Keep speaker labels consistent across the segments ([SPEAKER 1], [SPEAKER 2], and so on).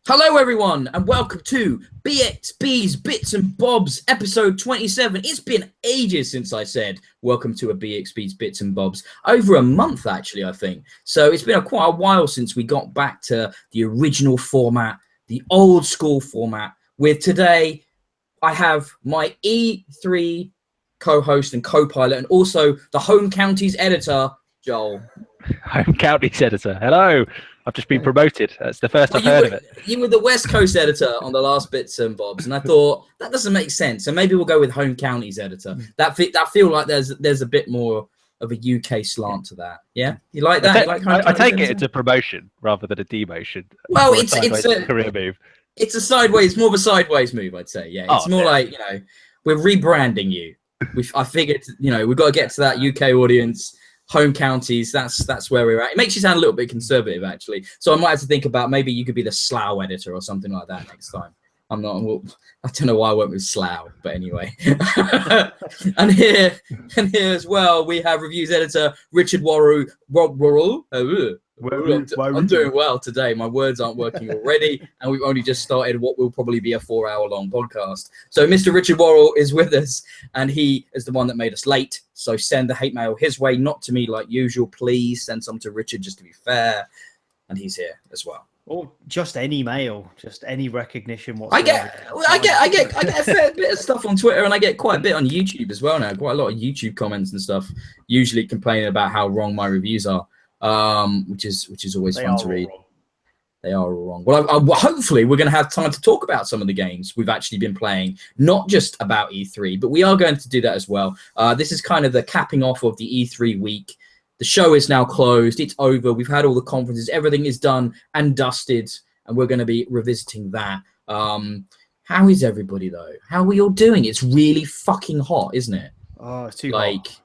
[SPEAKER 1] Hello, everyone, and welcome to Bxb'S Bits and Bobs, episode 27. It's been ages since I said welcome to a Bxb'S Bits and Bobs. Over a month, actually, I think. So it's been quite a while since we got back to the original format, the old school format. With today, I have my E3 co-host and co-pilot, and also the Home Counties editor, Joel.
[SPEAKER 2] Home Counties editor. Hello. I've just been promoted. That's the first I've heard of it.
[SPEAKER 1] You were the West Coast editor on the last Bits and Bobs, and I thought that doesn't make sense. So maybe we'll go with Home Counties editor. That feel like there's a bit more of a UK slant to that. Yeah, you like that?
[SPEAKER 2] I take it it's a promotion rather than a demotion.
[SPEAKER 1] Well, it's a
[SPEAKER 2] career move.
[SPEAKER 1] It's a sideways, more of a sideways move, I'd say. Yeah, it's more like we're rebranding you. I figured we've got to get to that UK audience. Home Counties, that's where we're at. It makes you sound a little bit conservative, actually. So I might have to think about maybe you could be the Slough editor or something like that next time. I don't know why I went with Slough, but anyway. and here as well, we have reviews editor Richard Worrell. I'm doing well today. My words aren't working already, and we've only just started what will probably be a 4-hour-long podcast. So Mr. Richard Worrell is with us, and he is the one that made us late. So send the hate mail his way, not to me like usual. Please send some to Richard, just to be fair. And he's here as well.
[SPEAKER 3] Or just any mail, just any recognition.
[SPEAKER 1] I get a fair bit of stuff on Twitter, and I get quite a bit on YouTube as well now. Quite a lot of YouTube comments and stuff, usually complaining about how wrong my reviews are. Which is always fun to read. They are all wrong. Well, hopefully we're going to have time to talk about some of the games we've actually been playing, not just about E3, but we are going to do that as well. This is kind of the capping off of the E3 week. The show is now closed. It's over. We've had all the conferences. Everything is done and dusted, and we're going to be revisiting that. How is everybody, though? How are we all doing? It's really fucking hot, isn't it?
[SPEAKER 3] Oh, it's too hot.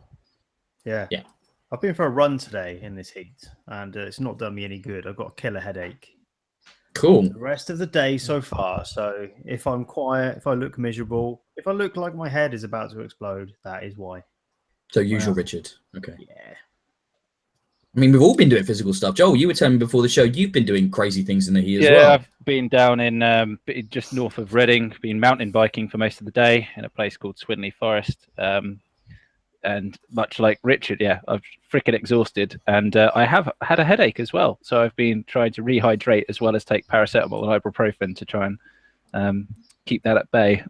[SPEAKER 3] Yeah. I've been for a run today in this heat, and it's not done me any good. I've got a killer headache.
[SPEAKER 1] Cool.
[SPEAKER 3] The rest of the day so far. So if I'm quiet, if I look miserable, if I look like my head is about to explode, that is why.
[SPEAKER 1] So usual Richard. Okay.
[SPEAKER 3] Yeah.
[SPEAKER 1] I mean, we've all been doing physical stuff. Joel, you were telling me before the show you've been doing crazy things in the heat as well.
[SPEAKER 2] Yeah, I've been down in just north of Reading, been mountain biking for most of the day in a place called Swinley Forest. And much like Richard, I'm freaking exhausted, and I have had a headache as well. So I've been trying to rehydrate as well as take paracetamol and ibuprofen to try and keep that at bay.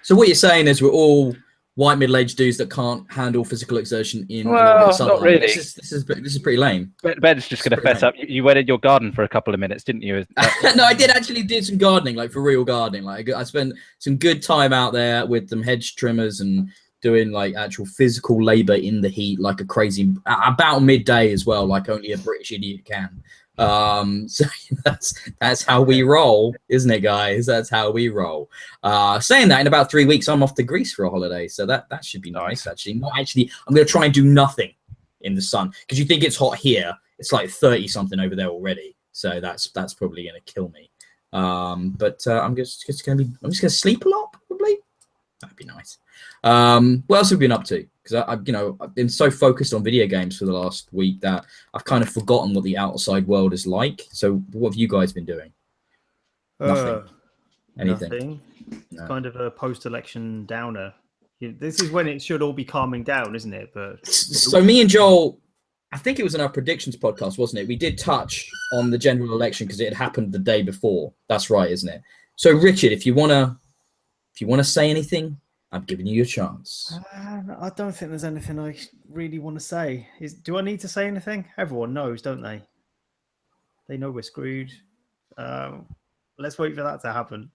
[SPEAKER 1] So what you're saying is we're all white middle-aged dudes that can't handle physical exertion in
[SPEAKER 2] not really.
[SPEAKER 1] This is pretty lame.
[SPEAKER 2] Ben's just going to fess up. You went in your garden for a couple of minutes, didn't you?
[SPEAKER 1] No, I did actually do some gardening, like for real gardening. Like I spent some good time out there with some hedge trimmers and doing like actual physical labor in the heat, like a crazy, about midday as well, like only a British idiot can. So that's how we roll, isn't it, guys? That's how we roll. Saying that, in about 3 weeks, I'm off to Greece for a holiday, so that should be nice. Actually, I'm going to try and do nothing in the sun because you think it's hot here. It's like 30 something over there already, so that's probably going to kill me. But I'm just going to sleep a lot, probably. That'd be nice. What else have we been up to? Because I've been so focused on video games for the last week that I've kind of forgotten what the outside world is like. So what have you guys been doing? Nothing. Anything?
[SPEAKER 3] Nothing. It's kind of a post-election downer. This is when it should all be calming down, isn't it? But
[SPEAKER 1] so me and Joel, I think it was in our predictions podcast, wasn't it? We did touch on the general election because it had happened the day before. That's right, isn't it? So Richard, if you wanna say anything, I'm giving you your chance.
[SPEAKER 3] I don't think there's anything I really want to say. Do I need to say anything? Everyone knows, don't they? They know we're screwed. Let's wait for that to happen.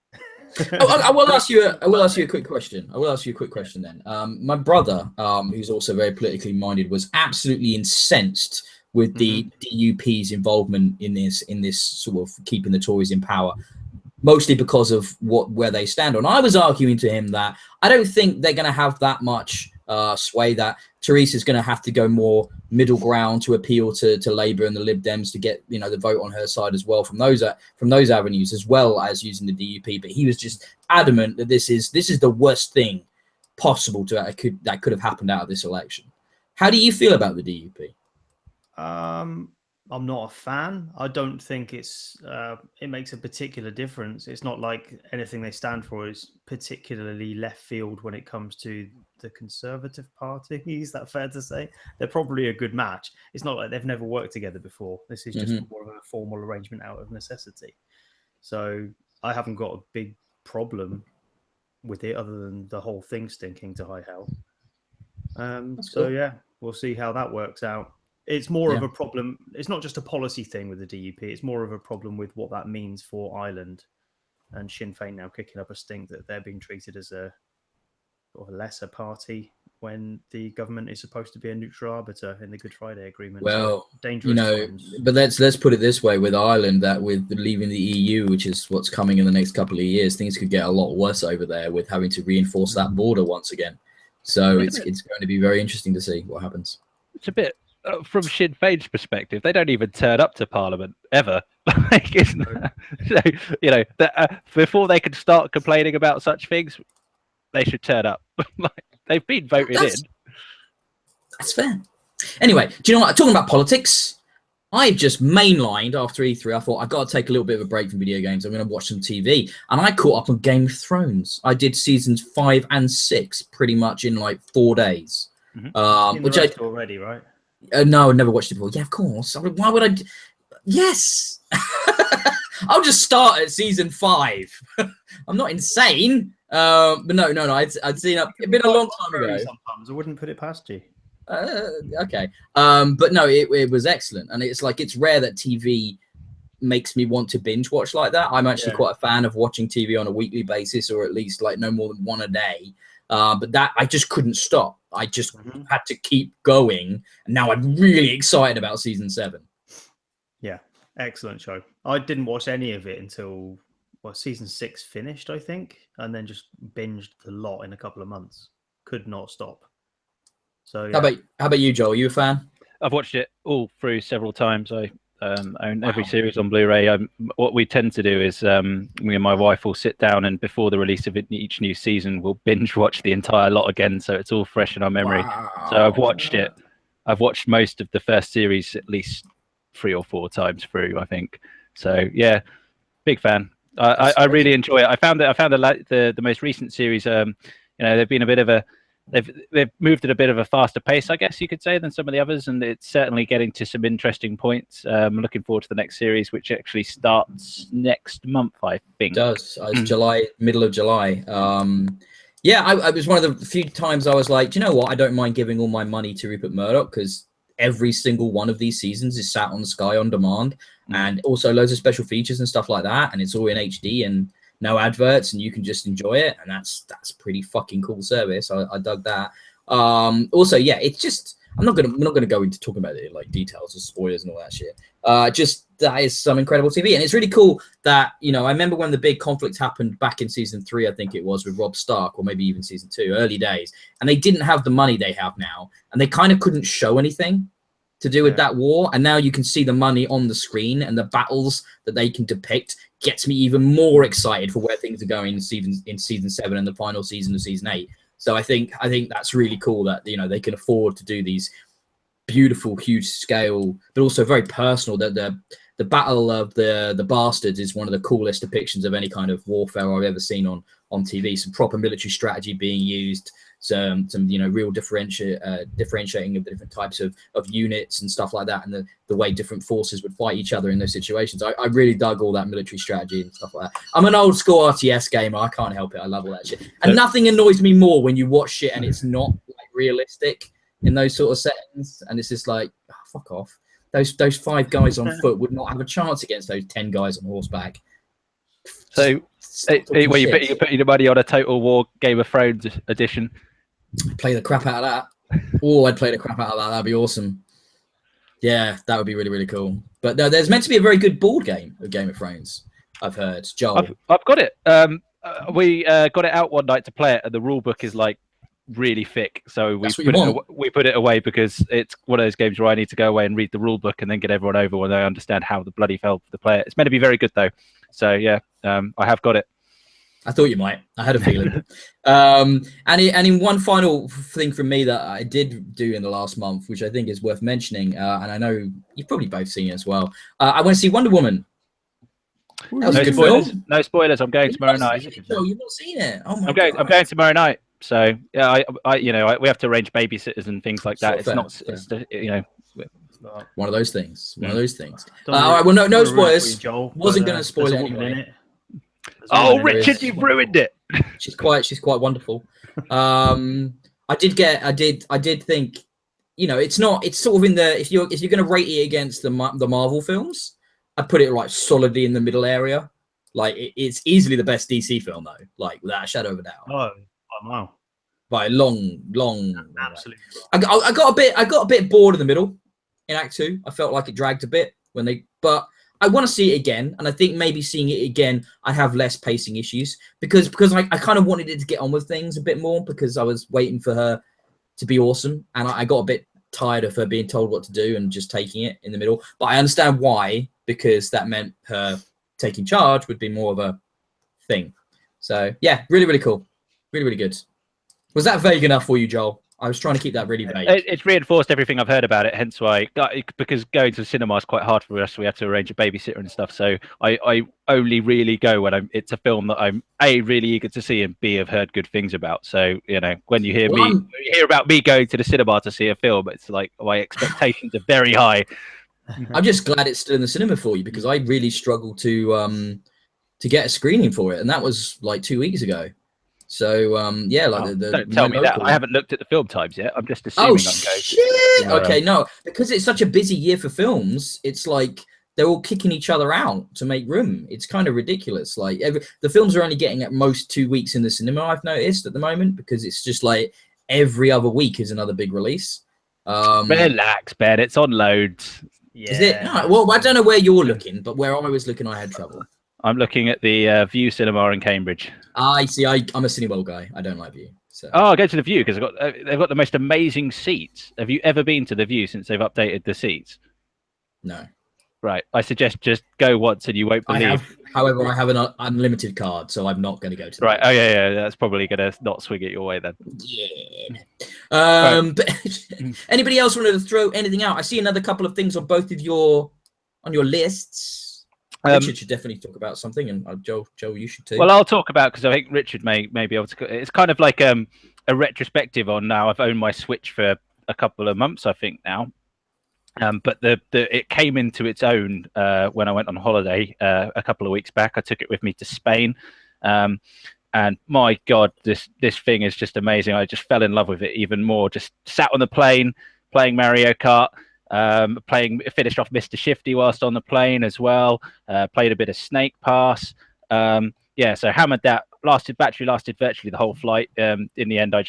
[SPEAKER 1] I will ask you a quick question. Then. My brother, who's also very politically minded, was absolutely incensed with the DUP's involvement in this sort of keeping the Tories in power. Mostly because of where they stand on. I was arguing to him that I don't think they're going to have that much sway, that Theresa's going to have to go more middle ground to appeal to Labour and the Lib Dems to get the vote on her side as well from those avenues, as well as using the DUP. But he was just adamant that this is the worst thing possible that could have happened out of this election. How do you feel about the DUP?
[SPEAKER 3] I'm not a fan. I don't think it makes a particular difference. It's not like anything they stand for is particularly left field when it comes to the Conservative Party. Is that fair to say? They're probably a good match. It's not like they've never worked together before. This is just more of a formal arrangement out of necessity. So I haven't got a big problem with it other than the whole thing stinking to high hell. So cool. Yeah, we'll see how that works out. It's more of a problem. It's not just a policy thing with the DUP. It's more of a problem with what that means for Ireland, and Sinn Féin now kicking up a stink that they're being treated as a sort of a lesser party when the government is supposed to be a neutral arbiter in the Good Friday Agreement.
[SPEAKER 1] Well,
[SPEAKER 3] so dangerous times.
[SPEAKER 1] But let's put it this way with Ireland, that with leaving the EU, which is what's coming in the next couple of years, things could get a lot worse over there with having to reinforce that border once again. So it's going to be very interesting to see what happens.
[SPEAKER 2] It's a bit. From Sinn Féin's perspective, they don't even turn up to Parliament ever. Like, so, before they can start complaining about such things, they should turn up. Like, they've been voted in.
[SPEAKER 1] That's fair. Anyway, do you know what? Talking about politics, I've just mainlined after E3. I thought I've got to take a little bit of a break from video games. I'm going to watch some TV, and I caught up on Game of Thrones. I did seasons 5 and 6 pretty much in like 4 days.
[SPEAKER 3] Which I already, right?
[SPEAKER 1] No, I've never watched it before. Yeah, of course. I mean, why would I? Yes, I'll just start at season 5. I'm not insane. But no. I'd seen it. It'd been a long time ago.
[SPEAKER 3] Sometimes I wouldn't put it past you.
[SPEAKER 1] Okay. But no, it was excellent, and it's like it's rare that TV makes me want to binge watch like that. I'm actually quite a fan of watching TV on a weekly basis, or at least like no more than one a day. But that I just couldn't stop. I just had to keep going. And now I'm really excited about season 7.
[SPEAKER 3] Yeah, excellent show. I didn't watch any of it until season 6 finished, I think, and then just binged the lot in a couple of months. Could not stop. So yeah.
[SPEAKER 1] How about you, Joel? Are you a fan?
[SPEAKER 2] I've watched it all through several times. I own every series on Blu-ray. What we tend to do is me and my wife will sit down, and before the release of each new season, we'll binge watch the entire lot again, so it's all fresh in our memory. So I've watched it. I've watched most of the first series at least 3 or 4 times through, I think. So yeah, big fan. I really enjoy it. I found the most recent series. They've been a bit of a they've moved at a bit of a faster pace, I guess you could say, than some of the others, and it's certainly getting to some interesting points. I'm looking forward to the next series, which actually starts next month, I think.
[SPEAKER 1] It does. It's July, middle of July. Yeah, I was one of the few times I was like, do you know what? I don't mind giving all my money to Rupert Murdoch, because every single one of these seasons is sat on Sky on demand, and also loads of special features and stuff like that, and it's all in HD and no adverts, and you can just enjoy it, and that's pretty fucking cool service. I dug that. Also, yeah, it's just we're not gonna go into talking about it like details or spoilers and all that shit. Just that is some incredible TV, and it's really cool that I remember when the big conflict happened back in season 3, I think it was, with Robb Stark, or maybe even season 2, early days, and they didn't have the money they have now, and they kind of couldn't show anything to do with that war, and now you can see the money on the screen, and the battles that they can depict gets me even more excited for where things are going in season 7 and the final season of season 8. So I think that's really cool that they can afford to do these beautiful, huge scale, but also very personal. That the Battle of the Bastards is one of the coolest depictions of any kind of warfare I've ever seen on TV. Some proper military strategy being used, some real differentiating of the different types of units and stuff like that, and the way different forces would fight each other in those situations. I really dug all that military strategy and stuff like that. I'm an old school RTS gamer. I can't help it. I love all that shit. And nothing annoys me more when you watch shit and it's not like realistic in those sort of settings, and it's just like, oh, fuck off. Those 5 guys on foot would not have a chance against those 10 guys on horseback.
[SPEAKER 2] So, you put your money on a Total War Game of Thrones edition?
[SPEAKER 1] Play the crap out of that. Oh, I'd play the crap out of that. That'd be awesome. Yeah, that would be really, really cool. But no, there's meant to be a very good board game of Game of Thrones, I've heard. Joel.
[SPEAKER 2] I've got it. We got it out one night to play it, and the rule book is like really thick, so we put it away, because it's one of those games where I need to go away and read the rule book and then get everyone over when they understand how the bloody hell to play it. It's meant to be very good though, so yeah, I have got it.
[SPEAKER 1] I thought you might. I had a feeling. And in one final thing from me that I did do in the last month, which I think is worth mentioning, and I know you've probably both seen it as well. I went to see Wonder Woman.
[SPEAKER 2] No spoilers. No spoilers. I'm going tomorrow night.
[SPEAKER 1] You've not seen it. Oh my
[SPEAKER 2] God. I'm going tomorrow night. So yeah, we have to arrange babysitters and things like that. It's not,
[SPEAKER 1] one of those things. One of those things. Well, no spoilers.
[SPEAKER 3] Joel,
[SPEAKER 1] wasn't going to spoil it anyway.
[SPEAKER 2] Oh, Richard, you've ruined it.
[SPEAKER 1] She's quite wonderful. I did think, it's sort of in the, if you're going to rate it against the Marvel films, I'd put it like solidly in the middle area. Like it's easily the best DC film though, like without a shadow of a doubt.
[SPEAKER 3] Oh wow.
[SPEAKER 1] By a long.
[SPEAKER 3] Absolutely.
[SPEAKER 1] I got a bit bored in the middle in Act 2. I felt like it dragged a bit but I want to see it again, and I think maybe seeing it again, I have less pacing issues because I kind of wanted it to get on with things a bit more because I was waiting for her to be awesome, and I got a bit tired of her being told what to do and just taking it in the middle. But I understand why, because that meant her taking charge would be more of a thing. So yeah, really, really cool. Really, really good. Was that vague enough for you, Joel? I was trying to keep that really vague.
[SPEAKER 2] It's reinforced everything I've heard about it, hence why, because going to the cinema is quite hard for us. We have to arrange a babysitter and stuff. So I only really go when it's a film that I'm A, really eager to see, and B, have heard good things about. So, when you hear hear about me going to the cinema to see a film, it's like my expectations are very high.
[SPEAKER 1] I'm just glad it's still in the cinema for you because I really struggled to get a screening for it. And that was like 2 weeks ago. So
[SPEAKER 2] don't tell me that. I haven't looked at the film times yet. I'm just assuming I'm going.
[SPEAKER 1] Shit! Okay, no, because it's such a busy year for films, it's like they're all kicking each other out to make room. It's kind of ridiculous. Like the films are only getting at most 2 weeks in the cinema, I've noticed at the moment, because it's just like every other week is another big release.
[SPEAKER 2] Relax, Ben. It's on loads.
[SPEAKER 3] Yeah.
[SPEAKER 1] Is it? No, well, I don't know where you're looking, but where I was looking, I had trouble.
[SPEAKER 2] I'm looking at the View Cinema in Cambridge.
[SPEAKER 1] I see. I'm a Cineworld guy. I don't like View. So.
[SPEAKER 2] Oh, I'll go to the View because they've got the most amazing seats. Have you ever been to the View since they've updated the seats?
[SPEAKER 1] No.
[SPEAKER 2] Right. I suggest just go once and you won't believe.
[SPEAKER 1] However, I have an unlimited card, so I'm not going to go to.
[SPEAKER 2] Right. Oh yeah. That's probably going to not swing it your way then.
[SPEAKER 1] Yeah. But anybody else wanted to throw anything out? I see another couple of things on both of your lists. Richard should definitely talk about something, and Joe, you should too.
[SPEAKER 2] Well, I'll talk about because I think Richard may be able to. It's kind of like a retrospective on now. I've owned my Switch for a couple of months, I think now. But it came into its own when I went on holiday a couple of weeks back. I took it with me to Spain, and my God, this thing is just amazing. I just fell in love with it even more. Just sat on the plane playing Mario Kart. Finished off Mr. Shifty whilst on the plane as well. Played a bit of Snake Pass. So hammered that. Battery lasted virtually the whole flight. In the end, I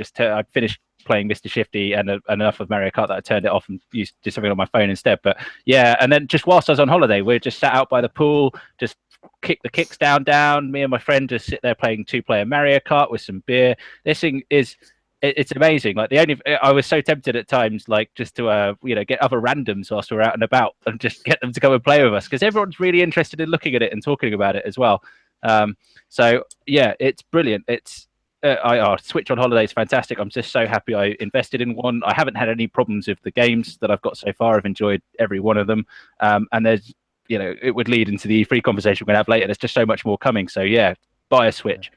[SPEAKER 2] finished playing Mr. Shifty and enough of Mario Kart that I turned it off and did something on my phone instead. But yeah, and then just whilst I was on holiday, we just sat out by the pool, just kick the kickstand down. Me and my friend just sit there playing 2-player Mario Kart with some beer. This thing is. It's amazing. Like I was so tempted at times, like just to get other randoms whilst we're out and about and just get them to come and play with us because everyone's really interested in looking at it and talking about it as well. So yeah, it's brilliant. It's Switch on holiday is fantastic. I'm just so happy I invested in one. I haven't had any problems with the games that I've got so far. I've enjoyed every one of them. And there's it would lead into the E3 conversation we're gonna have later. There's just so much more coming. So yeah, buy a Switch.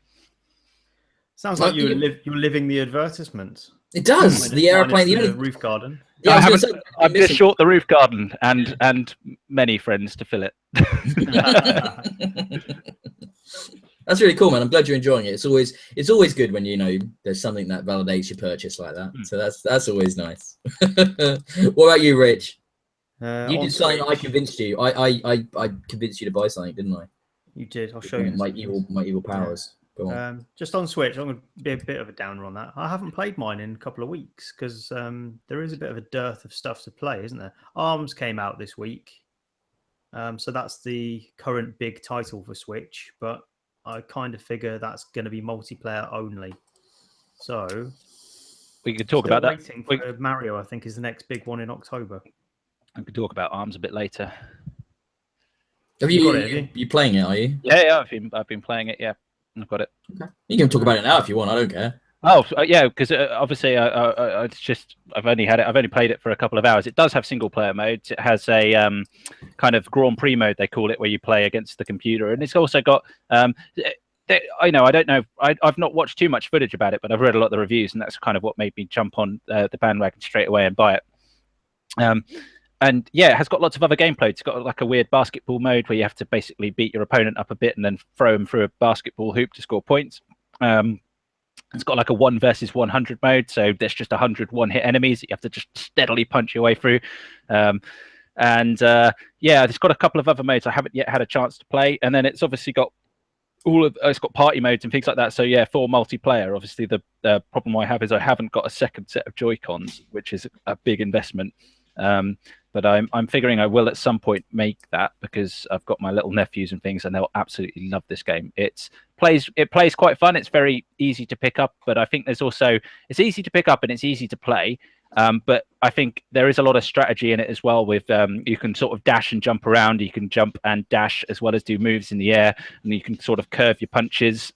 [SPEAKER 3] Sounds like you're living the advertisement.
[SPEAKER 1] It does. The airplane,
[SPEAKER 3] the roof garden.
[SPEAKER 1] Yeah,
[SPEAKER 2] I've just short the roof garden and many friends to fill it.
[SPEAKER 1] That's really cool, man. I'm glad you're enjoying it. It's always good when there's something that validates your purchase like that. So that's always nice. What about you, Rich? You did something. I convinced you. I convinced you to buy something, didn't I?
[SPEAKER 3] You did. I'll show you.
[SPEAKER 1] My evil powers.
[SPEAKER 3] Just on Switch, I'm going to be a bit of a downer on that. I haven't played mine in a couple of weeks because there is a bit of a dearth of stuff to play, isn't there? ARMS came out this week, so that's the current big title for Switch. But I kind of figure that's going to be multiplayer only. So
[SPEAKER 2] we could talk about that.
[SPEAKER 3] Waiting for Mario, I think, is the next big one in October.
[SPEAKER 2] We could talk about ARMS a bit later.
[SPEAKER 1] Have you playing it? Are you?
[SPEAKER 2] Yeah, I've been playing it. Yeah. I've got it.
[SPEAKER 1] Okay. You can talk about it now if you want. I don't care.
[SPEAKER 2] Oh yeah, because obviously it's just I've only played it for a couple of hours. It does have single player modes. It has a kind of Grand Prix mode they call it, where you play against the computer, and it's also got I don't know. I've not watched too much footage about it, but I've read a lot of the reviews, and that's kind of what made me jump on the bandwagon straight away and buy it. And yeah, it has got lots of other gameplay. It's got like a weird basketball mode where you have to basically beat your opponent up a bit and then throw them through a basketball hoop to score points. It's got like a 1 versus 100 mode, so there's just 100 one-hit enemies that you have to just steadily punch your way through. Yeah, it's got a couple of other modes I haven't yet had a chance to play, and then it's obviously got it's got party modes and things like that. So yeah, for multiplayer, obviously the problem I have is I haven't got a second set of Joy-Cons, which is a big investment. But I'm figuring I will at some point make that, because I've got my little nephews and things, and they'll absolutely love this game. It plays quite fun. It's very easy to pick up, but I think it's easy to pick up and it's easy to play. But I think there is a lot of strategy in it as well. With you can sort of dash and jump around. You can jump and dash as well as do moves in the air, and you can sort of curve your punches.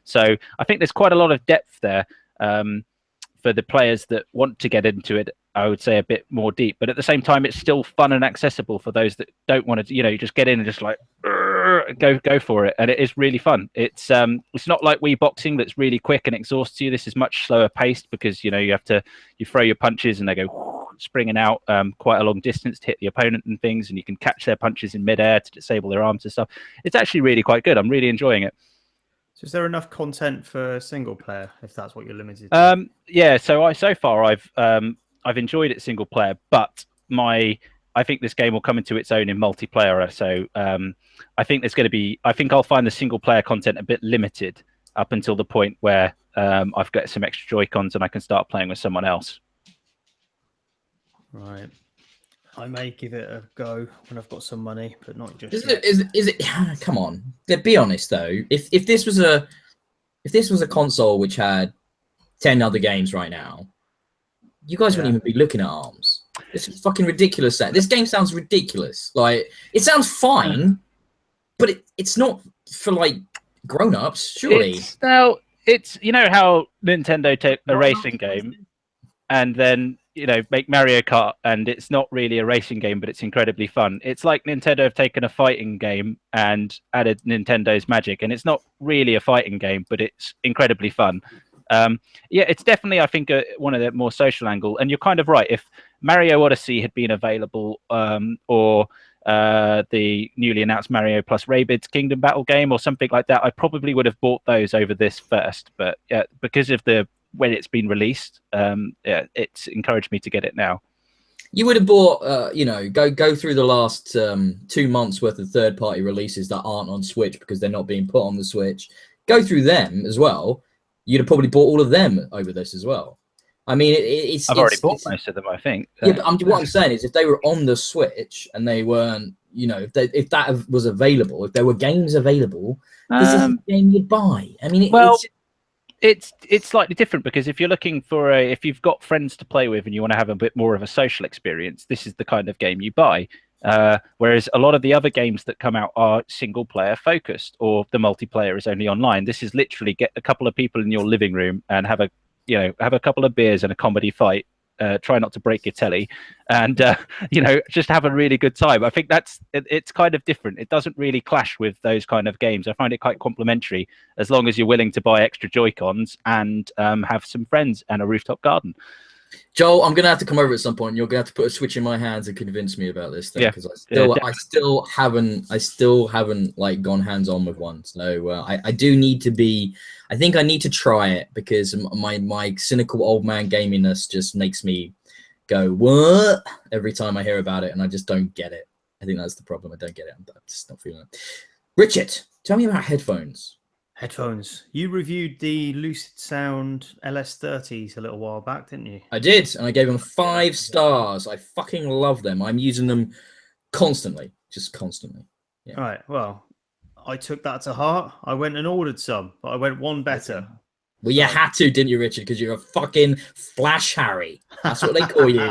[SPEAKER 2] So I think there's quite a lot of depth there for the players that want to get into it. I would say a bit more deep, but at the same time, it's still fun and accessible for those that don't want to. You just get in and just like go for it, and it is really fun. It's not like Wii boxing that's really quick and exhausts you. This is much slower paced, because you throw your punches and they go springing out quite a long distance to hit the opponent and things, and you can catch their punches in midair to disable their arms and stuff. It's actually really quite good. I'm really enjoying it.
[SPEAKER 3] So is there enough content for single player, if that's what you're limited to?
[SPEAKER 2] Yeah, so far I've enjoyed it single player, but I think this game will come into its own in multiplayer. So I think I'll find the single player content a bit limited up until the point where I've got some extra Joy-Cons and I can start playing with someone else.
[SPEAKER 3] Right. I may give it a go when I've got some money, but not just.
[SPEAKER 1] Is it? Come on, be honest though. If this was a console which had 10 other games right now, you guys wouldn't even be looking at ARMS. This is fucking ridiculous. This game sounds ridiculous. Like, it sounds fine, but it's not for like grown-ups, surely.
[SPEAKER 2] It's how Nintendo take a racing game and then make Mario Kart, and it's not really a racing game, but it's incredibly fun. It's like Nintendo have taken a fighting game and added Nintendo's magic, and it's not really a fighting game, but it's incredibly fun. Yeah, it's definitely, I think, one of the more social angle. And you're kind of right. If Mario Odyssey had been available, or the newly announced Mario plus Rabbids Kingdom Battle game or something like that, I probably would have bought those over this first. But yeah, because of when it's been released, it's encouraged me to get it now.
[SPEAKER 1] You would have bought, go through the last 2 months worth of third-party releases that aren't on Switch because they're not being put on the Switch. Go through them as well. You'd have probably bought all of them over this as well. I mean, I've
[SPEAKER 2] already bought most of them, I think.
[SPEAKER 1] Yeah, but what I'm saying is, if they were on the Switch and they weren't, if that was available, if there were games available, this is a game you'd buy. I mean,
[SPEAKER 2] it's slightly different, because if you're looking for if you've got friends to play with and you want to have a bit more of a social experience, this is the kind of game you buy. Whereas a lot of the other games that come out are single player focused, or the multiplayer is only online. This is literally get a couple of people in your living room and have a couple of beers and a comedy fight. Try not to break your telly, and just have a really good time. I think it's kind of different. It doesn't really clash with those kind of games. I find it quite complementary, as long as you're willing to buy extra Joy-Cons and have some friends and a rooftop garden.
[SPEAKER 1] Joel, I'm gonna have to come over at some point. You're gonna have to put a switch in my hands and convince me about this thing, because I still haven't like gone hands on with one. So I do need to be. I think I need to try it, because my cynical old man gaminess just makes me go what every time I hear about it, and I just don't get it. I think that's the problem. I don't get it. I'm just not feeling it. Richard, tell me about headphones.
[SPEAKER 3] Headphones. You reviewed the Lucid Sound LS30s a little while back, didn't you?
[SPEAKER 1] I did, and I gave them 5 stars. I fucking love them. I'm using them constantly, just constantly. Yeah.
[SPEAKER 3] All right. Well, I took that to heart. I went and ordered some, but I went one better.
[SPEAKER 1] Well, you had to, didn't you, Richard? Because you're a fucking Flash Harry. That's what they call you,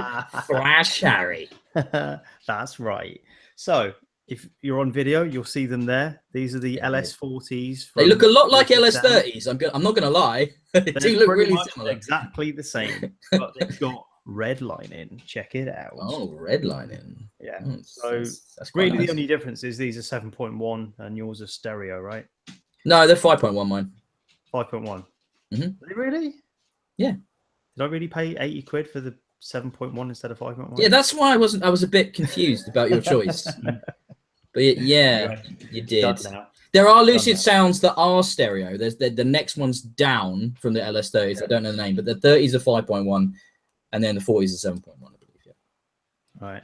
[SPEAKER 1] Flash Harry.
[SPEAKER 3] That's right. So if you're on video, you'll see them there. These are the LS40s.
[SPEAKER 1] They look a lot like
[SPEAKER 3] Wolfenstein.
[SPEAKER 1] LS30s. I'm not going to lie. They do look
[SPEAKER 3] pretty
[SPEAKER 1] really
[SPEAKER 3] much
[SPEAKER 1] similar.
[SPEAKER 3] exactly the same, but they've got red lining. Check it out.
[SPEAKER 1] Oh, red lining.
[SPEAKER 3] Yeah.
[SPEAKER 1] So
[SPEAKER 3] that's really nice. The only difference is these are 7.1 and yours are stereo, right?
[SPEAKER 1] No, they're 5.1 mine.
[SPEAKER 3] 5.1.
[SPEAKER 1] Mm-hmm.
[SPEAKER 3] Are they really?
[SPEAKER 1] Yeah.
[SPEAKER 3] Did I really pay 80 quid for the 7.1 instead of 5.1?
[SPEAKER 1] Yeah, that's why I was a bit confused about your choice. But yeah, you did. There are Lucid sounds that are stereo. There's the next one's down from the LS30s. Yeah. I don't know the name, but the 30s are 5.1, and then the 40s are 7.1, I believe. Yeah.
[SPEAKER 3] Right.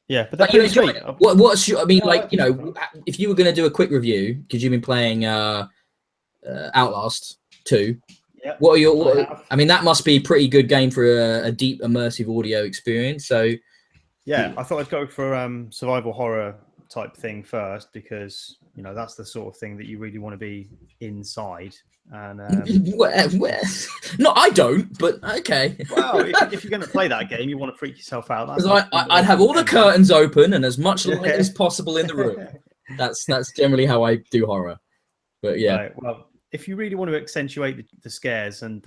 [SPEAKER 3] Yeah, but that's great.
[SPEAKER 1] What's your? I mean, like, you know, if you were going to do a quick review, because you've been playing Outlast 2.
[SPEAKER 3] Yeah.
[SPEAKER 1] What are your? I mean, that must be a pretty good game for a deep immersive audio experience. So.
[SPEAKER 3] Yeah, I thought I'd go for survival horror type thing first, because you know that's the sort of thing that you really want to be inside. And
[SPEAKER 1] where? No, I don't, but okay.
[SPEAKER 3] Well, if you're going to play that game, you want to freak yourself out.
[SPEAKER 1] Because I'd have all the curtains open and as much light as possible in the room. That's generally how I do horror. But yeah.
[SPEAKER 3] Right, well, if you really want to accentuate the scares and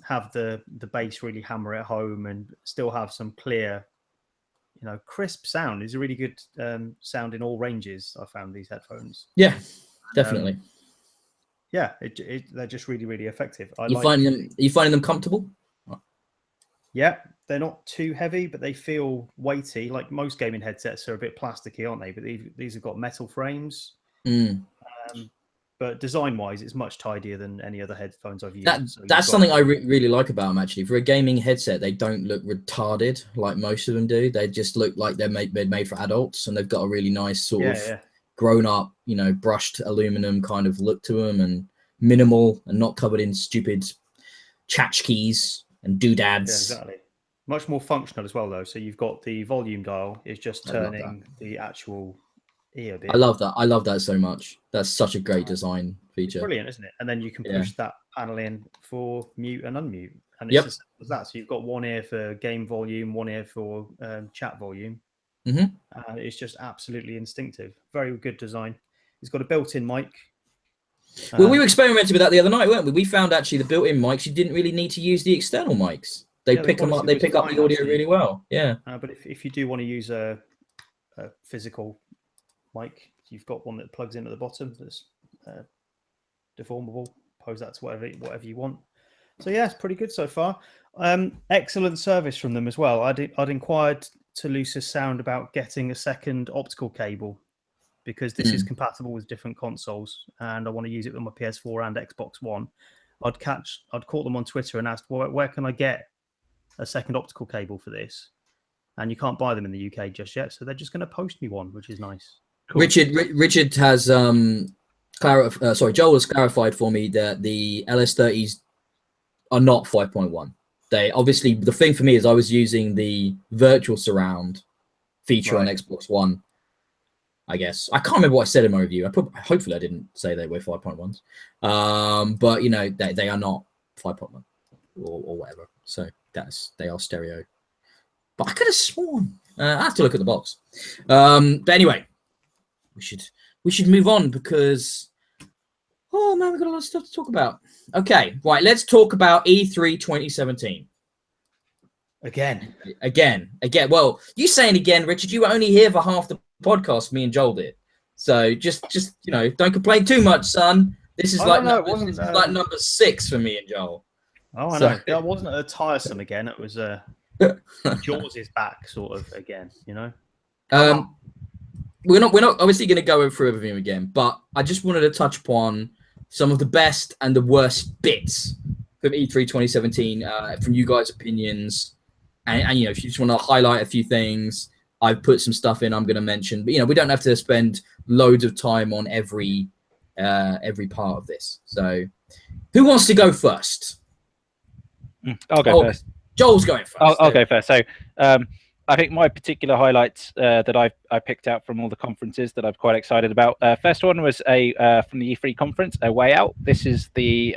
[SPEAKER 3] have the bass really hammer it home and still have some clear, you know, crisp sound, is a really good sound in all ranges. I found these headphones.
[SPEAKER 1] Yeah, definitely.
[SPEAKER 3] Yeah, they're just really, really effective.
[SPEAKER 1] Are you finding them comfortable?
[SPEAKER 3] Yeah, they're not too heavy, but they feel weighty. Like most gaming headsets are a bit plasticky, aren't they? But these have got metal frames. But design-wise, it's much tidier than any other headphones I've used.
[SPEAKER 1] That's something I really like about them, actually. For a gaming headset, they don't look retarded like most of them do. They just look like they're made for adults, and they've got a really nice sort of grown-up, you know, brushed aluminum kind of look to them, and minimal and not covered in stupid tchotchkes and doodads.
[SPEAKER 3] Yeah, exactly. Much more functional as well, though. So you've got the volume dial is just turning the actual ear bit.
[SPEAKER 1] I love that. I love that so much. That's such a great design feature.
[SPEAKER 3] It's brilliant, isn't it? And then you can push that panel in for mute and unmute. And it's as simple as that. So you've got one ear for game volume, one ear for chat volume. It's just absolutely instinctive. Very good design. It's got a built-in mic.
[SPEAKER 1] Well, we were experimenting with that the other night, weren't we? We found actually the built-in mics, you didn't really need to use the external mics. They pick them up. They pick up the audio really well. Yeah.
[SPEAKER 3] But if you do want to use a physical mic, you've got one that plugs in at the bottom that's deformable. Pose that to whatever you want. So yeah, it's pretty good so far. Excellent service from them as well. I'd inquired to Lucis Sound about getting a second optical cable, because this is compatible with different consoles, and I want to use it with my PS4 and Xbox One. I'd caught them on Twitter and asked, where can I get a second optical cable for this? And you can't buy them in the UK just yet, so they're just going to post me one, which is nice.
[SPEAKER 1] Cool. Richard has Joel has clarified for me that the LS30s are not 5.1. They obviously, the thing for me is I was using the virtual surround feature on Xbox One. I guess I can't remember what I said in my review. Hopefully I didn't say they were 5.1s. But you know, they are not 5.1 or whatever. So they are stereo. But I could have sworn. I have to look at the box. But anyway, we should move on, because oh man, we've got a lot of stuff to talk about. Okay, right, let's talk about E3 2017. Again. Well, you saying again, Richard, you were only here for half the podcast me and Joel did. So just you know, don't complain too much, son. This is like number 6 for me and Joel.
[SPEAKER 3] Oh, I know. That wasn't a tiresome again. It was Jaws is back sort of again, you know.
[SPEAKER 1] We're not obviously going to go through everything again, but I just wanted to touch upon some of the best and the worst bits from E3 2017 from you guys' opinions, and you know, if you just want to highlight a few things, I've put some stuff in I'm going to mention, but you know, we don't have to spend loads of time on every part of this. So, who wants to go first?
[SPEAKER 2] I'll go first.
[SPEAKER 1] Joel's going first.
[SPEAKER 2] I'll go first. So, I think my particular highlights that I picked out from all the conferences that I'm quite excited about. First one was from the E3 conference, A Way Out. This is the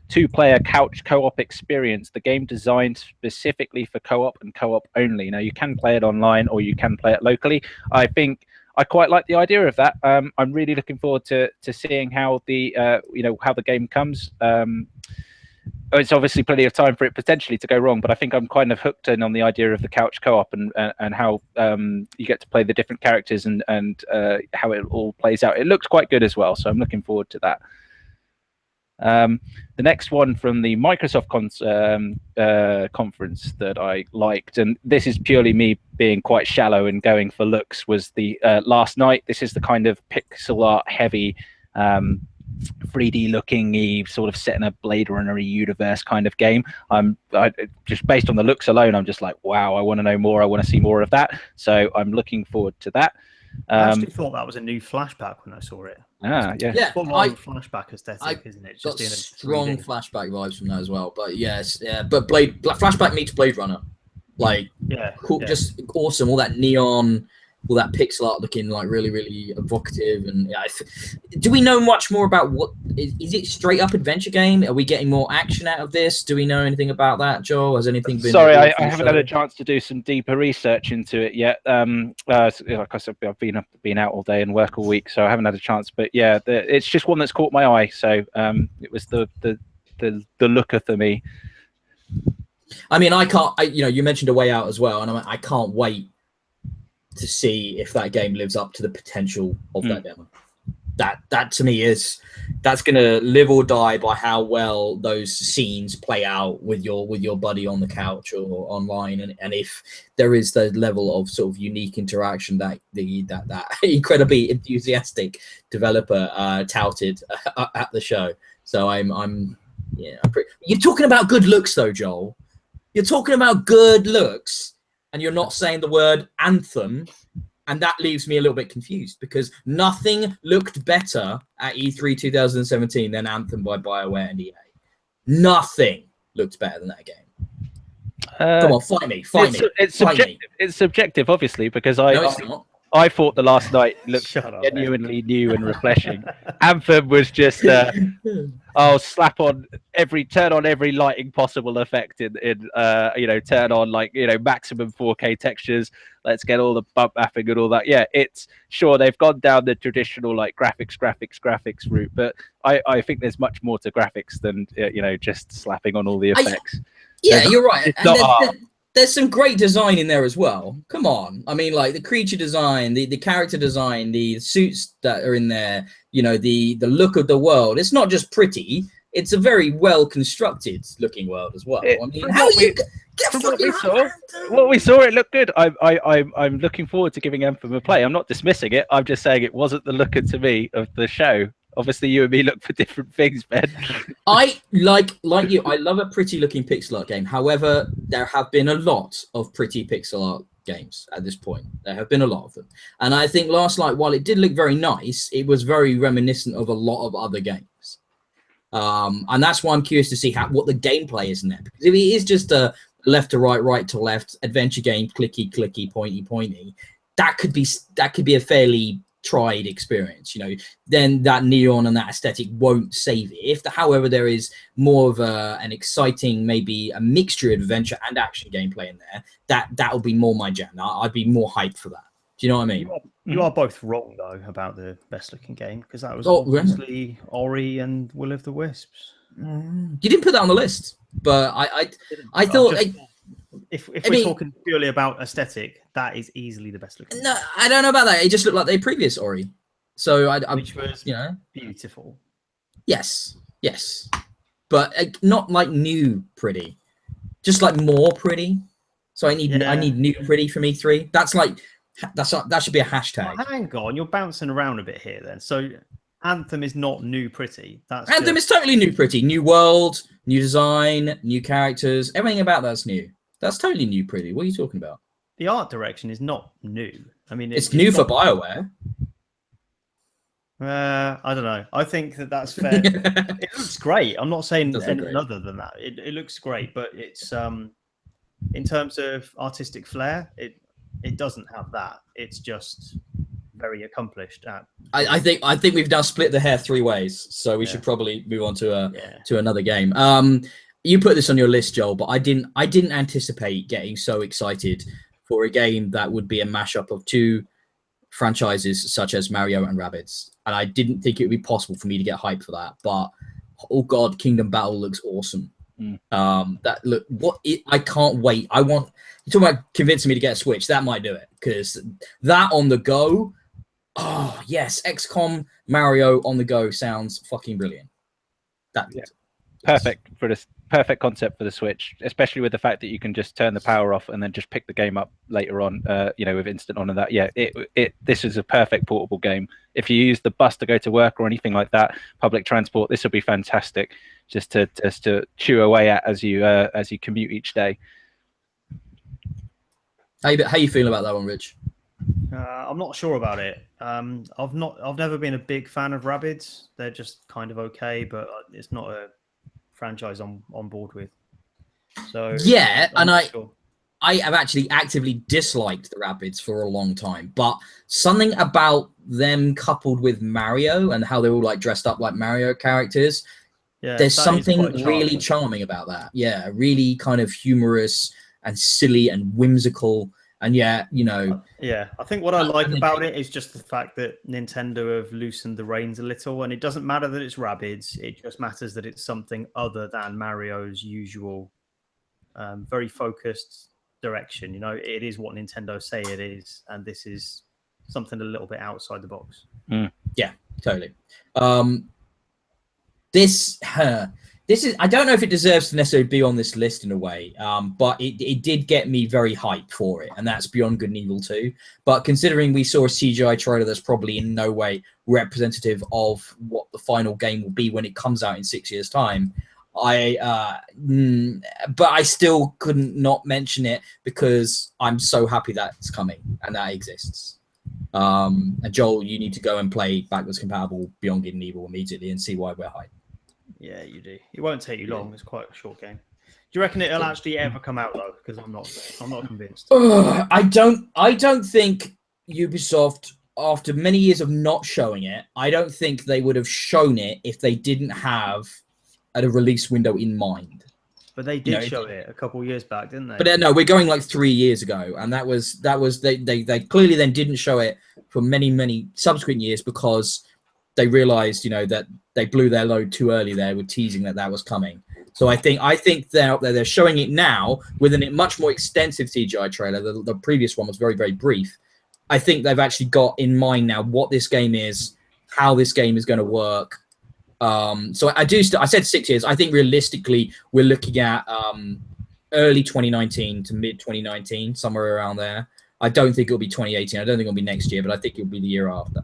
[SPEAKER 2] 2-player couch co-op experience. The game designed specifically for co-op and co-op only. Now, you can play it online or you can play it locally. I think I quite like the idea of that. I'm really looking forward to seeing how the how the game comes. It's obviously plenty of time for it potentially to go wrong, but I think I'm kind of hooked in on the idea of the couch co-op and how you get to play the different characters and how it all plays out. It looks quite good as well, so I'm looking forward to that. The next one from the Microsoft conference that I liked, and this is purely me being quite shallow and going for looks, was the Last Night. This is the kind of pixel art heavy 3D looking sort of set in a Blade Runner universe kind of game. I just based on the looks alone, I'm just like, wow, I want to know more. I want to see more of that. So I'm looking forward to that.
[SPEAKER 3] I actually thought that was a new flashback when I saw it.
[SPEAKER 1] Yeah,
[SPEAKER 3] full-on flashback aesthetic, isn't it?
[SPEAKER 1] Got strong flashback vibes from that as well. But yes, yeah, but flashback meets Blade Runner, like cool, just awesome. All that neon, all that pixel art looking like really, really evocative. And yeah, do we know much more about what is it? Straight up adventure game? Are we getting more action out of this? Do we know anything about that, Joel? Has anything been?
[SPEAKER 2] Sorry, I haven't had a chance to do some deeper research into it yet. Like I said, I've been out all day and work all week, so I haven't had a chance. But yeah, it's just one that's caught my eye. So it was the looker for me.
[SPEAKER 1] I mean, you mentioned A Way Out as well, and I can't wait to see if that game lives up to the potential of that demo. That to me that's gonna live or die by how well those scenes play out with your buddy on the couch or online, and if there is the level of sort of unique interaction that that incredibly enthusiastic developer touted at the show. So you're talking about good looks though, Joel. You're talking about good looks. And you're not saying the word Anthem, and that leaves me a little bit confused because nothing looked better at E3 2017 than Anthem by BioWare and EA. Nothing looked better than that game. Come on, fight me.
[SPEAKER 2] It's subjective. It's subjective, obviously, because I thought The Last Night looked genuinely new and refreshing. Anthem was just turn on every lighting possible effect in turn on maximum 4K textures. Let's get all the bump mapping and all that. Yeah, it's sure they've gone down the traditional graphics route, but I think there's much more to graphics than just slapping on all the effects.
[SPEAKER 1] You're right. There's some great design in there as well. Come on. I mean, like the creature design, the character design, the suits that are in there, the look of the world. It's not just pretty. It's a very well constructed looking world as well. What
[SPEAKER 2] we saw, it looked good. I'm looking forward to giving Anthem a play. I'm not dismissing it. I'm just saying it wasn't the looker to me of the show. Obviously, you and me look for different things, Ben.
[SPEAKER 1] I like you. I love a pretty looking pixel art game. However, there have been a lot of pretty pixel art games at this point. There have been a lot of them. And I think Last Night, while it did look very nice, it was very reminiscent of a lot of other games. And that's why I'm curious to see what the gameplay is in there. Because if it is just a left to right, right to left adventure game, clicky, clicky, pointy, pointy, that could be a fairly tried experience, then that neon and that aesthetic won't save it. However, there is more of an exciting, maybe a mixture of adventure and action gameplay in there, that'll be more my jam. I'd be more hyped for that. Do you know what I mean?
[SPEAKER 3] You are both wrong though about the best looking game, because that was obviously Ori and Will of the Wisps.
[SPEAKER 1] You didn't put that on the list, but I thought.
[SPEAKER 3] If we're talking purely about aesthetic, that is easily the best looking.
[SPEAKER 1] No, I don't know about that. It just looked like the previous Ori. So
[SPEAKER 3] which was beautiful.
[SPEAKER 1] Yes, but not like new pretty, just like more pretty. So I need new pretty from E3. That should be a hashtag.
[SPEAKER 3] Well, hang on, you're bouncing around a bit here then. So Anthem is not new pretty.
[SPEAKER 1] Anthem is totally new pretty. New world, new design, new characters. Everything about that's new. That's totally new pretty. What are you talking about?
[SPEAKER 3] The art direction is not new. I mean,
[SPEAKER 1] it's new for BioWare.
[SPEAKER 3] I don't know. I think that's fair. It looks great. I'm not saying anything other than that. It looks great, but it's in terms of artistic flair, it doesn't have that. It's just very accomplished at.
[SPEAKER 1] I think we've now split the hair 3 ways, so we should probably move on to another game. You put this on your list, Joel, but I didn't anticipate getting so excited for a game that would be a mashup of two franchises such as Mario and Rabbids, and I didn't think it would be possible for me to get hyped for that. But oh god, Kingdom Battle looks awesome. I can't wait. You're talking about convincing me to get a Switch. That might do it, because that on the go. Oh yes, XCOM Mario on the go sounds fucking brilliant.
[SPEAKER 2] Perfect for this. Perfect concept for the Switch, especially with the fact that you can just turn the power off and then just pick the game up later on, with instant on and that. Yeah, this is a perfect portable game. If you use the bus to go to work or anything like that, public transport, this will be fantastic just to chew away at as you commute each day.
[SPEAKER 1] How you feeling about that one, Rich?
[SPEAKER 3] I'm not sure about it. I've never been a big fan of Rabbids. They're just kind of okay, but it's not a franchise I'm on board with. So
[SPEAKER 1] yeah, and I have actually actively disliked the Rabbids for a long time, but something about them coupled with Mario and how they're all like dressed up like Mario characters, there's something really charming about that. Yeah, really kind of humorous and silly and whimsical. And yeah,
[SPEAKER 3] I think what I like about it is just the fact that Nintendo have loosened the reins a little, and it doesn't matter that it's Rabbids. It just matters that it's something other than Mario's usual, very focused direction. It is what Nintendo say it is, and this is something a little bit outside the box.
[SPEAKER 1] Yeah, totally. This is, I don't know if it deserves to necessarily be on this list in a way, but it did get me very hyped for it, and that's Beyond Good and Evil 2. But considering we saw a CGI trailer that's probably in no way representative of what the final game will be when it comes out in 6 years' time, but I still couldn't not mention it because I'm so happy that's coming and that exists. And Joel, you need to go and play backwards compatible Beyond Good and Evil immediately and see why we're hyped.
[SPEAKER 3] Yeah, you do. It won't take you long. It's quite a short game. Do you reckon it'll actually ever come out though? Because I'm not convinced.
[SPEAKER 1] I don't think Ubisoft, after many years of not showing it, I don't think they would have shown it if they didn't have a release window in mind.
[SPEAKER 3] But they did show it a couple of years back, didn't they?
[SPEAKER 1] But no, we're going like 3 years ago, and that was they clearly then didn't show it for many subsequent years because they realized, that they blew their load too early there with teasing that was coming. So I think they're out there. They're showing it now with a much more extensive CGI trailer. The previous one was very, very brief. I think they've actually got in mind now what this game is, how this game is going to work. So I said 6 years. I think realistically we're looking at early 2019 to mid 2019, somewhere around there. I don't think it'll be 2018. I don't think it'll be next year, but I think it'll be the year after.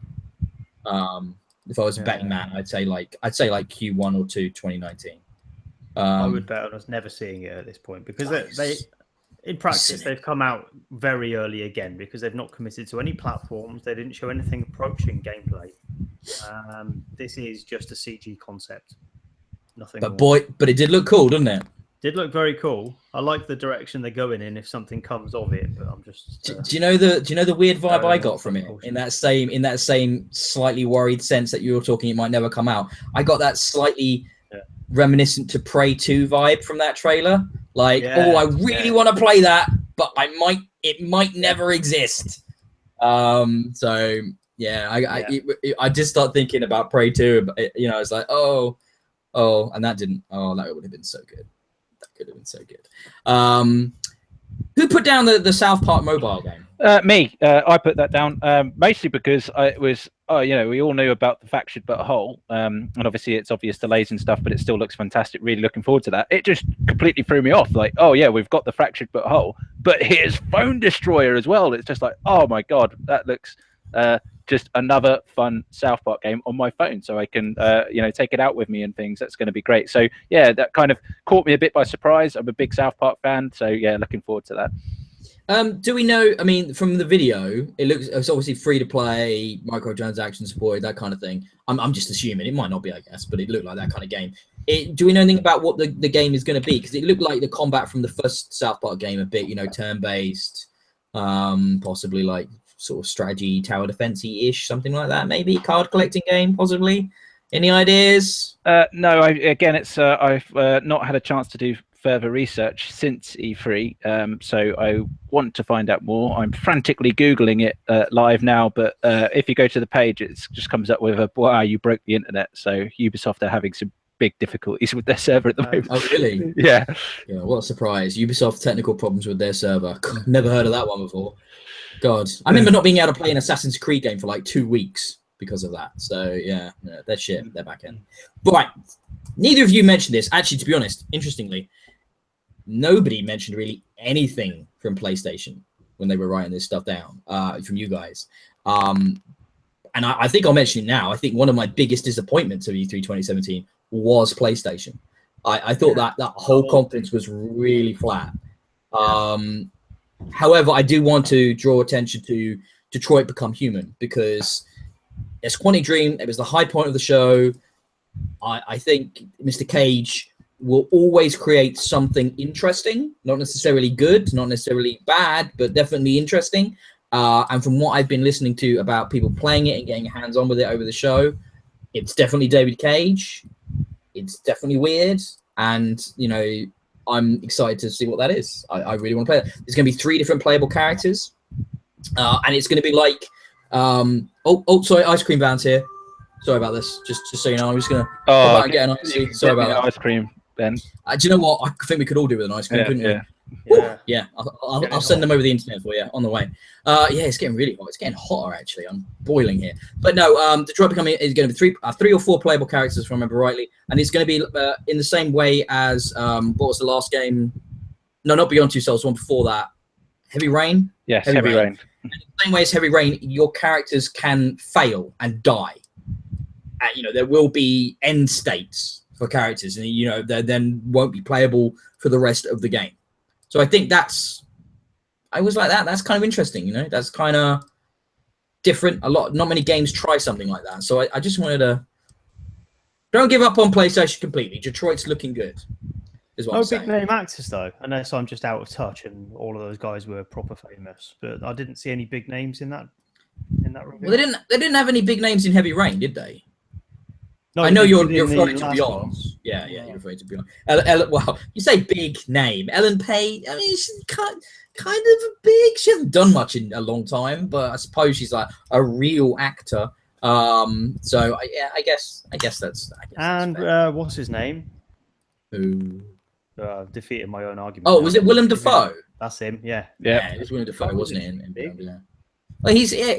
[SPEAKER 1] If I was betting that, I'd say like Q1 or 2 2019
[SPEAKER 3] I would bet on us never seeing it at this point because they in practice they've come out very early again because they've not committed to any platforms. They didn't show anything approaching gameplay. This is just a CG concept. Nothing.
[SPEAKER 1] But it did look cool, didn't it?
[SPEAKER 3] Did look very cool. I like the direction they're going in. If something comes of it, but I'm just.
[SPEAKER 1] Do you know the weird vibe I got from it? In that same slightly worried sense that you were talking, it might never come out. I got that slightly reminiscent to Prey 2 vibe from that trailer. Like, I really want to play that, but it might never exist. So yeah, I just start thinking about Prey 2. It's like and that didn't. That would have been so good. Could have been so good. Who put down the South Park mobile game?
[SPEAKER 2] Me. I put that down mostly because it was. We all knew about the fractured but whole, and obviously it's obvious delays and stuff, but it still looks fantastic. Really looking forward to that. It just completely threw me off. Like, we've got the fractured but whole, but here's Phone Destroyer as well. It's just like, oh my god, that looks just another fun South Park game on my phone, so I can take it out with me and things. That's going to be great. So yeah, that kind of caught me a bit by surprise. I'm a big South Park fan, so yeah, looking forward to that.
[SPEAKER 1] Do we know? I mean, from the video, it's obviously free to play, microtransaction supported, that kind of thing. I'm just assuming it might not be, I guess, but it looked like that kind of game. Do we know anything about what the game is going to be? Because it looked like the combat from the first South Park game a bit, turn-based, possibly like sort of strategy, tower defense-y-ish, something like that. Maybe card collecting game, possibly. Any ideas?
[SPEAKER 2] No. I've not had a chance to do further research since E3, so I want to find out more. I'm frantically Googling it live now, but if you go to the page, it just comes up with a, wow, you broke the internet. So Ubisoft are having some big difficulties with their server at the moment.
[SPEAKER 1] Oh, really?
[SPEAKER 2] Yeah.
[SPEAKER 1] Yeah, what a surprise. Ubisoft technical problems with their server. Never heard of that one before. God. I remember not being able to play an Assassin's Creed game for like 2 weeks because of that. So, yeah, they're shit. They're back in. But, right. Neither of you mentioned this. Actually, to be honest, interestingly, nobody mentioned really anything from PlayStation when they were writing this stuff down from you guys. And I think I'll mention it now. I think one of my biggest disappointments of E3 2017 was PlayStation. I thought that whole conference was really flat. However, I do want to draw attention to Detroit Become Human, because it's Quantic Dream. It was the high point of the show. I think Mr. Cage will always create something interesting, not necessarily good, not necessarily bad, but definitely interesting. And from what I've been listening to about people playing it and getting hands-on with it over the show, it's definitely David Cage. It's definitely weird. And, you know, I'm excited to see what that is. I really want to play it. There's going to be 3 different playable characters. And it's going to be like... sorry, Ice Cream Van's here. Sorry about this. Just so you know, I'm just going to get an ice. Sorry about that.
[SPEAKER 2] Ice cream, Ben.
[SPEAKER 1] Do you know what? I think we could all do with an ice cream, couldn't we? Yeah. I'll send them over the internet for you on the way. Yeah, it's getting really hot. It's getting hotter, actually. I'm boiling here. But no, Detroit Become is going to be 3 or 4 playable characters, if I remember rightly. And it's going to be in the same way as, what was the last game? No, not Beyond Two Souls, one before that. Heavy Rain?
[SPEAKER 2] Yes, Heavy Rain.
[SPEAKER 1] And in the same way as Heavy Rain, your characters can fail and die. You know, there will be end states for characters, and you know, they then won't be playable for the rest of the game. So I think I was like that. That's kind of interesting, you know. That's kind of different. Not many games try something like that. So I just wanted to don't give up on PlayStation completely. Detroit's looking good. Is what I'm saying.
[SPEAKER 3] No big name actors though, unless I'm just out of touch and all of those guys were proper famous. But I didn't see any big names in that review.
[SPEAKER 1] Well, they didn't have any big names in Heavy Rain, did they?
[SPEAKER 3] No,
[SPEAKER 1] I know you're referring to Beyond. Yeah, you're referring to Beyond. Well, you say big name. Ellen Page, I mean, she's kind of big. She hasn't done much in a long time, but I suppose she's like a real actor. So I guess that's.
[SPEAKER 3] What's his name?
[SPEAKER 1] Who?
[SPEAKER 3] Defeated my own argument.
[SPEAKER 1] Oh, was it Willem Dafoe?
[SPEAKER 3] That's him. Yeah,
[SPEAKER 1] it was Willem Dafoe, wasn't it? In Beyond, yeah. Well, he's a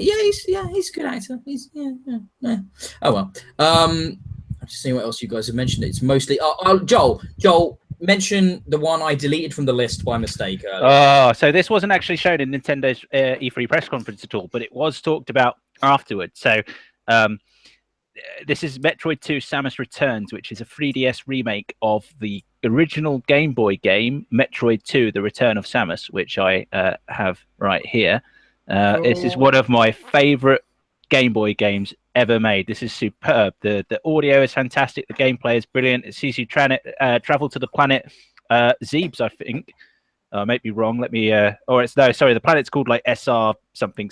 [SPEAKER 1] good actor. Yeah. Oh well. I'm just seeing what else you guys have mentioned. It's mostly Joel. Mention the one I deleted from the list by mistake.
[SPEAKER 2] So this wasn't actually shown in Nintendo's E3 press conference at all, but it was talked about afterwards. So this is Metroid 2: Samus Returns, which is a 3DS remake of the original Game Boy game Metroid 2: The Return of Samus, which I have right here. This is one of my favorite Game Boy games ever made. This is superb. The audio is fantastic. The gameplay is brilliant. It sees you travel to the planet Zebes, I think. I may be wrong. Let me. The planet's called like SR something.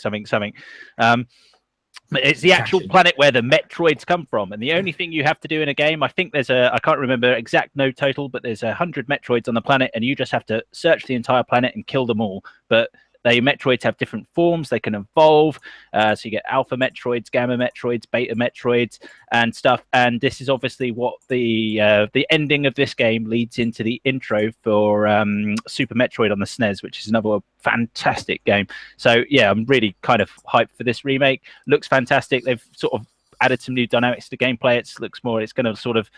[SPEAKER 2] It's the actual planet where the Metroids come from, and the only thing you have to do in a game, I think I can't remember exact no total, but there's 100 Metroids on the planet, and you just have to search the entire planet and kill them all. But Metroids have different forms. They can evolve. So you get Alpha Metroids, Gamma Metroids, Beta Metroids, and stuff. And this is obviously what the ending of this game leads into the intro for Super Metroid on the SNES, which is another fantastic game. So yeah, I'm really kind of hyped for this remake. Looks fantastic. They've sort of added some new dynamics to gameplay. It's going to sort of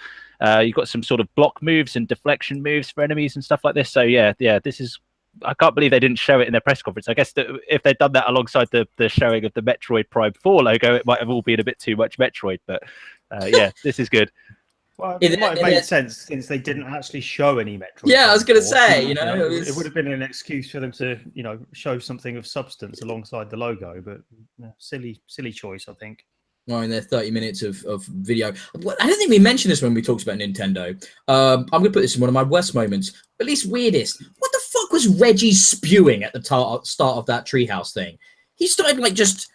[SPEAKER 2] you've got some sort of block moves and deflection moves for enemies and stuff like this. So yeah, this is. I can't believe they didn't show it in their press conference. I guess that if they'd done that alongside the showing of the Metroid Prime 4 logo, it might have all been a bit too much Metroid. But yeah, this is good.
[SPEAKER 3] Well, it might have made sense since they didn't actually show any Metroid.
[SPEAKER 1] Yeah, I was going to say, it
[SPEAKER 3] would have been an excuse for them to, show something of substance alongside the logo. But silly choice, I think.
[SPEAKER 1] Well, in their 30 minutes of video. I don't think we mentioned this when we talked about Nintendo. I'm going to put this in one of my worst moments, at least weirdest. What the fuck was Reggie spewing at the start of that Treehouse thing? He started like just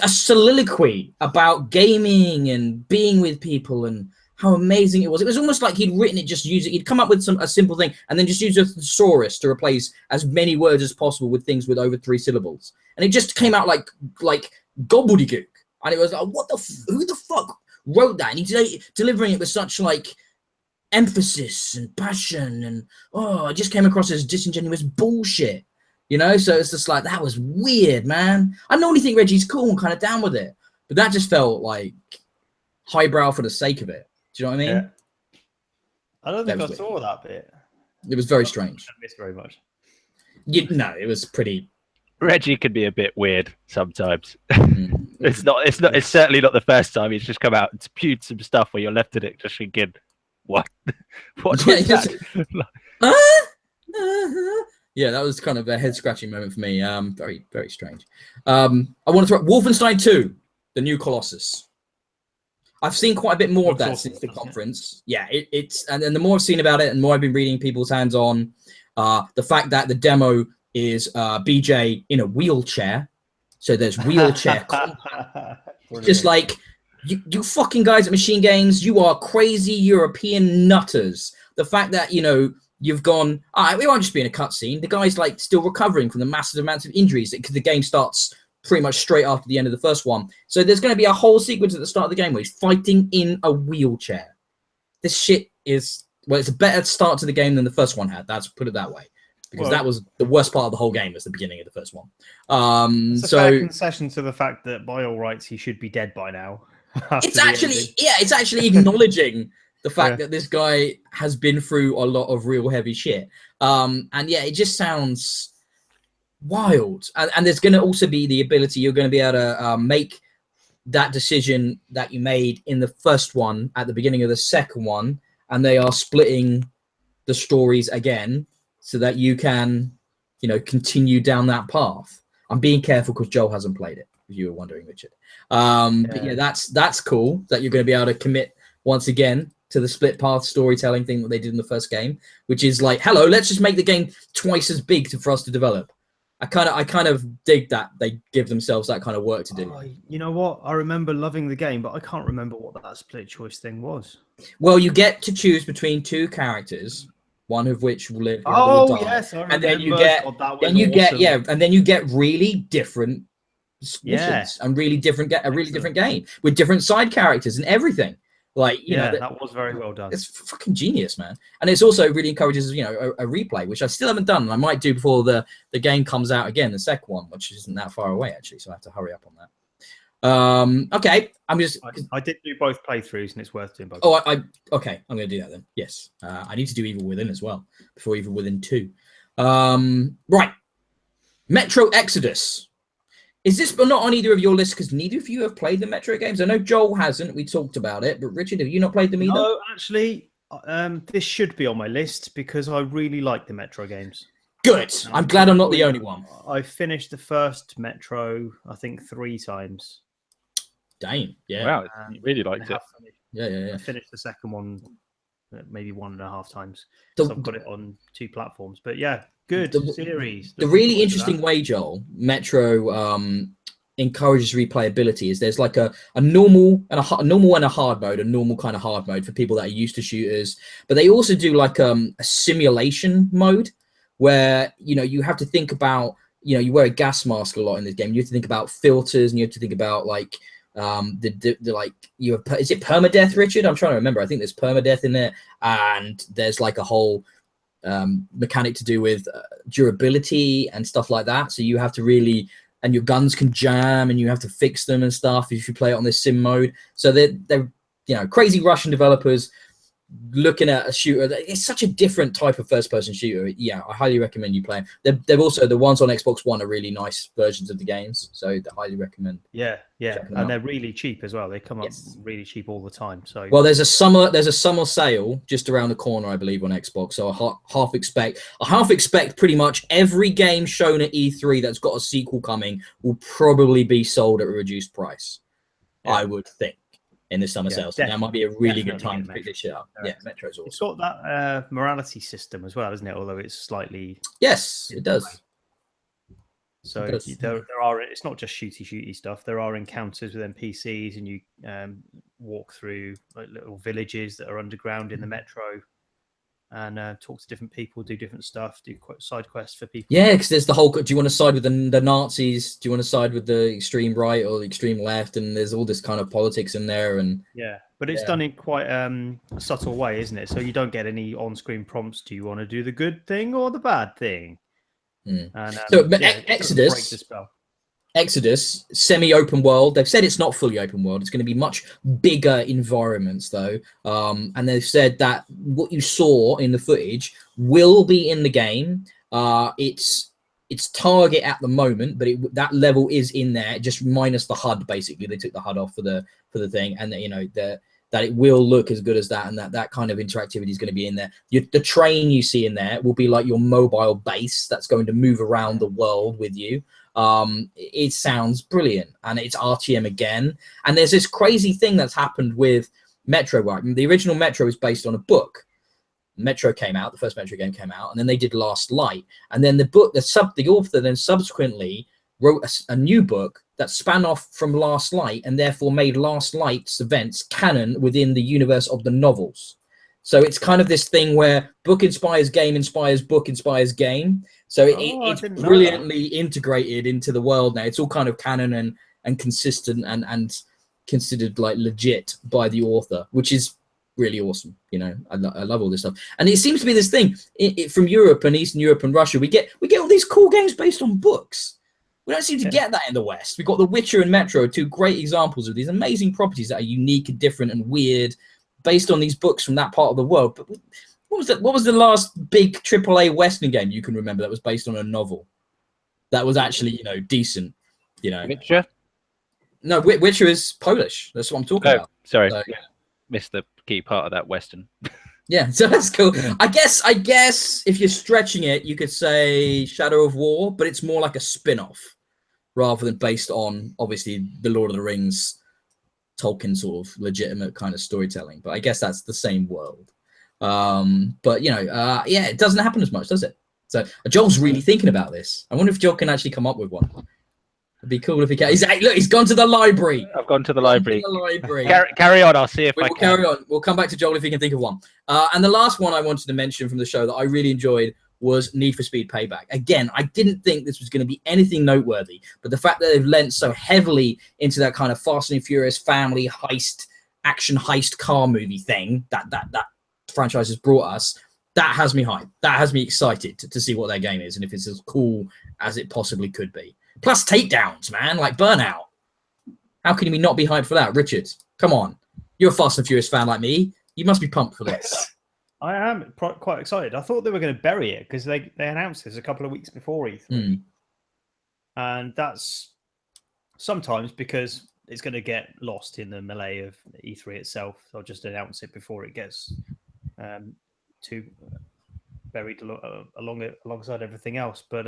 [SPEAKER 1] a soliloquy about gaming and being with people and how amazing it was. It was almost like he'd written it, just use it. He'd come up with a simple thing and then just use a thesaurus to replace as many words as possible with things with over 3 syllables. And it just came out like gobbledygook. And it was like, who the fuck wrote that? And he's delivering it with such like emphasis and passion, and it just came across as disingenuous bullshit. You know, so it's just like, that was weird, man. I normally think Reggie's cool and kind of down with it, but that just felt like highbrow for the sake of it. Do you know what I mean?
[SPEAKER 3] Yeah. I don't think I saw that bit.
[SPEAKER 1] It was very strange.
[SPEAKER 3] I missed very much.
[SPEAKER 1] No, it was pretty.
[SPEAKER 2] Reggie can be a bit weird sometimes. It's certainly not the first time he's just come out and spewed some stuff where you're left in it just thinking, what? What was that?
[SPEAKER 1] Yeah, that was kind of a head-scratching moment for me. Very, very strange. I want to throw Wolfenstein 2, the new Colossus. I've seen quite a bit more of that since the conference. Yeah, and then the more I've seen about it and the more I've been reading people's hands on, the fact that the demo is BJ in a wheelchair. So there's wheelchair. Just like, you fucking guys at Machine Games, you are crazy European nutters. The fact that, you've gone, all right, we won't just be in a cutscene. The guy's like still recovering from the massive amounts of injuries because the game starts pretty much straight after the end of the first one. So there's going to be a whole sequence at the start of the game where he's fighting in a wheelchair. This shit is, it's a better start to the game than the first one had. That's put it that way. Because that was the worst part of the whole game, was the beginning of the first one.
[SPEAKER 3] It's a fair concession to the fact that by all rights he should be dead by now.
[SPEAKER 1] It's actually acknowledging the fact that this guy has been through a lot of real heavy shit. And yeah, it just sounds wild. And there's going to also be the ability, you're going to be able to make that decision that you made in the first one at the beginning of the second one, and they are splitting the stories again so that you can, continue down that path. I'm being careful because Joel hasn't played it, if you were wondering, Richard. But yeah, that's cool that you're going to be able to commit once again to the split path storytelling thing that they did in the first game, which is like, hello, let's just make the game twice as big for us to develop. I kind of dig that they give themselves that kind of work to do.
[SPEAKER 3] You know what? I remember loving the game, but I can't remember what that split choice thing was.
[SPEAKER 1] Well, you get to choose between 2 characters, one of which will live. Will die.
[SPEAKER 3] Yes, I remember.
[SPEAKER 1] And then you get really different missions and really different game with different side characters and everything. Like,
[SPEAKER 3] that was very well done.
[SPEAKER 1] It's fucking genius, man. And it's also really encourages, a replay, which I still haven't done. And I might do before the game comes out again, the second one, which isn't that far away, actually. So I have to hurry up on that. Okay.
[SPEAKER 3] I did do both playthroughs, and it's worth doing both.
[SPEAKER 1] Oh, okay. I'm going to do that then. Yes. I need to do Evil Within as well, before Evil Within 2. Right. Metro Exodus. Is this but not on either of your lists because neither of you have played the Metro games? I know Joel hasn't. We talked about it. But Richard, have you not played them either?
[SPEAKER 3] No, actually, this should be on my list because I really like the Metro games.
[SPEAKER 1] Good. I'm glad I'm not the only one.
[SPEAKER 3] I finished the first Metro, I think, 3 times.
[SPEAKER 1] Damn. Yeah.
[SPEAKER 2] Wow. You really liked it.
[SPEAKER 1] Yeah.
[SPEAKER 3] I finished the second one maybe 1.5 times. So I've got it on 2 platforms. But yeah, good series.
[SPEAKER 1] The really interesting way, Joel, Metro encourages replayability is there's like a normal and a hard mode, a normal kind of hard mode for people that are used to shooters. But they also do like a simulation mode where, you have to think about, you wear a gas mask a lot in this game. You have to think about filters and you have to think about like, is it permadeath, Richard? I'm trying to remember. I think there's permadeath in there, and there's like a whole mechanic to do with durability and stuff like that. So you have to really, and your guns can jam, and you have to fix them and stuff if you play it on this sim mode. So they're crazy Russian developers looking at a shooter. It's such a different type of first-person shooter. Yeah, I highly recommend you play them. They're also, the ones on Xbox One are really nice versions of the games, so I highly recommend.
[SPEAKER 3] Yeah, and they're really cheap as well. They come up really cheap all the time. So
[SPEAKER 1] well, there's a summer sale just around the corner, I believe, on Xbox. So I half expect pretty much every game shown at E3 that's got a sequel coming will probably be sold at a reduced price. Yeah. I would think. In the summer sales. That might be a really good time to pick this shit up. Yeah, Metro's awesome.
[SPEAKER 3] It's got that morality system as well, isn't it? Although it's slightly...
[SPEAKER 1] Yes, it does.
[SPEAKER 3] So there are, it's not just shooty stuff. There are encounters with NPCs, and you walk through like little villages that are underground in the metro, and talk to different people, do different stuff, do side quests for people.
[SPEAKER 1] Yeah, because there's the whole. Do you want to side with the Nazis? Do you want to side with the extreme right or the extreme left? And there's all this kind of politics in there. And
[SPEAKER 3] yeah, but it's done in quite a subtle way, isn't it? So you don't get any on-screen prompts. Do you want to do the good thing or the bad thing?
[SPEAKER 1] Mm.
[SPEAKER 3] And
[SPEAKER 1] so,
[SPEAKER 3] Exodus, break the spell.
[SPEAKER 1] Exodus, semi-open world. They've said it's not fully open world. It's going to be much bigger environments, though. And they've said that what you saw in the footage will be in the game. It's target at the moment, but that level is in there, just minus the HUD. Basically, they took the HUD off for the thing, and that it will look as good as that, and that kind of interactivity is going to be in there. The train you see in there will be like your mobile base that's going to move around the world with you. It sounds brilliant, and it's RTM again. And there's this crazy thing that's happened with Metro. Right? The original Metro is based on a book. Metro came out, the first Metro game came out, and then they did Last Light, and then the author then subsequently wrote a new book that span off from Last Light, and therefore made Last Light's events canon within the universe of the novels. So it's kind of this thing where book inspires game, inspires book, inspires game. So it's brilliantly integrated into the world now. It's all kind of canon and consistent and considered like legit by the author, which is really awesome. I love all this stuff. And it seems to be this thing from Europe and Eastern Europe and Russia. We get all these cool games based on books. We don't seem to get that in the West. We've got The Witcher and Metro, two great examples of these amazing properties that are unique and different and weird, based on these books from that part of the world. But what was the last big AAA Western game you can remember that was based on a novel that was actually decent?
[SPEAKER 2] Witcher?
[SPEAKER 1] No, Witcher is Polish. That's what I'm talking about.
[SPEAKER 2] Sorry, missed the key part of that Western.
[SPEAKER 1] Yeah, so that's cool. I guess if you're stretching it, you could say Shadow of War, but it's more like a spin-off rather than based on obviously the Lord of the Rings, Tolkien sort of legitimate kind of storytelling. But I guess that's the same world. But it doesn't happen as much, does it? So Joel's really thinking about this. I wonder if Joel can actually come up with one. It'd be cool if he can. He's gone to the library.
[SPEAKER 2] I've gone to the library. Carry on. I'll see if I can.
[SPEAKER 1] Carry on. We'll come back to Joel if he can think of one. And the last one I wanted to mention from the show that I really enjoyed was Need for Speed Payback. Again, I didn't think this was going to be anything noteworthy, but the fact that they've lent so heavily into that kind of Fast and Furious family heist, action heist car movie thing that franchise has brought us, that has me hyped. That has me excited to see what their game is and if it's as cool as it possibly could be. Plus takedowns, man, like Burnout. How can you not be hyped for that? Richard, come on. You're a Fast and Furious fan like me. You must be pumped for this.
[SPEAKER 3] I am quite excited. I thought they were going to bury it because they announced this a couple of weeks before E3. And that's sometimes because it's going to get lost in the melee of E3 itself. I'll just announce it before it gets too buried alongside everything else. But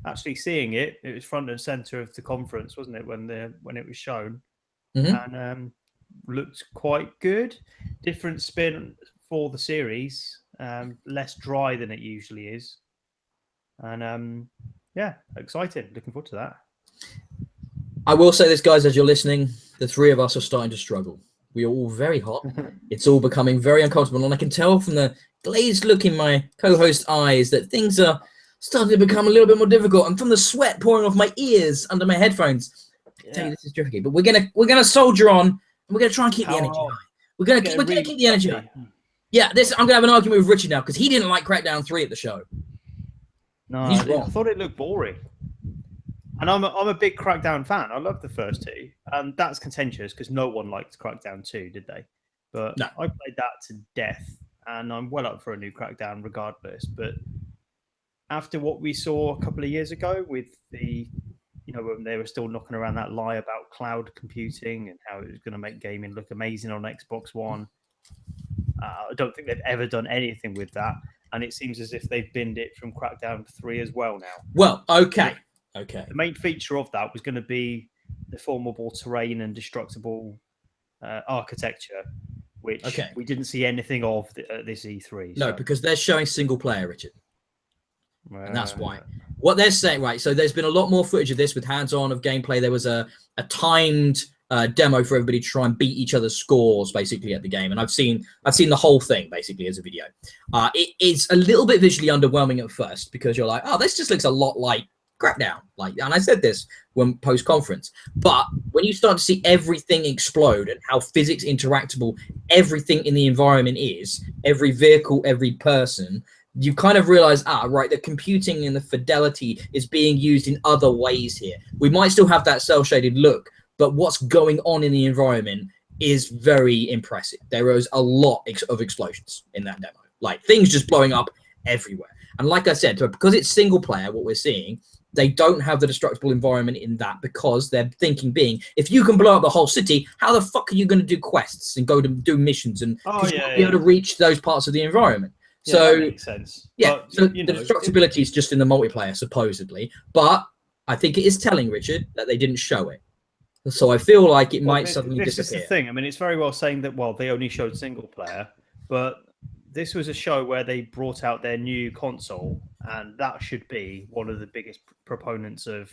[SPEAKER 3] actually seeing it was front and center of the conference, wasn't it, when it was shown? And looked quite good. Different spin for the series, less dry than it usually is. And excited. Looking forward to that.
[SPEAKER 1] I will say this, guys, as you're listening, the three of us are starting to struggle. We are all very hot. It's all becoming very uncomfortable. And I can tell from the glazed look in my co-host's eyes that things are starting to become a little bit more difficult. And from the sweat pouring off my ears under my headphones, I can tell you this is tricky. But we're gonna soldier on, and we're gonna try and keep the energy high. We're gonna keep the energy high. Yeah, I'm gonna have an argument with Richard now because he didn't like Crackdown 3 at the show.
[SPEAKER 3] No, I thought it looked boring. And I'm a big Crackdown fan. I love the first two. And that's contentious because no one liked Crackdown 2, did they? But no. I played that to death, and I'm well up for a new Crackdown regardless. But after what we saw a couple of years ago with the, when they were still knocking around that lie about cloud computing and how it was going to make gaming look amazing on Xbox One, I don't think they've ever done anything with that. And it seems as if they've binned it from Crackdown 3 as well now.
[SPEAKER 1] Well, okay.
[SPEAKER 3] The main feature of that was going to be deformable terrain and destructible architecture, which we didn't see anything of at this E3.
[SPEAKER 1] No, because they're showing single player, Richard. And that's why. What they're saying, right, so there's been a lot more footage of this with hands-on of gameplay. There was a timed demo for everybody to try and beat each other's scores basically at the game. And I've seen the whole thing basically as a video. It's a little bit visually underwhelming at first because you're like, oh, this just looks a lot like Crackdown. And I said this when post-conference, but when you start to see everything explode and how physics interactable everything in the environment is, every vehicle, every person, you kind of realize, right, the computing and the fidelity is being used in other ways here. We might still have that cel-shaded look, but what's going on in the environment is very impressive. There is a lot of explosions in that demo, like things just blowing up everywhere. And like I said, because it's single player, what we're seeing, they don't have the destructible environment in that because their thinking being, if you can blow up the whole city, how the fuck are you going to do quests and go to do missions and be able to reach those parts of the environment? So
[SPEAKER 3] that makes sense.
[SPEAKER 1] Yeah,
[SPEAKER 3] but,
[SPEAKER 1] so the destructibility is just in the multiplayer, supposedly. But I think it is telling, Richard, that they didn't show it. So I feel like it might suddenly disappear.
[SPEAKER 3] This is the thing. I mean, it's very well saying that, well, they only showed single player, but this was a show where they brought out their new console, and that should be one of the biggest proponents of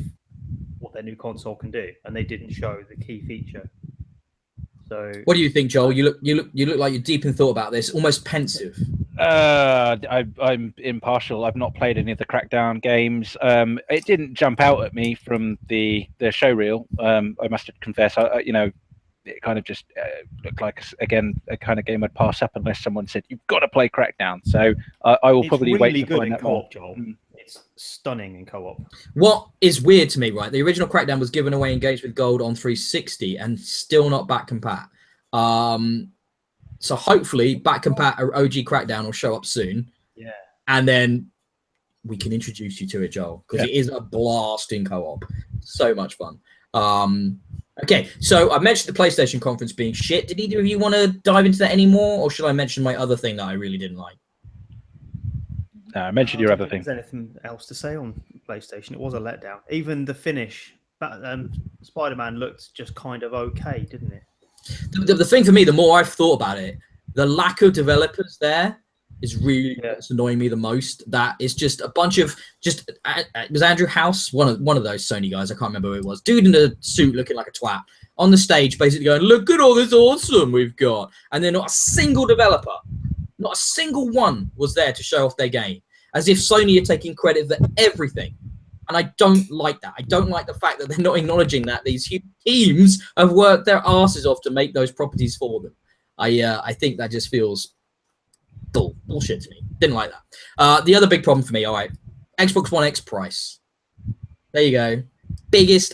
[SPEAKER 3] what their new console can do. And they didn't show the key feature. So, what
[SPEAKER 1] do you think, Joel? You look like you're deep in thought about this, almost pensive.
[SPEAKER 2] I'm impartial. I've not played any of the Crackdown games. It didn't jump out at me from the show reel. I must confess. It kind of just looked like, again, a kind of game I'd pass up unless someone said, you've got to play Crackdown. So I will probably wait to find out more.
[SPEAKER 3] Joel. It's stunning in co-op.
[SPEAKER 1] What is weird to me, right? The original Crackdown was given away in Games with Gold on 360 and still not back compat. So hopefully back compat or OG Crackdown will show up soon.
[SPEAKER 3] Yeah.
[SPEAKER 1] And then we can introduce you to it, Joel, because it is a blast in co-op. So much fun. Okay, so I mentioned the PlayStation conference being shit. Did either of you want to dive into that anymore, or should I mention my other thing that I really didn't like?
[SPEAKER 2] No, I mentioned your other thing.
[SPEAKER 3] There's anything else to say on PlayStation? It was a letdown. Even the finish, Spider-Man looked just kind of okay, didn't it?
[SPEAKER 1] The thing for me, the more I've thought about it, the lack of developers there is really what's annoying me the most. That is just a bunch of it was Andrew House, one of those Sony guys. I can't remember who it was. Dude in a suit looking like a twat on the stage, basically going, "Look at all this awesome we've got," and then not a single developer, not a single one was there to show off their game, as if Sony are taking credit for everything. And I don't like that. I don't like the fact that they're not acknowledging that these huge teams have worked their asses off to make those properties for them. I think that just feels bullshit to me. Didn't like that. The other big problem for me, all right, Xbox One X price. There you go. Biggest,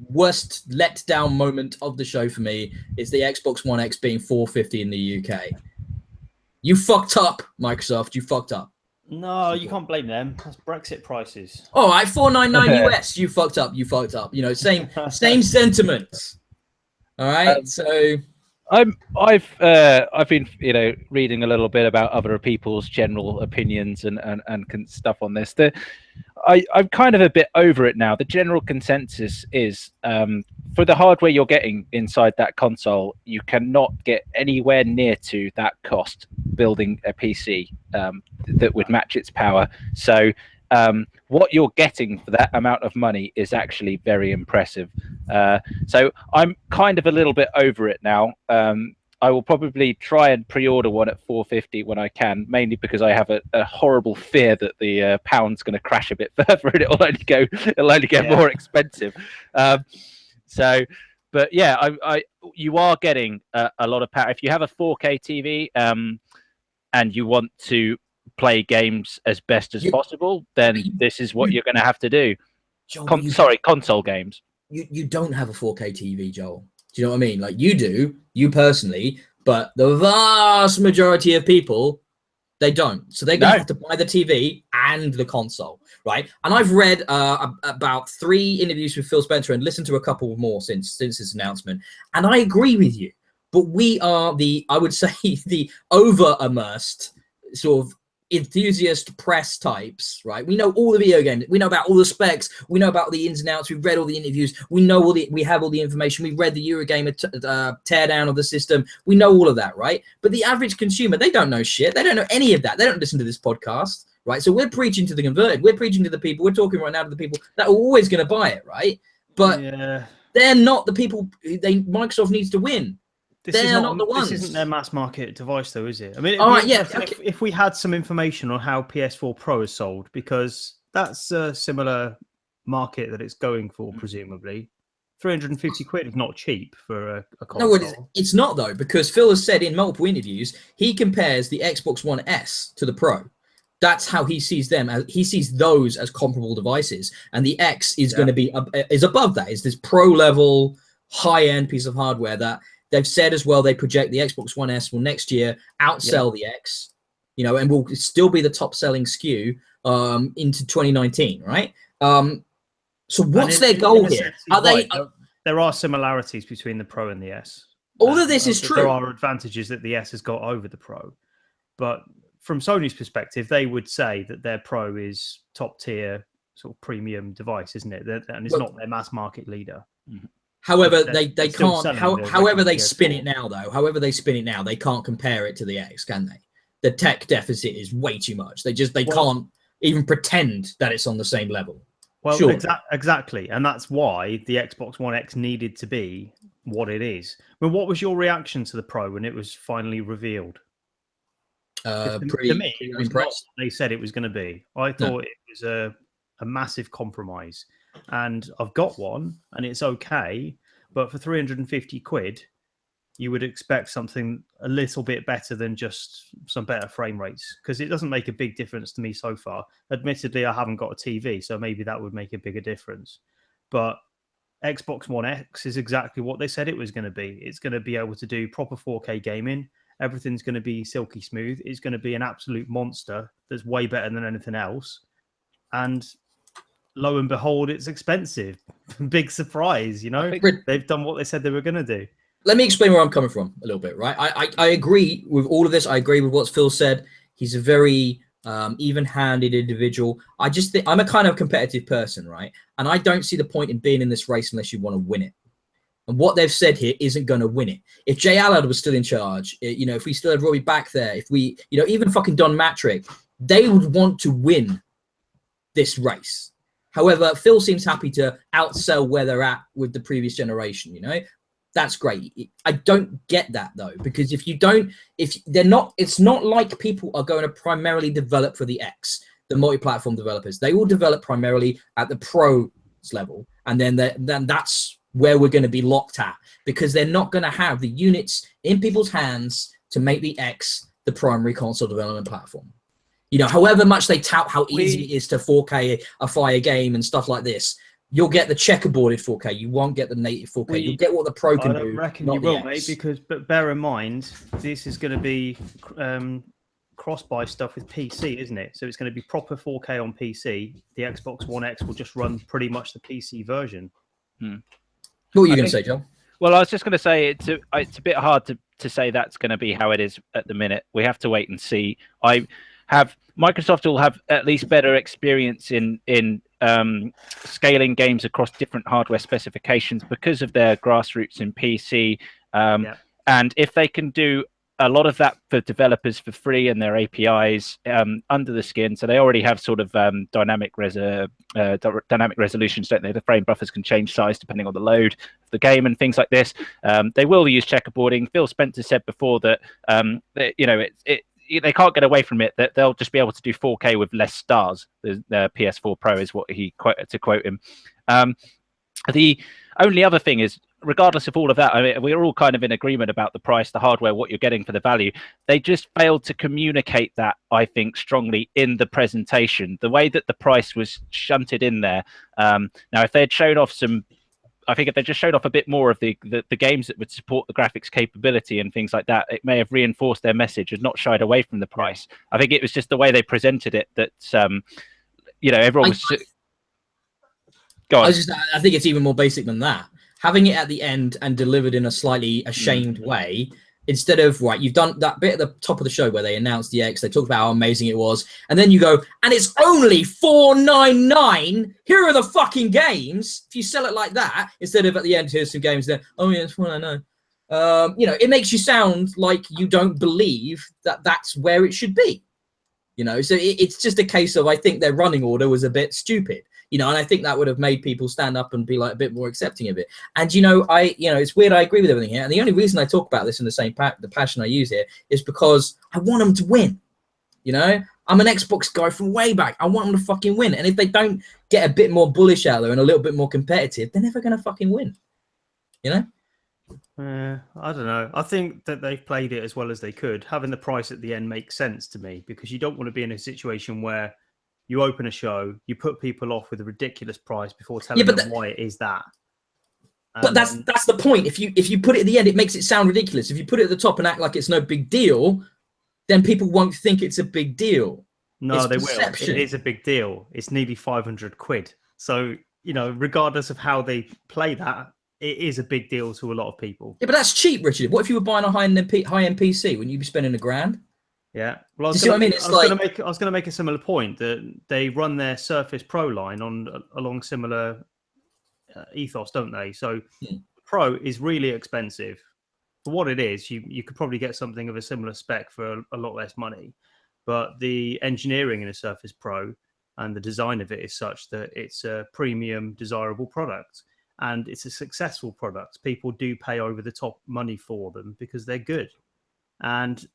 [SPEAKER 1] worst letdown moment of the show for me is the Xbox One X being $450 in the UK. You fucked up, Microsoft. You fucked up.
[SPEAKER 3] No, you can't blame them. That's Brexit prices.
[SPEAKER 1] All right, $499 US. You fucked up. You fucked up. You know, same sentiments. All right, so
[SPEAKER 2] I've been reading a little bit about other people's general opinions and stuff on this. I'm kind of a bit over it now. The general consensus is for the hardware you're getting inside that console, you cannot get anywhere near to that cost building a PC that would match its power. So what you're getting for that amount of money is actually very impressive. So I'm kind of a little bit over it now. I will probably try and pre-order one at $450 when I can, mainly because I have a horrible fear that the pound's going to crash a bit further and it'll only get more expensive. But yeah, you are getting a lot of power if you have a 4K TV and you want to play games as best as possible. Then this is what you're going to have to do.
[SPEAKER 1] Joel,
[SPEAKER 2] console games.
[SPEAKER 1] You don't have a 4K TV, Joel. Do you know what I mean? Like you do, you personally, but the vast majority of people, they don't. So they're going to have to buy the TV and the console, right? And I've read about 3 interviews with Phil Spencer and listened to a couple more since this announcement. And I agree with you. But we are I would say, the over-immersed sort of enthusiast press types, right? We know all the video games. We know about all the specs. We know about the ins and outs. We've read all the interviews. We know we have all the information. We read the Eurogamer teardown of the system. We know all of that, right? But the average consumer, they don't know shit. They don't know any of that. They don't listen to this podcast, right? So we're preaching to the converted. We're preaching to the people. We're talking right now to the people that are always going to buy it, right? But They're not the people. Microsoft needs to win. They're not the ones.
[SPEAKER 3] This isn't their mass market device, though, is it? I mean,
[SPEAKER 1] all right, yeah.
[SPEAKER 3] If we had some information on how PS4 Pro is sold, because that's a similar market that it's going for, presumably. 350 quid is not cheap for a console.
[SPEAKER 1] No, it's not, though, because Phil has said in multiple interviews, he compares the Xbox One S to the Pro. That's how he sees them. He sees those as comparable devices. And the X is going to be is above that. Is this pro-level, high-end piece of hardware that they've said as well. They project the Xbox One S will next year outsell the X, you know, and will still be the top-selling SKU into 2019, right? So what's their goal here?
[SPEAKER 3] There are similarities between the Pro and the S.
[SPEAKER 1] All of this is true.
[SPEAKER 3] There are advantages that the S has got over the Pro. But from Sony's perspective, they would say that their Pro is top-tier, sort of premium device, isn't it? And it's not their mass market leader.
[SPEAKER 1] However, they can't. However they spin it now, though. However they spin it now, they can't compare it to the X, can they? The tech deficit is way too much. They can't even pretend that it's on the same level.
[SPEAKER 3] Well, exactly, and that's why the Xbox One X needed to be what it is. I mean, what was your reaction to the Pro when it was finally revealed? To me, it was not what they said it was going to be. I thought it was a massive compromise, and I've got one, and it's okay. But for 350 quid, you would expect something a little bit better than just some better frame rates, because it doesn't make a big difference to me so far. Admittedly, I haven't got a TV, so maybe that would make a bigger difference. But Xbox One X is exactly what they said it was going to be. It's going to be able to do proper 4K gaming. Everything's going to be silky smooth. It's going to be an absolute monster that's way better than anything else. And lo and behold, it's expensive. Big surprise, you know? They've done what they said they were going to do.
[SPEAKER 1] Let me explain where I'm coming from a little bit, right? I agree with all of this. I agree with what Phil said. He's a very even-handed individual. I just think I'm a kind of competitive person, right? And I don't see the point in being in this race unless you want to win it. And what they've said here isn't going to win it. If Jay Allard was still in charge, you know, if we still had Robbie back there, if we, you know, even fucking Don Matrick, they would want to win this race. However, Phil seems happy to outsell where they're at with the previous generation, you know? That's great. I don't get that, though, because if they're not, it's not like people are going to primarily develop for the X, the multi-platform developers. They will develop primarily at the Pro's level, and then that's where we're going to be locked at, because they're not going to have the units in people's hands to make the X the primary console development platform. You know, however much they tout how easy it is to 4K a fire game and stuff like this, you'll get the checkerboarded 4K. You won't get the native 4K. You'll get what the Pro can do.
[SPEAKER 3] I reckon you will, mate, but bear in mind, this is going to be cross-buy stuff with PC, isn't it? So it's going to be proper 4K on PC. The Xbox One X will just run pretty much the PC version.
[SPEAKER 1] What were you going to say, John?
[SPEAKER 2] Well, I was just going to say it's a bit hard to say that's going to be how it is at the minute. We have to wait and see. Microsoft will have at least better experience in scaling games across different hardware specifications because of their grassroots in PC. And if they can do a lot of that for developers for free and their APIs under the skin, so they already have sort of dynamic resolutions, don't they? The frame buffers can change size depending on the load of the game and things like this. They will use checkerboarding. Phil Spencer said before that you know they can't get away from it, that they'll just be able to do 4K with less stars. The PS4 Pro is what he quoted, to quote him. The only other thing is, regardless of all of that, I mean, we're all kind of in agreement about the price, the hardware, what you're getting for the value. They just failed to communicate that, I think, strongly in the presentation. The way that the price was shunted in there. Now, if they had shown off I think if they just showed off a bit more of the games that would support the graphics capability and things like that, it may have reinforced their message and not shied away from the price. I think it was just the way they presented it that, you know, everyone was... Go on.
[SPEAKER 1] I think it's even more basic than that. Having it at the end and delivered in a slightly ashamed way, instead of, right, you've done that bit at the top of the show where they announced the X, they talked about how amazing it was, and then you go, and it's only $499. Here are the fucking games. If you sell it like that, instead of at the end, here's some games that, oh yeah, it's $499. You know, it makes you sound like you don't believe that that's where it should be. You know, so it's just a case of, I think their running order was a bit stupid. you know, and I think that would have made people stand up and be like a bit more accepting of it. And, you know, it's weird. I agree with everything here. And the only reason I talk about this in the same the passion I use here is because I want them to win. You know, I'm an Xbox guy from way back. I want them to fucking win. And if they don't get a bit more bullish out there and a little bit more competitive, they're never going to fucking win. You know?
[SPEAKER 3] I don't know. I think that they've played it as well as they could. Having the price at the end makes sense to me, because you don't want to be in a situation where you open a show, you put people off with a ridiculous price before telling them why it is that.
[SPEAKER 1] But that's the point. If you put it at the end, it makes it sound ridiculous. If you put it at the top and act like it's no big deal, then people won't think it's a big deal.
[SPEAKER 3] No, they will. It is a big deal. It's nearly 500 quid. So, you know, regardless of how they play that, it is a big deal to a lot of people.
[SPEAKER 1] Yeah, but that's cheap, Richard. What if you were buying a high-end PC? Wouldn't you be spending $1,000?
[SPEAKER 3] Yeah. Well, I was going to make a similar point that they run their Surface Pro line along similar ethos, don't they? So Pro is really expensive. For what it is, you could probably get something of a similar spec for a lot less money. But the engineering in a Surface Pro and the design of it is such that it's a premium, desirable product. And it's a successful product. People do pay over the top money for them because they're good. And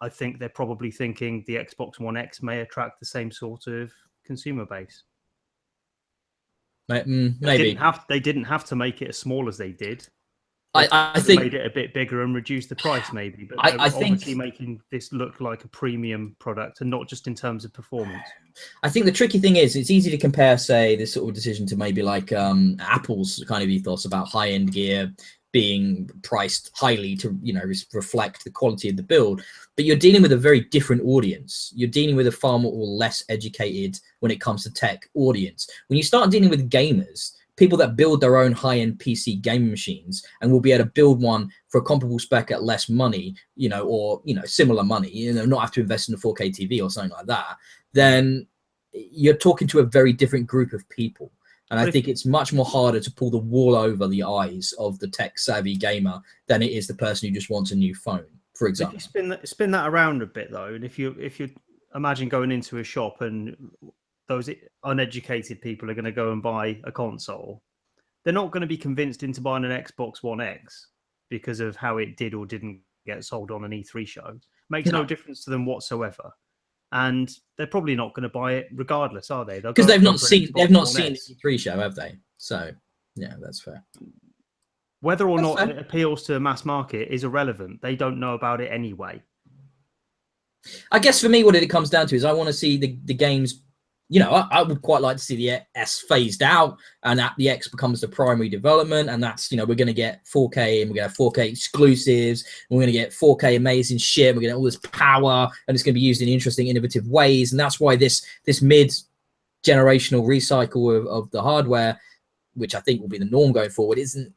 [SPEAKER 3] I think they're probably thinking the Xbox One X may attract the same sort of consumer base.
[SPEAKER 1] Maybe.
[SPEAKER 3] They didn't have to make it as small as they did.
[SPEAKER 1] I think
[SPEAKER 3] made it a bit bigger and reduced the price, maybe. But I think obviously making this look like a premium product, and not just in terms of performance.
[SPEAKER 1] I think the tricky thing is it's easy to compare, say, this sort of decision to maybe like Apple's kind of ethos about high-end gear being priced highly to, you know, reflect the quality of the build. But you're dealing with a very different audience. You're dealing with a far more or less educated when it comes to tech audience. When you start dealing with gamers, people that build their own high-end PC gaming machines and will be able to build one for a comparable spec at less money, you know, or, you know, similar money, you know, not have to invest in a 4K TV or something like that, then you're talking to a very different group of people. And I think it's much more harder to pull the wool over the eyes of the tech-savvy gamer than it is the person who just wants a new phone, for example.
[SPEAKER 3] If you spin that around a bit, though, and if you imagine going into a shop and those uneducated people are going to go and buy a console, they're not going to be convinced into buying an Xbox One X because of how it did or didn't get sold on an E3 show. Makes no difference to them whatsoever. And they're probably not going to buy it regardless, are they? Because
[SPEAKER 1] they've not seen the E3 show, have they? So, yeah, that's fair.
[SPEAKER 3] Whether or not it appeals to a mass market is irrelevant. They don't know about it anyway.
[SPEAKER 1] I guess for me, what it comes down to is I want to see the games. You know, I would quite like to see the S phased out and that the X becomes the primary development. And that's, you know, we're going to get 4K and we're going to have 4K exclusives. And we're going to get 4K amazing shit. We're going to get all this power and it's going to be used in interesting, innovative ways. And that's why this mid-generational recycle of the hardware, which I think will be the norm going forward, isn't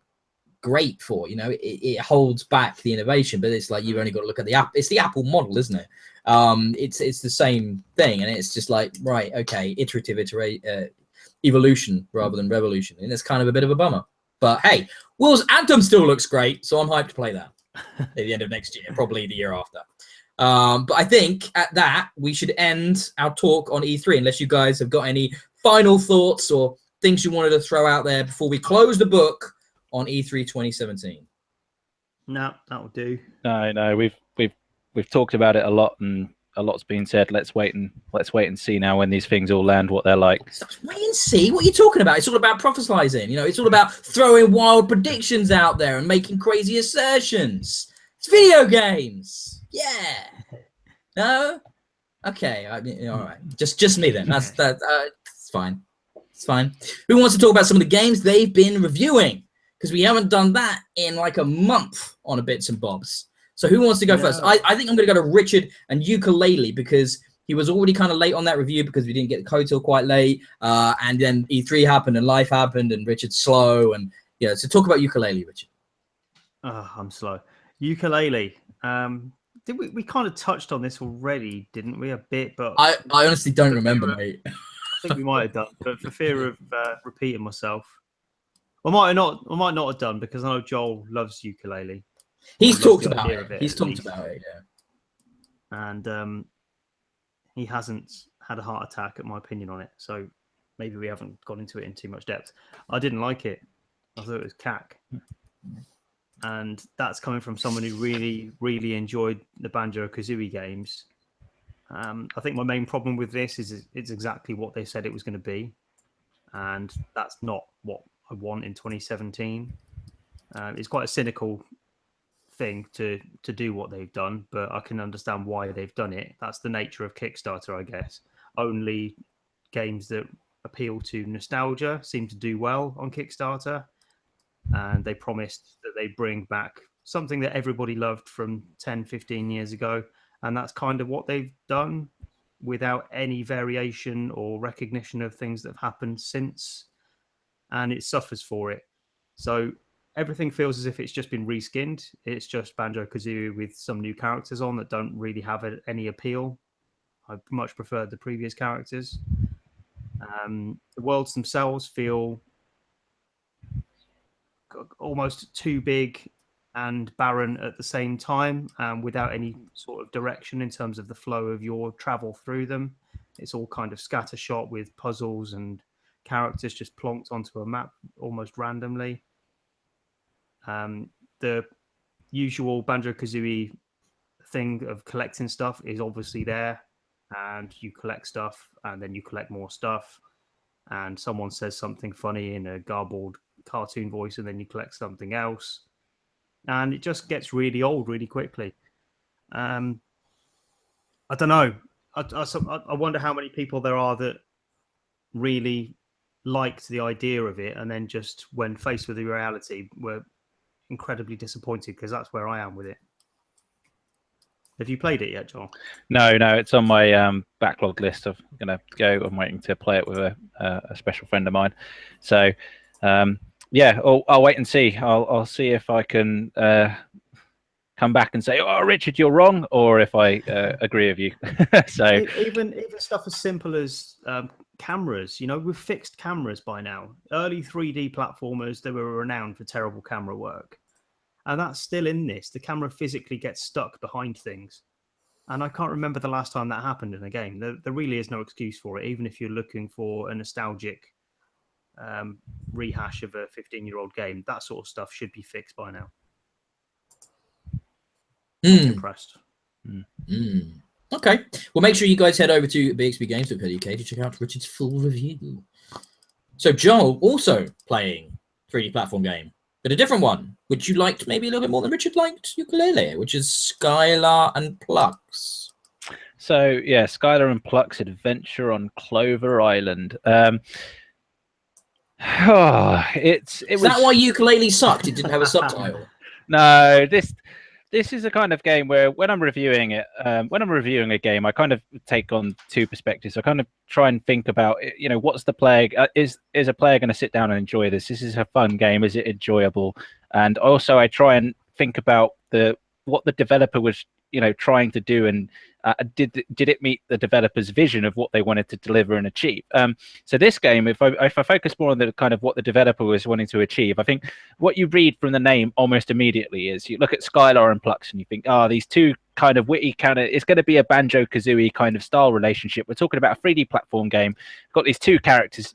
[SPEAKER 1] great for, you know, it holds back the innovation. But it's like you've only got to look at the app. It's the Apple model, isn't it? It's the same thing, and it's just like, right, okay, iterative evolution rather than revolution, and it's kind of a bit of a bummer. But hey, Will's Anthem still looks great, so I'm hyped to play that at the end of next year, probably the year after. But I think at that we should end our talk on E3, unless you guys have got any final thoughts or things you wanted to throw out there before we close the book on E3 2017.
[SPEAKER 3] No, that'll do.
[SPEAKER 2] No, we've talked about it a lot, and a lot's been said. Let's wait and see now when these things all land what they're like.
[SPEAKER 1] Wait and see. What are you talking about? It's all about prophesizing. You know, it's all about throwing wild predictions out there and making crazy assertions. It's video games. Yeah. No. Okay. All right. Just me then. That's fine. It's fine. Who wants to talk about some of the games they've been reviewing? Because we haven't done that in like a month on a Bits and Bobs. So who wants to go first? I think I'm going to go to Richard and Yooka-Laylee because he was already kind of late on that review because we didn't get the code till quite late. And then E3 happened and life happened and Richard's slow. And yeah, so talk about Yooka-Laylee, Richard.
[SPEAKER 3] Oh, I'm slow. Yooka-Laylee. Did we kind of touched on this already, didn't we? A bit, but
[SPEAKER 1] I honestly don't remember, mate.
[SPEAKER 3] I think we might have done, but for fear of repeating myself, I might not have done because I know Joel loves Yooka-Laylee.
[SPEAKER 1] He's talked about it. He's talked about it, yeah.
[SPEAKER 3] And he hasn't had a heart attack, at my opinion on it. So maybe we haven't gone into it in too much depth. I didn't like it. I thought it was cack. And that's coming from someone who really, really enjoyed the Banjo-Kazooie games. I think my main problem with this is it's exactly what they said it was going to be. And that's not what I want in 2017. It's quite a cynical thing to do what they've done, but I can understand why they've done it. That's the nature of Kickstarter, I guess. Only games that appeal to nostalgia seem to do well on Kickstarter. And they promised that they bring back something that everybody loved from 10, 15 years ago. And that's kind of what they've done without any variation or recognition of things that have happened since. And it suffers for it. So everything feels as if it's just been reskinned. It's just Banjo-Kazooie with some new characters on that don't really have any appeal. I much preferred the previous characters. The worlds themselves feel almost too big and barren at the same time, without any sort of direction in terms of the flow of your travel through them. It's all kind of scattershot with puzzles and characters just plonked onto a map almost randomly. The usual Banjo-Kazooie thing of collecting stuff is obviously there, and you collect stuff and then you collect more stuff, and someone says something funny in a garbled cartoon voice and then you collect something else, and it just gets really old really quickly. I don't know. I wonder how many people there are that really liked the idea of it and then just when faced with the reality were incredibly disappointed, because that's where I am with it. Have you played it yet, Joel?
[SPEAKER 2] No, it's on my backlog list. I'm gonna go. I'm waiting to play it with a special friend of mine. So yeah, I'll wait and see. I'll see if I can come back and say, "Oh, Richard, you're wrong," or if I agree with you. So
[SPEAKER 3] even stuff as simple as cameras. We've fixed cameras by now. Early 3D platformers, they were renowned for terrible camera work, and that's still in this. The camera physically gets stuck behind things, and I can't remember the last time that happened in a game. There really is no excuse for it, even if you're looking for a nostalgic rehash of a 15-year-old game. That sort of stuff should be fixed by now. Not impressed.
[SPEAKER 1] Okay. Well, make sure you guys head over to bxbgames.co.uk to check out Richard's full review. So Joel also playing 3D platform game, but a different one, which you liked maybe a little bit more than Richard liked Yooka-Laylee, which is Skylar and Plux.
[SPEAKER 2] So yeah, Skylar and Plux Adventure on Clover Island. Is
[SPEAKER 1] that why Yooka-Laylee sucked? It didn't have a subtitle.
[SPEAKER 2] No, this is a kind of game where when I'm reviewing it, when I'm reviewing a game, I kind of take on two perspectives. I kind of try and think about, what's the player? Is a player going to sit down and enjoy this? This is a fun game. Is it enjoyable? And also I try and think about what the developer was, trying to do, and did it meet the developer's vision of what they wanted to deliver and achieve? So this game, if I focus more on the kind of what the developer was wanting to achieve, I think what you read from the name almost immediately is you look at Skylar and Plux and you think, these two kind of witty it's going to be a Banjo-Kazooie kind of style relationship. We're talking about a 3D platform game. We've got these two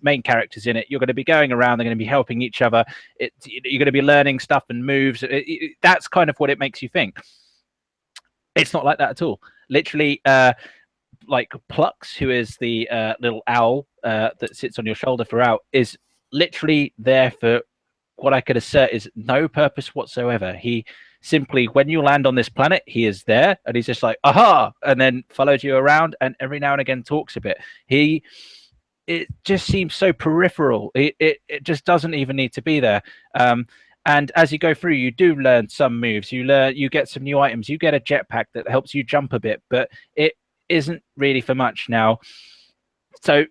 [SPEAKER 2] main characters in it. You're going to be going around. They're going to be helping each other. You're going to be learning stuff and moves. That's kind of what it makes you think. It's not like that at all. Literally, like Plux, who is the little owl that sits on your shoulder throughout, is literally there for what I could assert is no purpose whatsoever. He simply, when you land on this planet, he is there, and he's just like, aha, and then follows you around, and every now and again talks a bit. It just seems so peripheral. It just doesn't even need to be there. And as you go through, you do learn some moves. You get some new items. You get a jetpack that helps you jump a bit, but it isn't really for much now. So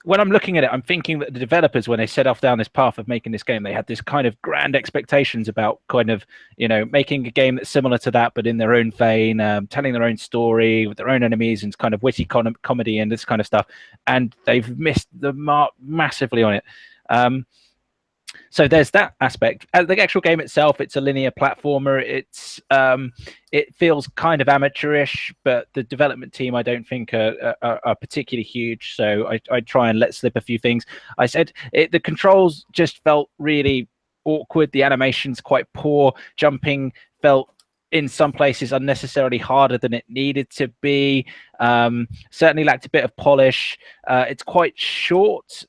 [SPEAKER 2] when I'm looking at it, I'm thinking that the developers, when they set off down this path of making this game, they had this kind of grand expectations about kind of, making a game that's similar to that, but in their own vein, telling their own story with their own enemies and kind of witty comedy and this kind of stuff. And they've missed the mark massively on it. So there's that aspect. The actual game itself, it's a linear platformer. It feels kind of amateurish, but the development team I don't think are particularly huge. So I try and let slip a few things. I said the controls just felt really awkward. The animation's quite poor. Jumping felt in some places unnecessarily harder than it needed to be. Certainly lacked a bit of polish. It's quite short.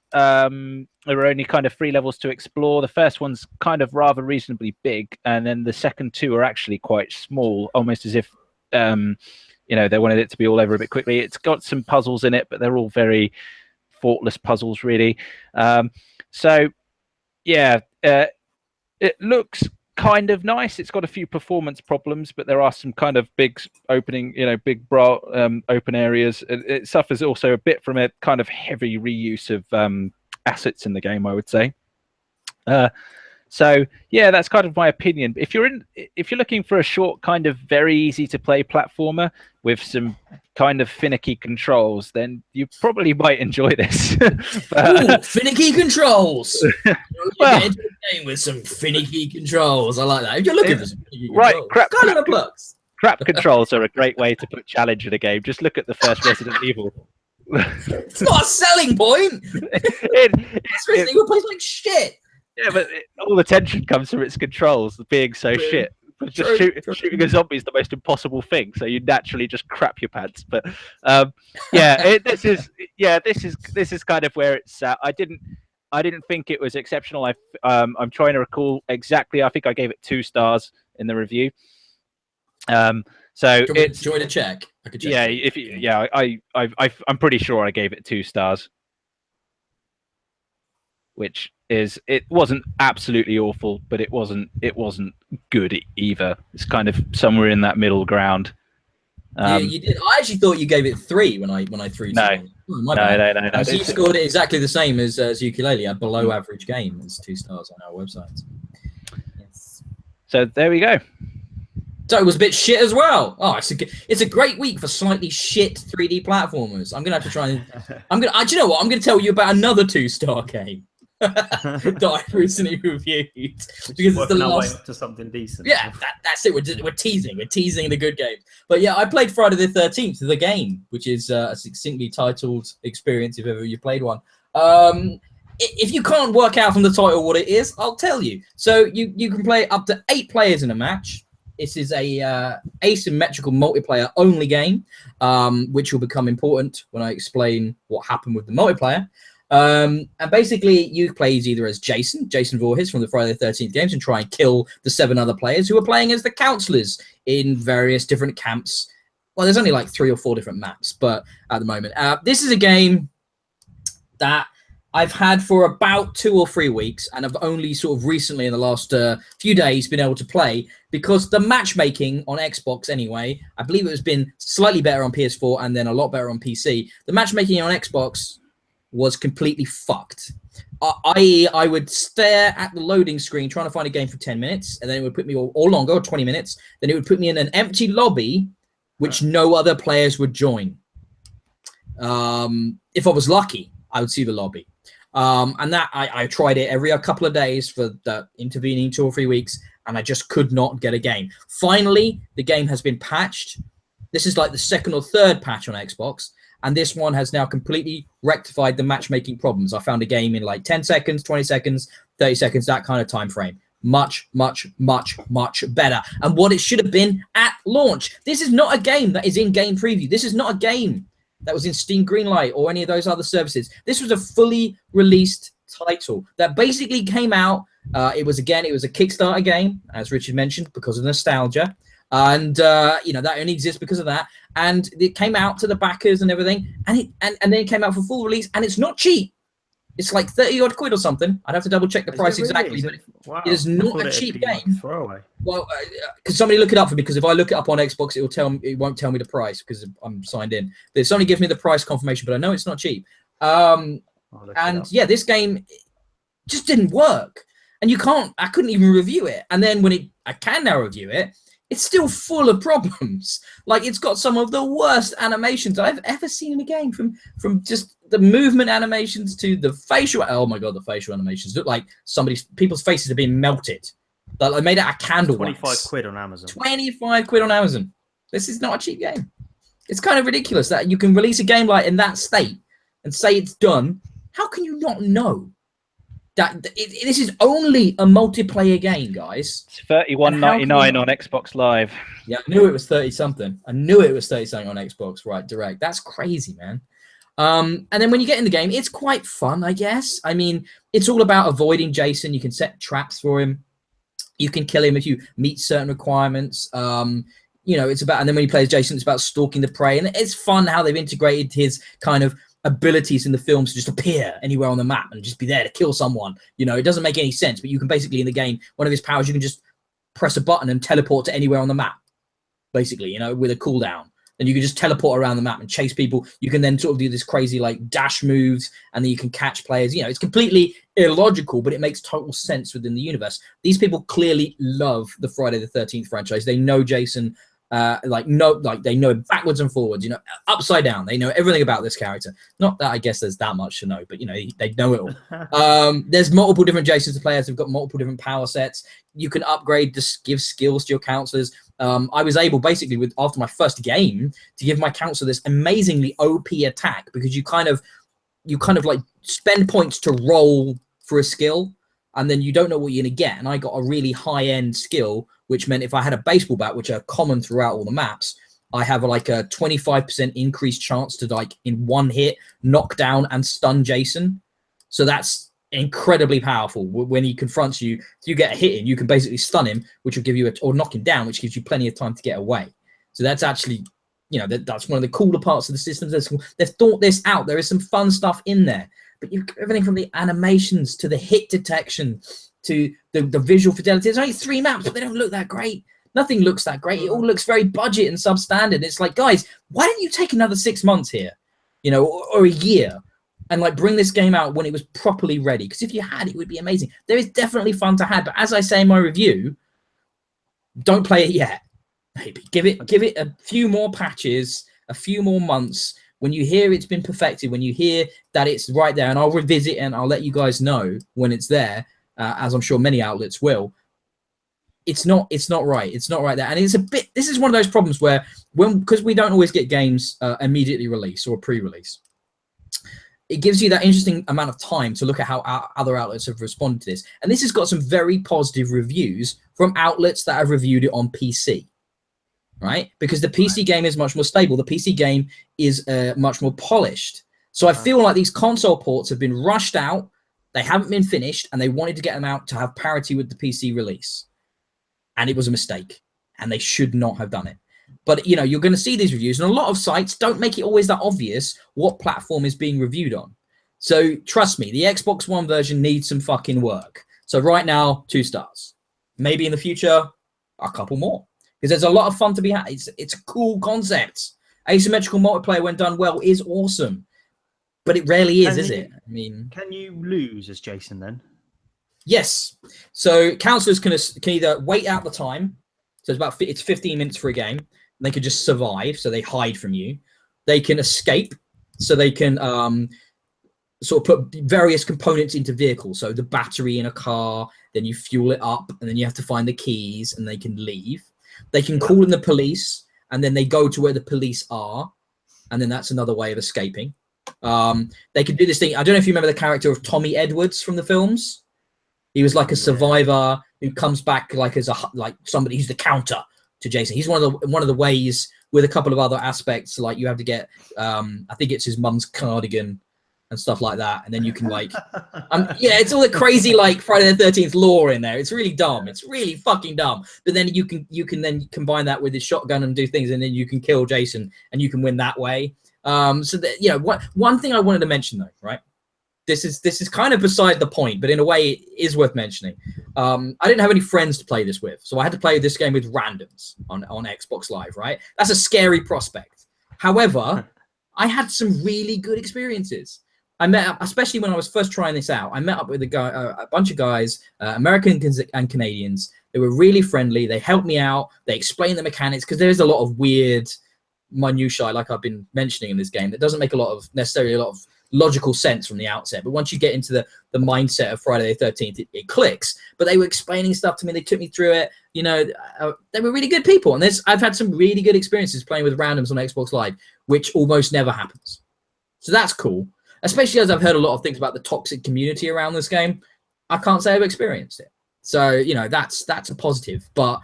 [SPEAKER 2] There were only kind of 3 levels to explore. The first one's kind of rather reasonably big, and then the second 2 are actually quite small, almost as if you know, they wanted it to be all over a bit quickly. It's got some puzzles in it, but they're all very thoughtless puzzles, really. So yeah, it looks kind of nice. It's got a few performance problems, but there are some kind of big opening, you know, big open areas. It suffers also a bit from a kind of heavy reuse of assets in the game, I would say. So yeah, that's kind of my opinion. If you're looking for a short, kind of very easy to play platformer with some kind of finicky controls, then you probably might enjoy this.
[SPEAKER 1] Ooh, finicky controls.
[SPEAKER 2] Well,
[SPEAKER 1] get into a game with some finicky controls. I like that. If you're looking for some finicky controls,
[SPEAKER 2] Skylar
[SPEAKER 1] and Plux.
[SPEAKER 2] crap controls are a great way to put challenge in a game. Just look at the first Resident Evil.
[SPEAKER 1] It's not a selling point. It's Resident Evil plays like shit.
[SPEAKER 2] Yeah, but all the tension comes from its controls being so shit. Just shooting a zombie is the most impossible thing, so you naturally just crap your pants. But yeah, this is kind of where it's at. I didn't think it was exceptional. I'm trying to recall exactly. I think I gave it 2 stars in the review. So it's.
[SPEAKER 1] Do you want to check? I could check.
[SPEAKER 2] Yeah, I'm pretty sure I gave it 2 stars. Which is, it wasn't absolutely awful, but it wasn't good either. It's kind of somewhere in that middle ground.
[SPEAKER 1] You did. I actually thought you gave it 3 when I threw.
[SPEAKER 2] No.
[SPEAKER 1] So you scored it exactly the same as Yooka-Laylee, a below average game. It's 2 stars on our website. Yes.
[SPEAKER 2] So there we go.
[SPEAKER 1] So it was a bit shit as well. Oh, it's a great week for slightly shit 3D platformers. I'm gonna have to try and do you know what? I'm gonna tell you about another 2-star game. that I recently reviewed because it's the last
[SPEAKER 3] to something decent.
[SPEAKER 1] Yeah, that's it. We're teasing the good games. But yeah, I played Friday the 13th, the game, which is a succinctly titled experience if ever you played one. If you can't work out from the title what it is, I'll tell you. So you can play up to 8 players in a match. This is a asymmetrical multiplayer only game, which will become important when I explain what happened with the multiplayer. And basically, you play either as Jason Voorhees from the Friday the 13th games, and try and kill the 7 other players who are playing as the counselors in various different camps. Well, there's only like 3 or 4 different maps, but at the moment, this is a game that I've had for about 2 or 3 weeks, and I've only sort of recently in the last few days been able to play because the matchmaking on Xbox anyway, I believe it has been slightly better on PS4 and then a lot better on PC. The matchmaking on Xbox was completely fucked. I.e., I would stare at the loading screen trying to find a game for 10 minutes, and then it would put me, or longer, or 20 minutes, then it would put me in an empty lobby, which no other players would join. If I was lucky, I would see the lobby. And that I tried it every couple of days for the intervening 2 or 3 weeks, and I just could not get a game. Finally, the game has been patched. This is like the 2nd or 3rd patch on Xbox, and this one has now completely rectified the matchmaking problems. I found a game in like 10 seconds, 20 seconds, 30 seconds, that kind of time frame. Much, much, much, much better. And what it should have been at launch. This is not a game that is in game preview. This is not a game that was in Steam Greenlight or any of those other services. This was a fully released title that basically came out. It was a Kickstarter game, as Richard mentioned, because of nostalgia. And that only exists because of that. And it came out to the backers and everything, and then it came out for full release, and it's not cheap. It's like 30 odd quid or something. I'd have to double check the price exactly, but it is not a cheap game.
[SPEAKER 3] Throwaway.
[SPEAKER 1] Well, could somebody look it up for me? Because if I look it up on Xbox, it won't tell me the price because I'm signed in. But somebody gives me the price confirmation, but I know it's not cheap. And yeah, this game just didn't work, and I couldn't even review it. And then when I can now review it, it's still full of problems. Like, it's got some of the worst animations I've ever seen in a game, from just the movement animations to the facial. Oh my god, the facial animations look like people's faces are being melted. Like, they made out of candle wax.
[SPEAKER 3] 25 quid on Amazon.
[SPEAKER 1] 25 quid on Amazon. This is not a cheap game. It's kind of ridiculous that you can release a game like in that state and say it's done. How can you not know that this is only a multiplayer game, guys?
[SPEAKER 2] It's $31.99 on Xbox Live.
[SPEAKER 1] Yeah, I knew it was 30 something. I knew it was 30 something on Xbox, right? Direct. That's crazy, man. And then when you get in the game, it's quite fun, I guess. I mean, it's all about avoiding Jason. You can set traps for him. You can kill him if you meet certain requirements. You know, it's about, and then when you play as Jason, it's about stalking the prey. And it's fun how they've integrated his kind of abilities in the films to just appear anywhere on the map and just be there to kill someone. You know, it doesn't make any sense, but you can basically, in the game, one of his powers, you can just press a button and teleport to anywhere on the map, basically, you know, with a cooldown. And you can just teleport around the map and chase people. You can then sort of do this crazy, like, dash moves, and then you can catch players. You know, it's completely illogical, but it makes total sense within the universe. These people clearly love the Friday the 13th franchise. They know Jason, they know him backwards and forwards, you know, upside down. They know everything about this character. Not that I guess there's that much to know, but, you know, they know it all. There's multiple different Jasons to play as. They've got multiple different power sets. You can upgrade, just give skills to your counselors. I was able, basically, after my first game, to give my counselor this amazingly OP attack, because you kind of like spend points to roll for a skill, and then you don't know what you're gonna get. And I got a really high-end skill, which meant if I had a baseball bat, which are common throughout all the maps, I have like a 25% increased chance to, like, in one hit, knock down and stun Jason. So that's incredibly powerful. When he confronts you, if you get a hit in, you can basically stun him, which will give you or knock him down, which gives you plenty of time to get away. So that's actually, you know, that's one of the cooler parts of the systems. They've thought this out. There is some fun stuff in there, but everything from the animations to the hit detection to the visual fidelity. There's only 3 maps, but they don't look that great. Nothing looks that great. It all looks very budget and substandard. It's like, guys, why didn't you take another 6 months here, you know, or a year, and like bring this game out when it was properly ready? Because if you had, it would be amazing. There is definitely fun to have, but as I say in my review, don't play it yet. Maybe give it a few more patches, a few more months. When you hear it's been perfected, when you hear that it's right there, and I'll revisit and I'll let you guys know when it's there, as I'm sure many outlets will. It's not right. It's not right there, and it's a bit. This is one of those problems where because we don't always get games immediately release or pre-release, it gives you that interesting amount of time to look at how other outlets have responded to this. And this has got some very positive reviews from outlets that have reviewed it on PC, right? Because the PC game is much more stable. The PC game is much more polished. So I feel like these console ports have been rushed out. They haven't been finished, and they wanted to get them out to have parity with the PC release. And it was a mistake, and they should not have done it. But, you know, you're going to see these reviews, and a lot of sites don't make it always that obvious what platform is being reviewed on. So trust me, the Xbox One version needs some fucking work. So right now, 2 stars. Maybe in the future, a couple more. Because there's a lot of fun to be had. It's a cool concept. Asymmetrical multiplayer, when done well, is awesome. But it rarely is it? I mean, can
[SPEAKER 3] you lose as Jason then?
[SPEAKER 1] Yes. So counselors can either wait out the time. So it's 15 minutes for a game. And they can just survive. So they hide from you. They can escape. So they can sort of put various components into vehicles. So the battery in a car, then you fuel it up, and then you have to find the keys, and they can leave. They can call in the police, and then they go to where the police are, and then that's another way of escaping. They can do this thing. I don't know if you remember the character of Tommy Edwards from the films. He was like a survivor who comes back like as somebody who's the counter to Jason. He's one of the ways, with a couple of other aspects, like you have to get I think it's his mum's cardigan and stuff like that, and then you can like yeah, it's all the crazy like Friday the 13th lore in there. It's really dumb. It's really fucking dumb. But then you can then combine that with his shotgun and do things, and then you can kill Jason, and you can win that way. So that, you know, one thing I wanted to mention though, right? This is kind of beside the point, but in a way it is worth mentioning. I didn't have any friends to play this with, so I had to play this game with randoms on Xbox Live, right? That's a scary prospect. However, I had some really good experiences. I met up, especially when I was first trying this out, I met up with a bunch of guys, Americans and Canadians. They were really friendly. They helped me out. They explained the mechanics, because there's a lot of weird minutiae, like I've been mentioning in this game, that doesn't make necessarily a lot of logical sense from the outset. But once you get into the mindset of Friday the 13th, it clicks. But they were explaining stuff to me. They took me through it. You know, they were really good people. And I've had some really good experiences playing with randoms on Xbox Live, which almost never happens. So that's cool. Especially as I've heard a lot of things about the toxic community around this game. I can't say I've experienced it. So, you know, that's a positive. But,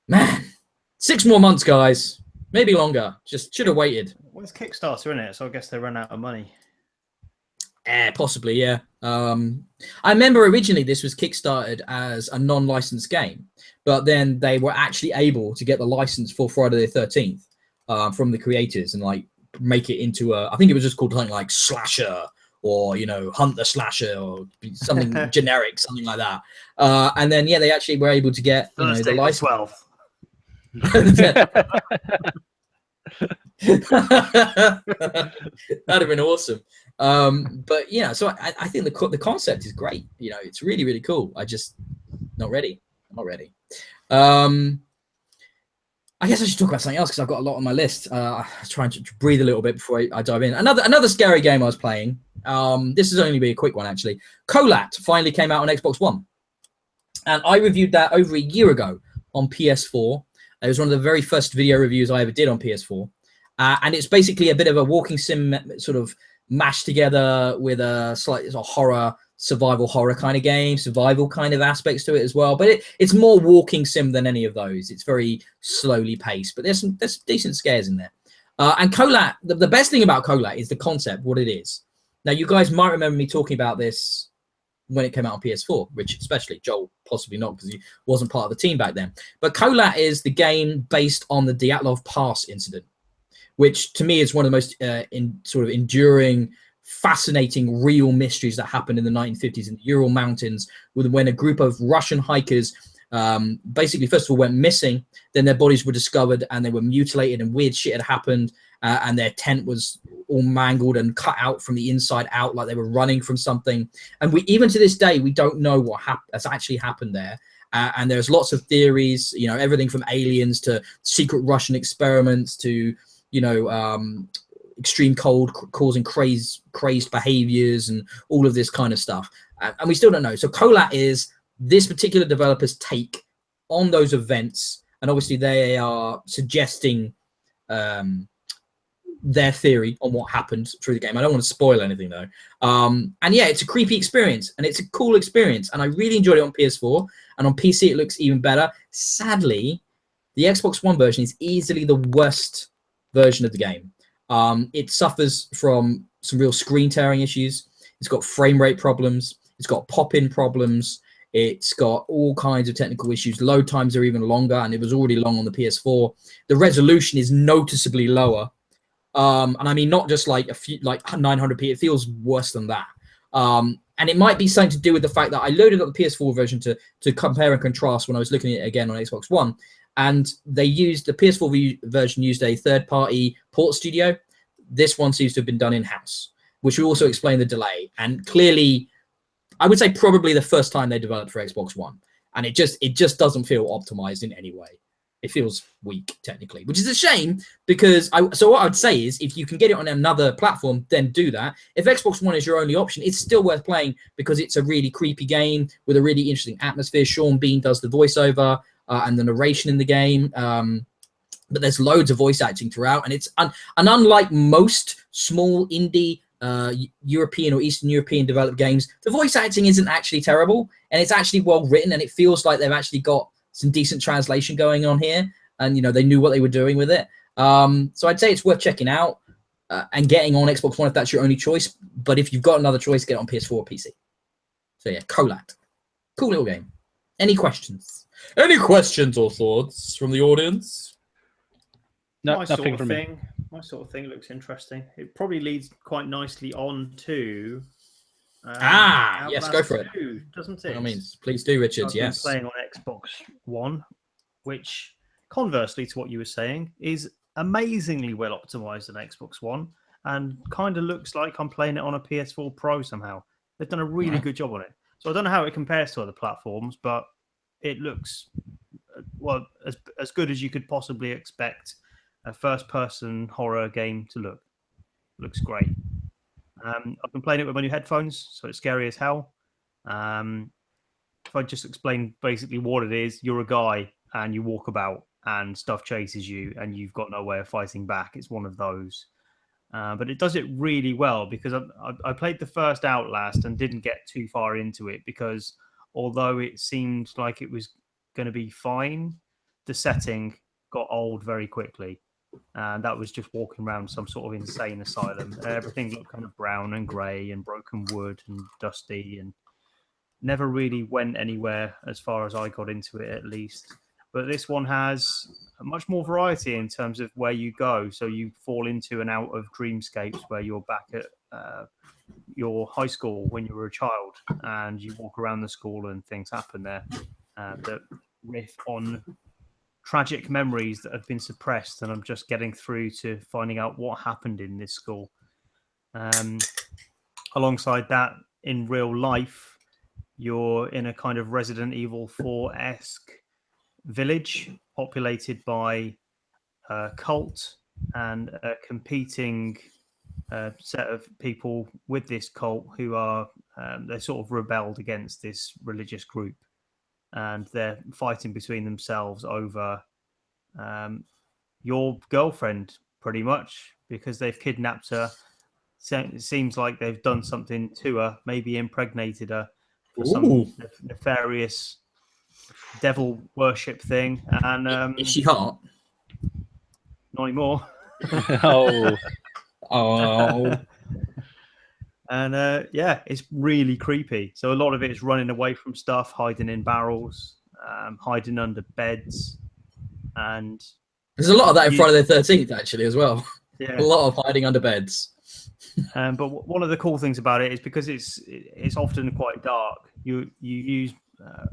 [SPEAKER 1] man, 6 more months, guys. Maybe longer. Just should have waited.
[SPEAKER 3] Well, it's Kickstarter, isn't it? So I guess they run out of money.
[SPEAKER 1] Possibly, yeah. I remember originally this was kickstarted as a non-licensed game, but then they were actually able to get the license for Friday the 13th from the creators and like make it into I think it was just called something like Slasher, or, you know, Hunt the Slasher, or something generic, something like that. And then, yeah, they actually were able to get, you know, the license.
[SPEAKER 3] 12.
[SPEAKER 1] That'd have been awesome. But yeah, so I think the concept is great. You know, it's really, really cool. I just not ready. I'm not ready. I guess I should talk about something else, because I've got a lot on my list. I was trying to breathe a little bit before I dive in. Another scary game I was playing. This is only be a quick one, actually. Kholat finally came out on Xbox One, and I reviewed that over a year ago on PS4. It was one of the very first video reviews I ever did on PS4. And it's basically a bit of a walking sim sort of mashed together with a slight horror, survival horror kind of game, survival kind of aspects to it as well. But it's more walking sim than any of those. It's very slowly paced, but there's decent scares in there. And Kholat, the best thing about Kholat is the concept, what it is. Now, you guys might remember me talking about this when it came out on PS4, Rich especially. Joel possibly not, because he wasn't part of the team back then. But Kholat is the game based on the Dyatlov Pass incident, which to me is one of the most sort of enduring, fascinating, real mysteries that happened in the 1950s in the Ural Mountains, when a group of Russian hikers basically, first of all, went missing, then their bodies were discovered and they were mutilated and weird shit had happened, and their tent was all mangled and cut out from the inside out like they were running from something. And even to this day, we don't know what has actually happened there. And there's lots of theories, you know, everything from aliens to secret Russian experiments to, you know, extreme cold causing crazed behaviors and all of this kind of stuff. And we still don't know. So Kholat is this particular developer's take on those events. And obviously they are suggesting their theory on what happened through the game. I don't want to spoil anything though. And yeah, it's a creepy experience and it's a cool experience. And I really enjoyed it on PS4, and on PC it looks even better. Sadly, the Xbox One version is easily the worst version of the game. It suffers from some real screen tearing issues. It's got frame rate problems. It's got pop-in problems. It's got all kinds of technical issues. Load times are even longer, and it was already long on the PS4. The resolution is noticeably lower. And I mean, not just like 900p, it feels worse than that. And it might be something to do with the fact that I loaded up the PS4 version to compare and contrast when I was looking at it again on Xbox One. And they used, the PS4 version used a third-party port studio. This one seems to have been done in-house, which will also explain the delay. And clearly, I would say probably the first time they developed for Xbox One. And it just doesn't feel optimized in any way. It feels weak, technically, which is a shame, because so what I would say is, if you can get it on another platform, then do that. If Xbox One is your only option, it's still worth playing, because it's a really creepy game with a really interesting atmosphere. Sean Bean does the voiceover and the narration in the game. But there's loads of voice acting throughout, and it's and unlike most small indie European or Eastern European developed games, the voice acting isn't actually terrible, and it's actually well written, and it feels like they've actually got some decent translation going on here, and you know, they knew what they were doing with it. So I'd say it's worth checking out and getting on Xbox One if that's your only choice. But if you've got another choice, get it on PS4 or PC. So yeah, Kholat, cool little game. Any questions? Any questions or thoughts from the audience?
[SPEAKER 2] No,
[SPEAKER 3] My
[SPEAKER 2] nothing from me.
[SPEAKER 3] My sort of thing looks interesting. It probably leads quite nicely on to
[SPEAKER 1] yes, go for it.
[SPEAKER 3] 2, doesn't it?
[SPEAKER 1] By all means, please do, Richard.
[SPEAKER 3] I've been
[SPEAKER 1] Yes.
[SPEAKER 3] playing on Xbox One, which, conversely to what you were saying, is amazingly well optimized on Xbox One. and kind of looks like I'm playing it on a PS4 Pro somehow. They've done a really good job on it. So I don't know how it compares to other platforms, but it looks well as good as you could possibly expect a first-person horror game to look. Looks great. I've been playing it with my new headphones, so it's scary as hell. If I just explain basically what it is, you're a guy and you walk about and stuff chases you and you've got no way of fighting back. It's one of those. But it does it really well because I played the first Outlast and didn't get too far into it because although it seemed like it was going to be fine, the setting got old very quickly. And that was just walking around some sort of insane asylum. Everything looked kind of brown and grey and broken wood and dusty and never really went anywhere as far as I got into it, at least. But this one has much more variety in terms of where you go. So you fall into and out of dreamscapes where you're back at your high school when you were a child and you walk around the school and things happen there that riff on tragic memories that have been suppressed, and I'm just getting through to finding out what happened in this school. Alongside that, in real life, you're in a kind of Resident Evil 4-esque village populated by a cult and a competing set of people with this cult who are they sort of rebelled against this religious group, and they're fighting between themselves over your girlfriend, pretty much, because they've kidnapped her. So it seems like they've done something to her, maybe impregnated her for some nefarious devil worship thing. And
[SPEAKER 1] is she hot?
[SPEAKER 3] Not anymore.
[SPEAKER 1] Oh.
[SPEAKER 3] And yeah, it's really creepy. So a lot of it is running away from stuff, hiding in barrels, hiding under beds, and
[SPEAKER 1] there's a lot of that in Friday the 13th actually as well.
[SPEAKER 3] Yeah,
[SPEAKER 1] a lot of hiding under beds.
[SPEAKER 3] But one of the cool things about it is because it's often quite dark. You use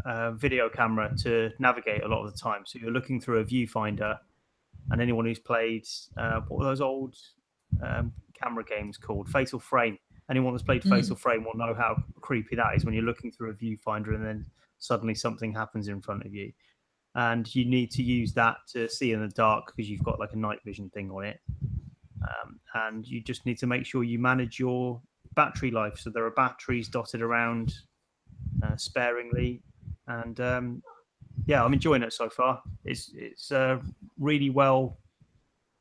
[SPEAKER 3] a video camera to navigate a lot of the time. So you're looking through a viewfinder, and anyone who's played what were those old camera games called? Fatal Frame. Anyone that's played Fatal Frame will know how creepy that is when you're looking through a viewfinder and then suddenly something happens in front of you. And you need to use that to see in the dark because you've got like a night vision thing on it. And you just need to make sure you manage your battery life. So there are batteries dotted around sparingly. And yeah, I'm enjoying it so far. It's really well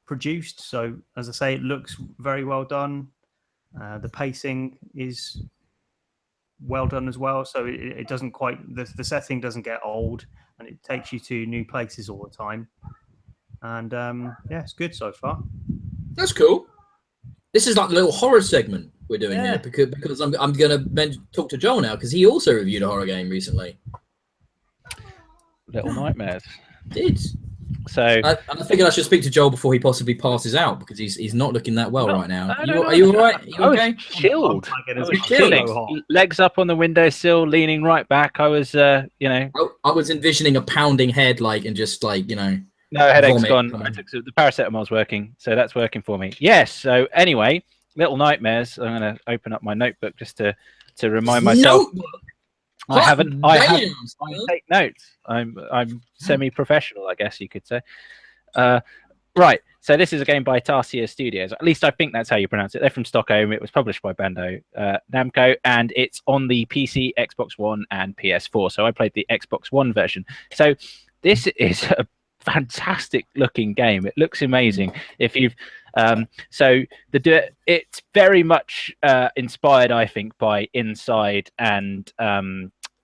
[SPEAKER 3] produced. So as I say, it looks very well done. The pacing is well done as well. So it doesn't quite, the setting doesn't get old, and it takes you to new places all the time. And yeah, it's good so far.
[SPEAKER 1] That's cool. This is like the little horror segment we're doing here because I'm going to talk to Joel now because he also reviewed a horror game recently.
[SPEAKER 2] Little Nightmares.
[SPEAKER 1] Did.
[SPEAKER 2] So
[SPEAKER 1] I figured I should speak to Joel before he possibly passes out because he's not looking that well right now.
[SPEAKER 2] No,
[SPEAKER 1] are you all right? Are you okay?
[SPEAKER 2] Chilled.
[SPEAKER 1] I was chilling.
[SPEAKER 2] Legs up on the windowsill, leaning right back. I was, I
[SPEAKER 1] was envisioning a pounding head, and just
[SPEAKER 2] No, headache's gone. I took the paracetamol's working, so that's working for me. Yes. So anyway, Little Nightmares. I'm going to open up my notebook just to remind myself. I take notes. I'm semi-professional, I guess you could say. Right. So this is a game by Tarsier Studios. At least I think that's how you pronounce it. They're from Stockholm. It was published by Bandai Namco, and it's on the PC, Xbox One, and PS4. So I played the Xbox One version. So this is a fantastic looking game. It looks amazing. If you've it's very much inspired, I think, by Inside and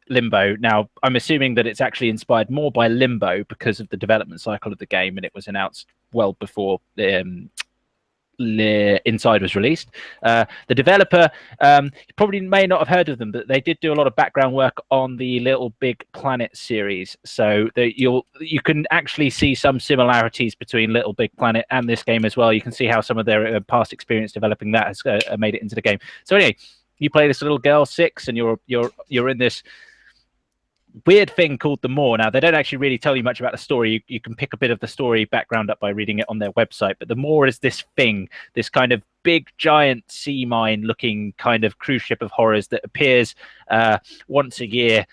[SPEAKER 2] Limbo. Now, I'm assuming that it's actually inspired more by Limbo because of the development cycle of the game, and it was announced well before Inside was released. The developer, you probably may not have heard of them, but they did do a lot of background work on the Little Big Planet series, so that you can actually see some similarities between Little Big Planet and this game as well. You can see how some of their past experience developing that has made it into the game. So anyway, you play this little girl, 6, and you're in this weird thing called the Moor. Now, they don't actually really tell you much about the story. You can pick a bit of the story background up by reading it on their website, but the Moor is this thing, this kind of big giant sea mine looking kind of cruise ship of horrors that appears once a year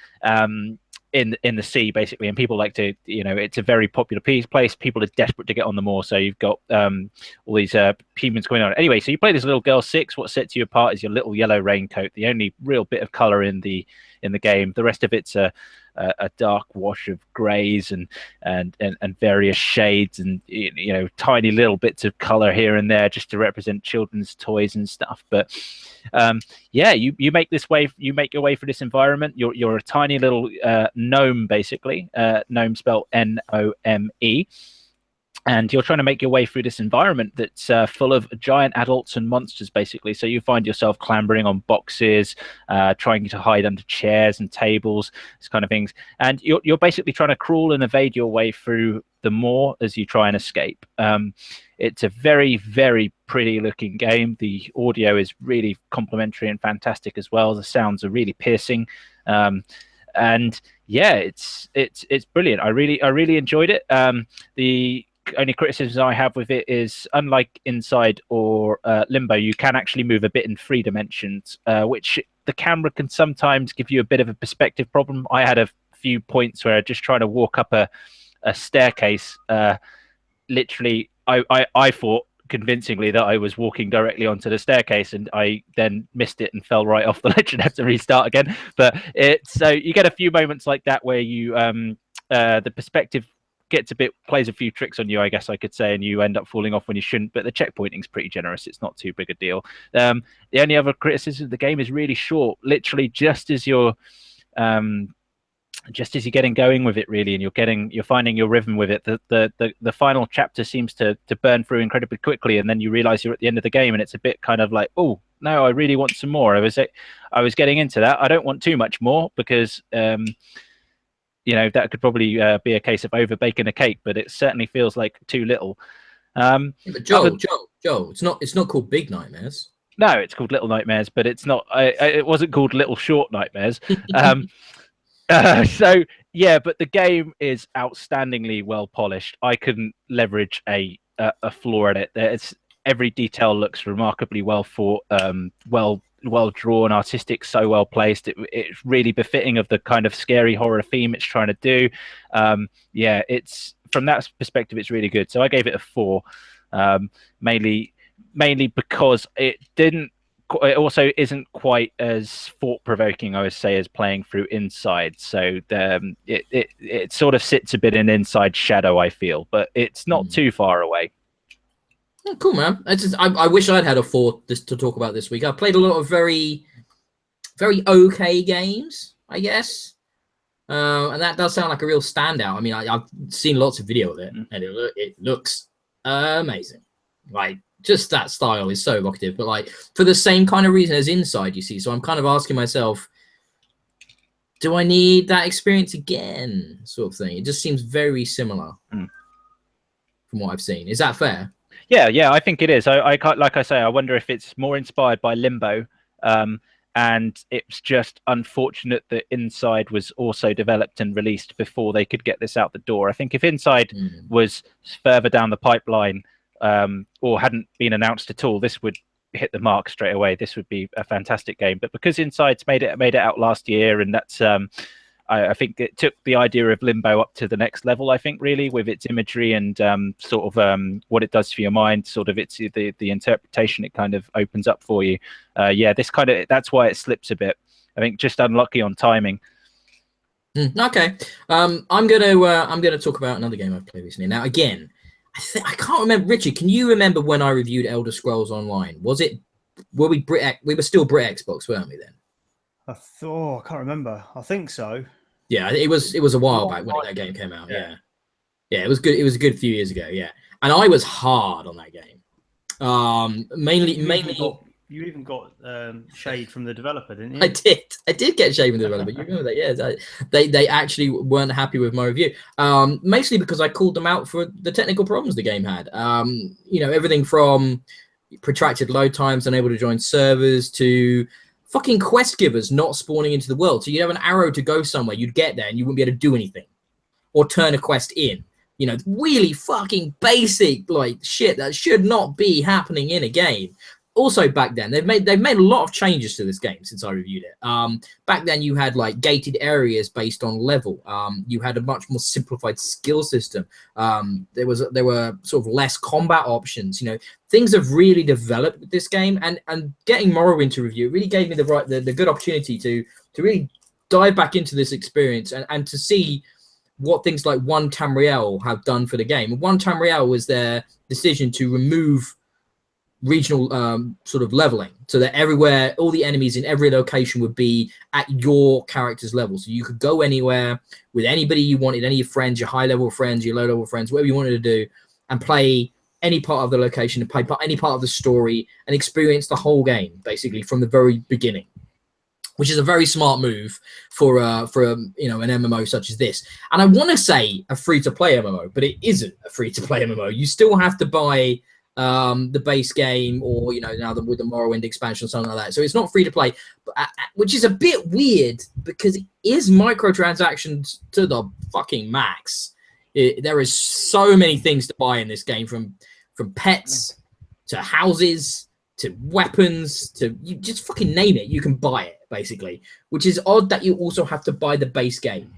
[SPEAKER 2] in the sea, basically, and people like to, it's a very popular place. People are desperate to get on the moor, so you've got all these humans going on. Anyway, so you play this little girl 6. What sets you apart is your little yellow raincoat, the only real bit of color in the game. The rest of it's a dark wash of grays and various shades, and tiny little bits of color here and there just to represent children's toys and stuff. But yeah, you make your way through this environment. You're a tiny little gnome, basically. Gnome spelled Nome. And you're trying to make your way through this environment that's full of giant adults and monsters, basically. So you find yourself clambering on boxes, trying to hide under chairs and tables, this kind of things. And you're basically trying to crawl and evade your way through the moor as you try and escape. It's a very, very pretty looking game. The audio is really complimentary and fantastic as well. The sounds are really piercing. And yeah, it's brilliant. I really enjoyed it. The only criticism I have with it is, unlike Inside or Limbo, you can actually move a bit in 3 dimensions, which the camera can sometimes give you a bit of a perspective problem. I had a few points where just trying to walk up a staircase, literally, I thought convincingly that I was walking directly onto the staircase, and I then missed it and fell right off the ledge and had to restart again. But so you get a few moments like that where you the perspective plays a few tricks on you, I guess I could say, and you end up falling off when you shouldn't. But the checkpointing's pretty generous. It's not too big a deal. The only other criticism of the game is really short. Literally, just as you're getting going with it, really, and you're finding your rhythm with it, the final chapter seems to burn through incredibly quickly, and then you realize you're at the end of the game, and it's a bit kind of like, oh no, I really want some more. I was getting into that. I don't want too much more, because that could probably be a case of over baking a cake, but it certainly feels like too little.
[SPEAKER 1] But Joel, it's not called Big Nightmares.
[SPEAKER 2] No, it's called Little Nightmares, but it's not. It wasn't called Little Short Nightmares. So yeah, but the game is outstandingly well polished. I couldn't leverage a flaw at it. Every detail looks remarkably well thought, well drawn, artistic, so well placed. It's really befitting of the kind of scary horror theme it's trying to do. Yeah, it's, from that perspective, it's really good. So I gave it a 4, mainly because it also isn't quite as thought-provoking, I would say, as playing through Inside. So it sort of sits a bit in Inside shadow, I feel, but it's not too far away.
[SPEAKER 1] Oh, cool, man. I wish I'd had a 4 to talk about this week. I played a lot of very, very okay games, I guess. And that does sound like a real standout. I mean, I've seen lots of video of it, and it looks amazing. Like, just that style is so evocative, but like for the same kind of reason as Inside, you see. So I'm kind of asking myself, do I need that experience again, sort of thing? It just seems very similar from what I've seen. Is that fair?
[SPEAKER 2] Yeah, I think it is. I can't, like I say, I wonder if it's more inspired by Limbo, and it's just unfortunate that Inside was also developed and released before they could get this out the door. I think if Inside was further down the pipeline, or hadn't been announced at all, this would hit the mark straight away. This would be a fantastic game. But because Inside's made it out last year, and that's I think it took the idea of Limbo up to the next level, I think, really, with its imagery and sort of what it does for your mind, sort of it's the interpretation it kind of opens up for you. Yeah, that's why it slips a bit. I think just unlucky on timing.
[SPEAKER 1] Okay. I'm gonna talk about another game I've played recently. Now, again, I can't remember. Richard, can you remember when I reviewed Elder Scrolls Online? We were still Brit Xbox, weren't we then?
[SPEAKER 3] I can't remember. I think so.
[SPEAKER 1] Yeah, it was a while back when that game came out. Yeah, it was good. It was a good few years ago. Yeah, and I was hard on that game. Mainly.
[SPEAKER 3] You even got shade from the developer, didn't you?
[SPEAKER 1] I did get shade from the developer. You remember that? Yeah, they actually weren't happy with my review. Mostly because I called them out for the technical problems the game had. Everything from protracted load times, unable to join servers, to fucking quest givers not spawning into the world. So you'd have an arrow to go somewhere, you'd get there, and you wouldn't be able to do anything or turn a quest in. Really fucking basic like shit that should not be happening in a game. also back then they've made a lot of changes to this game since I reviewed it. Back then you had like gated areas based on level. You had a much more simplified skill system. There were sort of less combat options. You know, things have really developed with this game, and getting Morrowind to review really gave me the good opportunity to really dive back into this experience and to see what things like One Tamriel have done for the game. One Tamriel was their decision to remove regional sort of leveling, so that everywhere, all the enemies in every location would be at your character's level. So you could go anywhere with anybody you wanted, any of your friends, your high-level friends, your low-level friends, whatever you wanted to do, and play any part of the location, and play any part of the story, and experience the whole game, basically, from the very beginning. Which is a very smart move for you know, an MMO such as this. And I want to say a free-to-play MMO, but it isn't a free-to-play MMO. You still have to buy the base game, or, you know, now with the Morrowind expansion or something like that. So it's not free-to-play, which is a bit weird because it is microtransactions to the fucking max. There is so many things to buy in this game, from pets to houses to weapons to, you just fucking name it, you can buy it, basically, which is odd that you also have to buy the base game.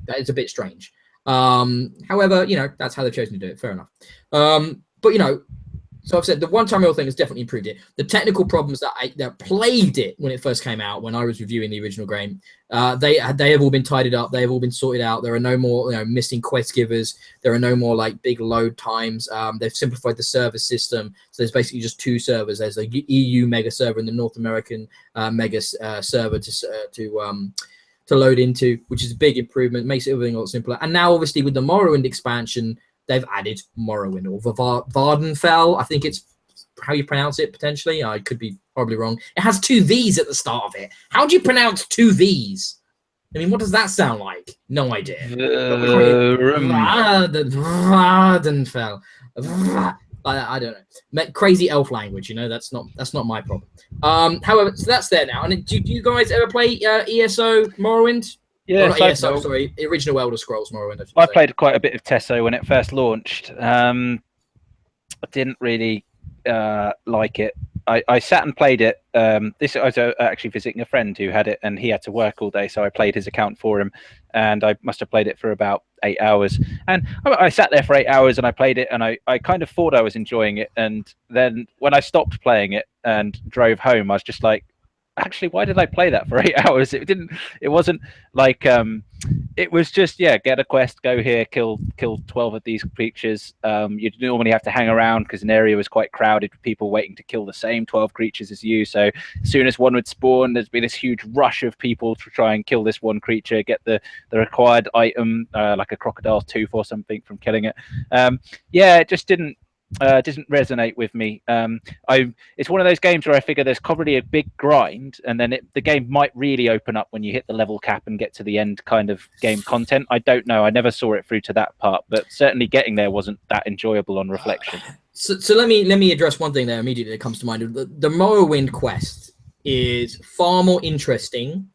[SPEAKER 1] That is a bit strange. However, you know, that's how they've chosen to do it. Fair enough. But, you know, so I've said the one-time real thing has definitely improved it. The technical problems that plagued it when it first came out, when I was reviewing the original game, they have all been tidied up. They have all been sorted out. There are no more, you know, missing quest givers. There are no more like big load times. They've simplified the server system. So there's basically just two servers. There's a EU mega server and the North American mega server to load into, which is a big improvement. Makes everything a lot simpler. And now, obviously, with the Morrowind expansion, they've added Morrowind, or Vardenfell, I think it's how you pronounce it, potentially. I could be horribly wrong. It has two V's at the start of it. How do you pronounce two V's? I mean, what does that sound like? No idea. Vardenfell. I don't know. Crazy elf language, you know, that's not my problem. However, so that's there now. And do you guys ever play ESO Morrowind?
[SPEAKER 2] Yeah,
[SPEAKER 1] not ESO, sorry, original Elder Scrolls Morrowind.
[SPEAKER 2] I played quite a bit of Tesso when it first launched. I didn't really like it. I sat and played it. I was actually visiting a friend who had it, and he had to work all day, so I played his account for him, and I must have played it for about 8 hours. And I sat there for 8 hours, and I played it, and I kind of thought I was enjoying it. And then when I stopped playing it and drove home, I was just like, actually, why did I play that for 8 hours? It wasn't like, it was just, yeah, get a quest, go here, kill 12 of these creatures. You'd normally have to hang around because an area was quite crowded with people waiting to kill the same 12 creatures as you. So as soon as one would spawn, there'd be this huge rush of people to try and kill this one creature, get the required item, like a crocodile's tooth or something from killing it. Yeah, it just didn't resonate with me. It's one of those games where I figure there's probably a big grind, and then the game might really open up when you hit the level cap and get to the end kind of game content. I don't know. I never saw it through to that part, but certainly getting there wasn't that enjoyable on reflection.
[SPEAKER 1] So let me address one thing there immediately that comes to mind. The Morrowind quest is far more interesting,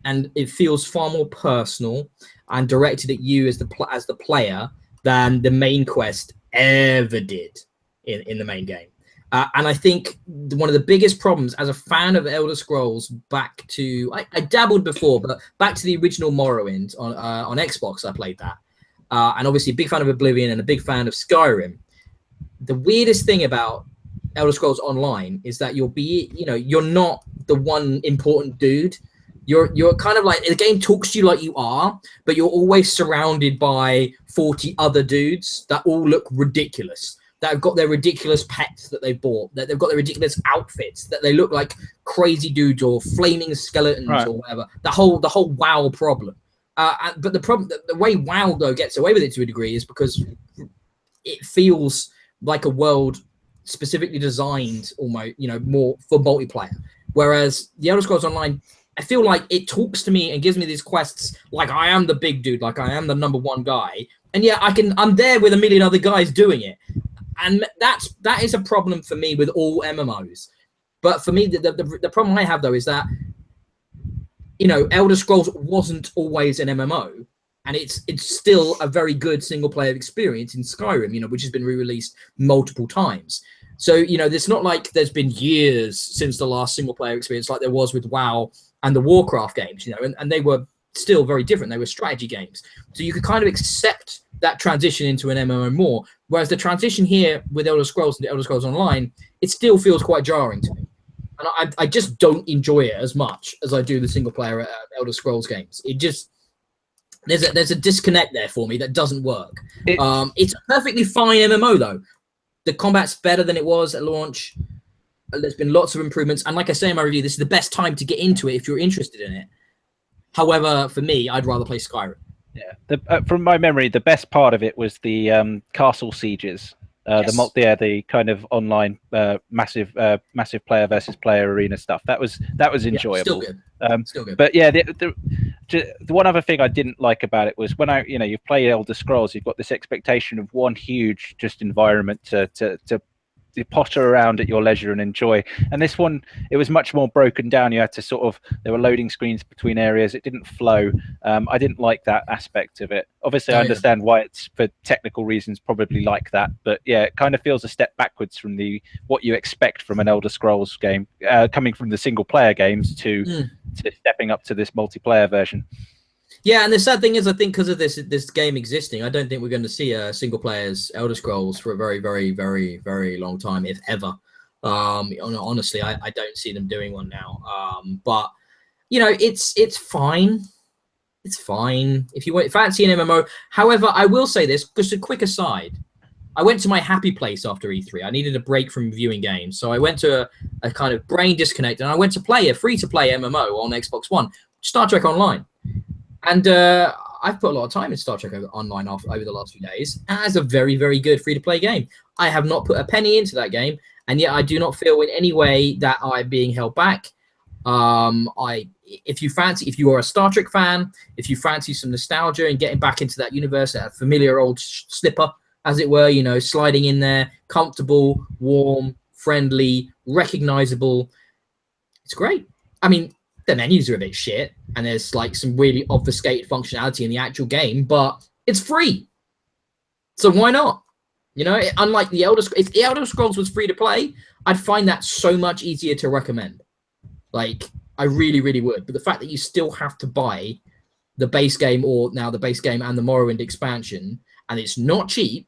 [SPEAKER 1] and it feels far more personal and directed at you as the player than the main quest ever did in the main game. And I think one of the biggest problems as a fan of Elder Scrolls, back to I dabbled before, but back to the original Morrowind on Xbox, I played that, and obviously a big fan of Oblivion and a big fan of Skyrim. The weirdest thing about Elder Scrolls Online is that you're not the one important dude. You're kind of like, the game talks to you like you are, but you're always surrounded by 40 other dudes that all look ridiculous, that have got their ridiculous pets that they bought, that they've got their ridiculous outfits, that they look like crazy dudes or flaming skeletons, right, or whatever. The whole WoW problem. But the problem, the way WoW though gets away with it to a degree, is because it feels like a world specifically designed, almost, more for multiplayer. Whereas the Elder Scrolls Online, I feel like it talks to me and gives me these quests like I am the big dude, like I am the #1 guy, and yeah, I'm there with a million other guys doing it, and that is a problem for me with all MMOs. But for me, the problem I have though is that Elder Scrolls wasn't always an MMO, and it's still a very good single player experience in Skyrim, which has been re-released multiple times. So, you know, it's not like there's been years since the last single player experience like there was with WoW and the Warcraft games, you know, and they were still very different. They were strategy games. So you could kind of accept that transition into an MMO more. Whereas the transition here with Elder Scrolls and Elder Scrolls Online, it still feels quite jarring to me. And I just don't enjoy it as much as I do the single player Elder Scrolls games. It just, there's a disconnect there for me that doesn't work. It's a perfectly fine MMO though. The combat's better than it was at launch. There's been lots of improvements. And like I say in my review, this is the best time to get into it if you're interested in it. However, for me, I'd rather play Skyrim.
[SPEAKER 2] Yeah, from my memory, the best part of it was the castle sieges. Yes. The kind of online massive player versus player arena stuff. That was enjoyable.
[SPEAKER 1] Yeah, still good.
[SPEAKER 2] But yeah, the one other thing I didn't like about it was when you've played Elder Scrolls, you've got this expectation of one huge just environment to potter around at your leisure and enjoy. And this one, it was much more broken down. You had to there were loading screens between areas. It didn't flow. I didn't like that aspect of it. Obviously, I understand why it's for technical reasons probably like that. But yeah, it kind of feels a step backwards from what you expect from an Elder Scrolls game, coming from the single player games to stepping up to this multiplayer version.
[SPEAKER 1] Yeah, and the sad thing is, I think because of this game existing, I don't think we're going to see a single player's Elder Scrolls for a very, very, very, very long time, if ever. Honestly, I don't see them doing one now. But you know, it's fine. It's fine if you fancy an MMO. However, I will say this, just a quick aside. I went to my happy place after E3. I needed a break from viewing games, so I went to a kind of brain disconnect, and I went to play a free-to-play MMO on Xbox One, Star Trek Online. And I've put a lot of time in Star Trek Online over the last few days as a very, very good free-to-play game. I have not put a penny into that game, and yet I do not feel in any way that I'm being held back. If you are a Star Trek fan, if you fancy some nostalgia and getting back into that universe, a familiar old slipper, as it were, you know, sliding in there, comfortable, warm, friendly, recognizable, it's great. I mean, the menus are a bit shit, and there's like some really obfuscated functionality in the actual game, but it's free. So why not? You know, unlike the if the Elder Scrolls was free to play, I'd find that so much easier to recommend. Like, I really, really would. But the fact that you still have to buy the base game, or now the base game and the Morrowind expansion, and it's not cheap,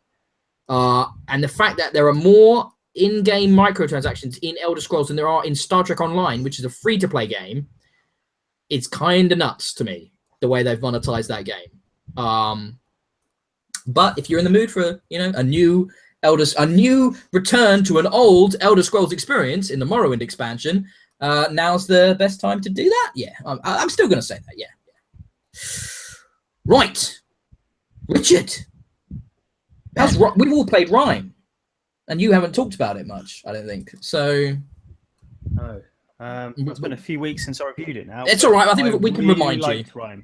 [SPEAKER 1] and the fact that there are more in-game microtransactions in Elder Scrolls than there are in Star Trek Online, which is a free-to-play game, it's kind of nuts to me, the way they've monetized that game. But if you're in the mood for, you know, a new return to an old Elder Scrolls experience in the Morrowind expansion, now's the best time to do that. Yeah, I'm still going to say that. Yeah. Right, Richard. We've all played RiME, and you haven't talked about it much, I don't think. So.
[SPEAKER 3] No. It's been a few weeks since I reviewed it now.
[SPEAKER 1] It's all right. I think we can remind you.
[SPEAKER 3] RiME.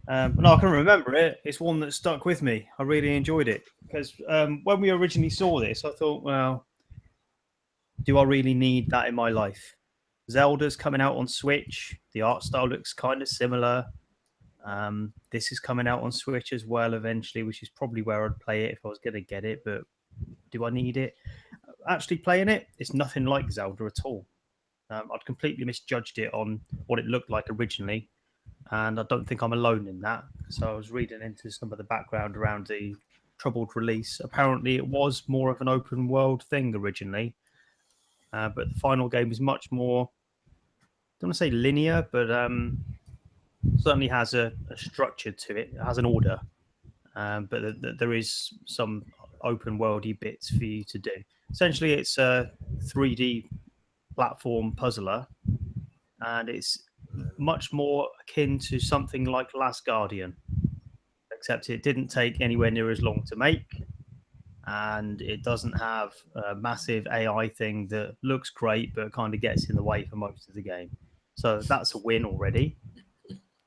[SPEAKER 3] No, I can remember it. It's one that stuck with me. I really enjoyed it because when we originally saw this, I thought, well, do I really need that in my life? Zelda's coming out on Switch. The art style looks kind of similar. This is coming out on Switch as well eventually, which is probably where I'd play it if I was going to get it. But do I need it? Actually playing it, it's nothing like Zelda at all. I'd completely misjudged it on what it looked like originally, and I don't think I'm alone in that. So I was reading into some of the background around the troubled release. Apparently it was more of an open world thing originally, but the final game is much more, I don't want to say linear, but certainly has a structure to it. It has an order, but there is some open worldy bits for you to do. Essentially, it's a 3D platform puzzler, and it's much more akin to something like Last Guardian, except it didn't take anywhere near as long to make, and it doesn't have a massive AI thing that looks great but kind of gets in the way for most of the game. So that's a win already.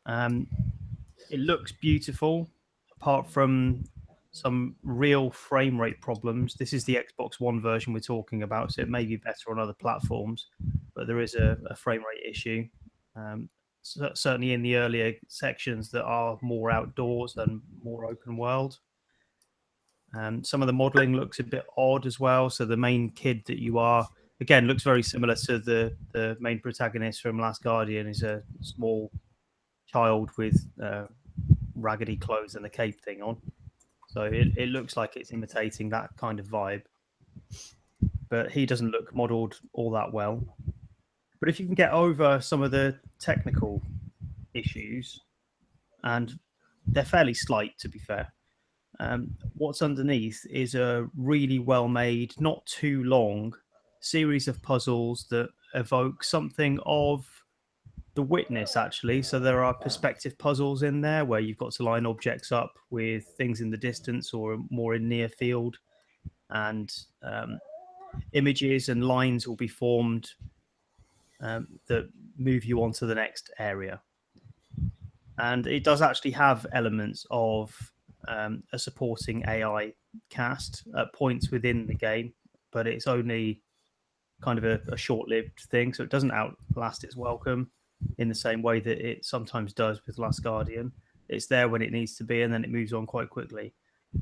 [SPEAKER 3] It looks beautiful, apart from some real frame rate problems. This is the Xbox One version we're talking about, so it may be better on other platforms, but there is a frame rate issue. Certainly in the earlier sections that are more outdoors and more open world. Some of the modeling looks a bit odd as well. So the main kid that you are, again, looks very similar to the main protagonist from Last Guardian. Is a small child with raggedy clothes and a cape thing on. So it looks like it's imitating that kind of vibe. But he doesn't look modeled all that well. But if you can get over some of the technical issues, and they're fairly slight, to be fair, what's underneath is a really well-made, not too long series of puzzles that evoke something of The Witness, actually. So there are perspective puzzles in there where you've got to line objects up with things in the distance or more in near field, and images and lines will be formed that move you on to the next area. And it does actually have elements of a supporting AI cast at points within the game, but it's only kind of a short-lived thing, so it doesn't outlast its welcome in the same way that it sometimes does with Last Guardian. It's there when it needs to be, and then it moves on quite quickly.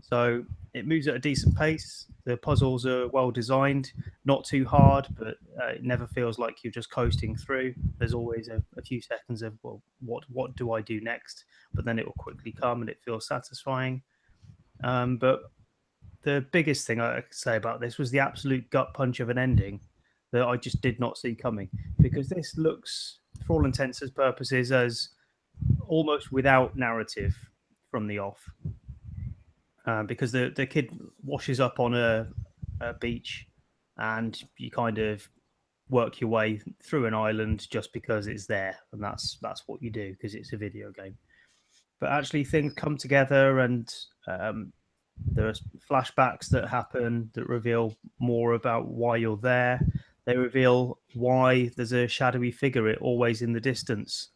[SPEAKER 3] So it moves at a decent pace. The puzzles are well designed, not too hard, but it never feels like you're just coasting through. There's always a few seconds of, well, what do I do next? But then it will quickly come and it feels satisfying. But the biggest thing I could say about this was the absolute gut punch of an ending that I just did not see coming, because this looks, for all intents and purposes, as almost without narrative from the off. Because the kid washes up on a beach, and you kind of work your way through an island just because it's there, and that's what you do because it's a video game. But actually, things come together, and there are flashbacks that happen that reveal more about why you're there. They reveal why there's a shadowy figure always in the distance,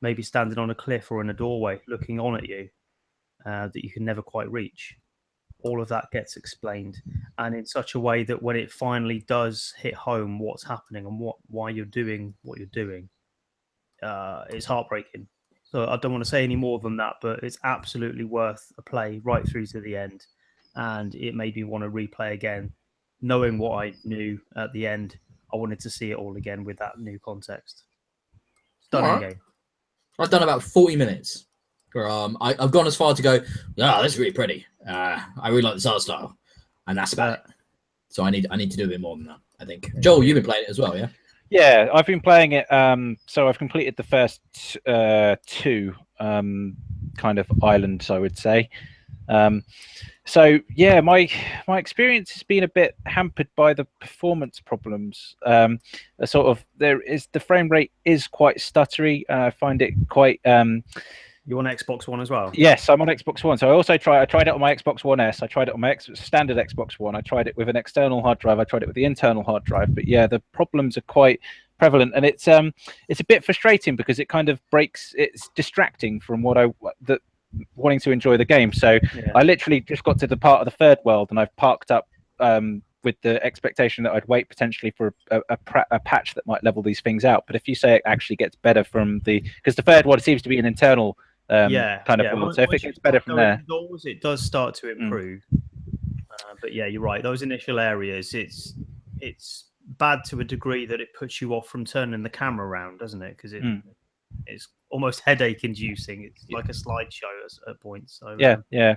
[SPEAKER 3] maybe standing on a cliff or in a doorway, looking on at you. That you can never quite reach. All of that gets explained, and in such a way that when it finally does hit home, what's happening and why you're doing what you're doing, it's heartbreaking. So I don't want to say any more than that, but it's absolutely worth a play right through to the end, and it made me want to replay again, knowing what I knew at the end. I wanted to see it all again with that new context. Stunning game.
[SPEAKER 1] I've done about 40 minutes. I've gone as far to go, that's really pretty. I really like this art style. And that's about it. So I need to do a bit more than that, I think. Joel, you've been playing it as well, yeah?
[SPEAKER 2] Yeah, I've been playing it. So I've completed the first two kind of islands, I would say. So yeah, my experience has been a bit hampered by the performance problems. The frame rate is quite stuttery. I find it quite.
[SPEAKER 3] You're on Xbox One as well?
[SPEAKER 2] Yes, I'm on Xbox One. So I tried it on my Xbox One S. I tried it on my standard Xbox One. I tried it with an external hard drive. I tried it with the internal hard drive. But yeah, the problems are quite prevalent, and it's a bit frustrating because it kind of breaks. It's distracting from wanting to enjoy the game. So yeah. I literally just got to the part of the third world, and I've parked up with the expectation that I'd wait potentially for a patch that might level these things out. But if you say it actually gets better from because the third one seems to be an internal kind of world. So if it gets better from there,
[SPEAKER 3] it does start to improve. But yeah, you're right. Those initial areas, it's bad to a degree that it puts you off from turning the camera around, doesn't it? Because it's almost headache-inducing. It's like a slideshow at points. So
[SPEAKER 2] yeah.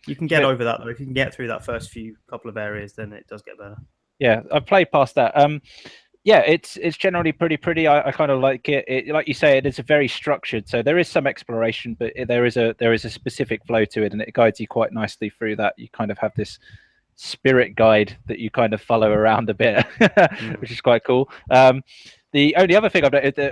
[SPEAKER 3] You can get over that though. If you can get through that first couple of areas, then it does get better.
[SPEAKER 2] Yeah, I've played past that. Yeah, it's generally pretty. I kind of like it. Like you say, it is a very structured. So there is some exploration, but there is a specific flow to it, and it guides you quite nicely through that. You kind of have this spirit guide that you kind of follow around a bit, which is quite cool. The only other thing I've noted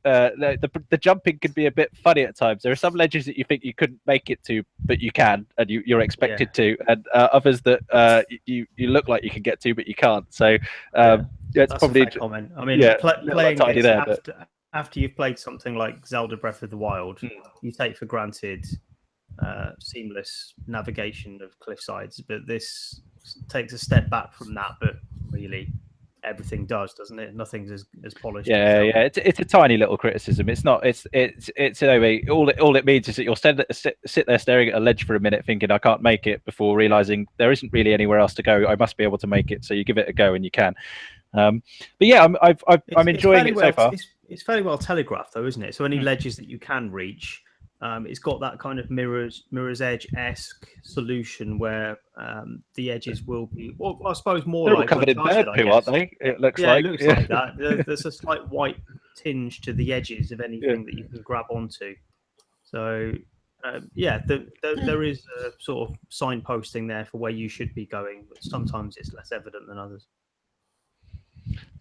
[SPEAKER 2] the jumping can be a bit funny at times. There are some ledges that you think you couldn't make it to, but you can, and you're expected to, and others that you look like you can get to, but you can't. So it's probably
[SPEAKER 3] a fair comment. I mean, playing this after you've played something like Zelda Breath of the Wild, you take for granted seamless navigation of cliff sides, but this takes a step back from that, but really everything does, doesn't it? Nothing's as polished.
[SPEAKER 2] Yeah, yeah. It's a tiny little criticism. It's not. It's anyway. All it means is that you'll sit there staring at a ledge for a minute, thinking I can't make it, before realizing there isn't really anywhere else to go. I must be able to make it. So you give it a go and you can. But yeah, I'm enjoying it so far.
[SPEAKER 3] It's fairly well telegraphed, though, isn't it? So any ledges that you can reach, it's got that kind of Mirror's Edge-esque solution where the edges will be, well, I suppose more
[SPEAKER 2] They're
[SPEAKER 3] like
[SPEAKER 2] all covered in bird poo, aren't they? It looks like.
[SPEAKER 3] It looks like that. There's a slight white tinge to the edges of anything that you can grab onto. So there is a sort of signposting there for where you should be going, but sometimes it's less evident than others.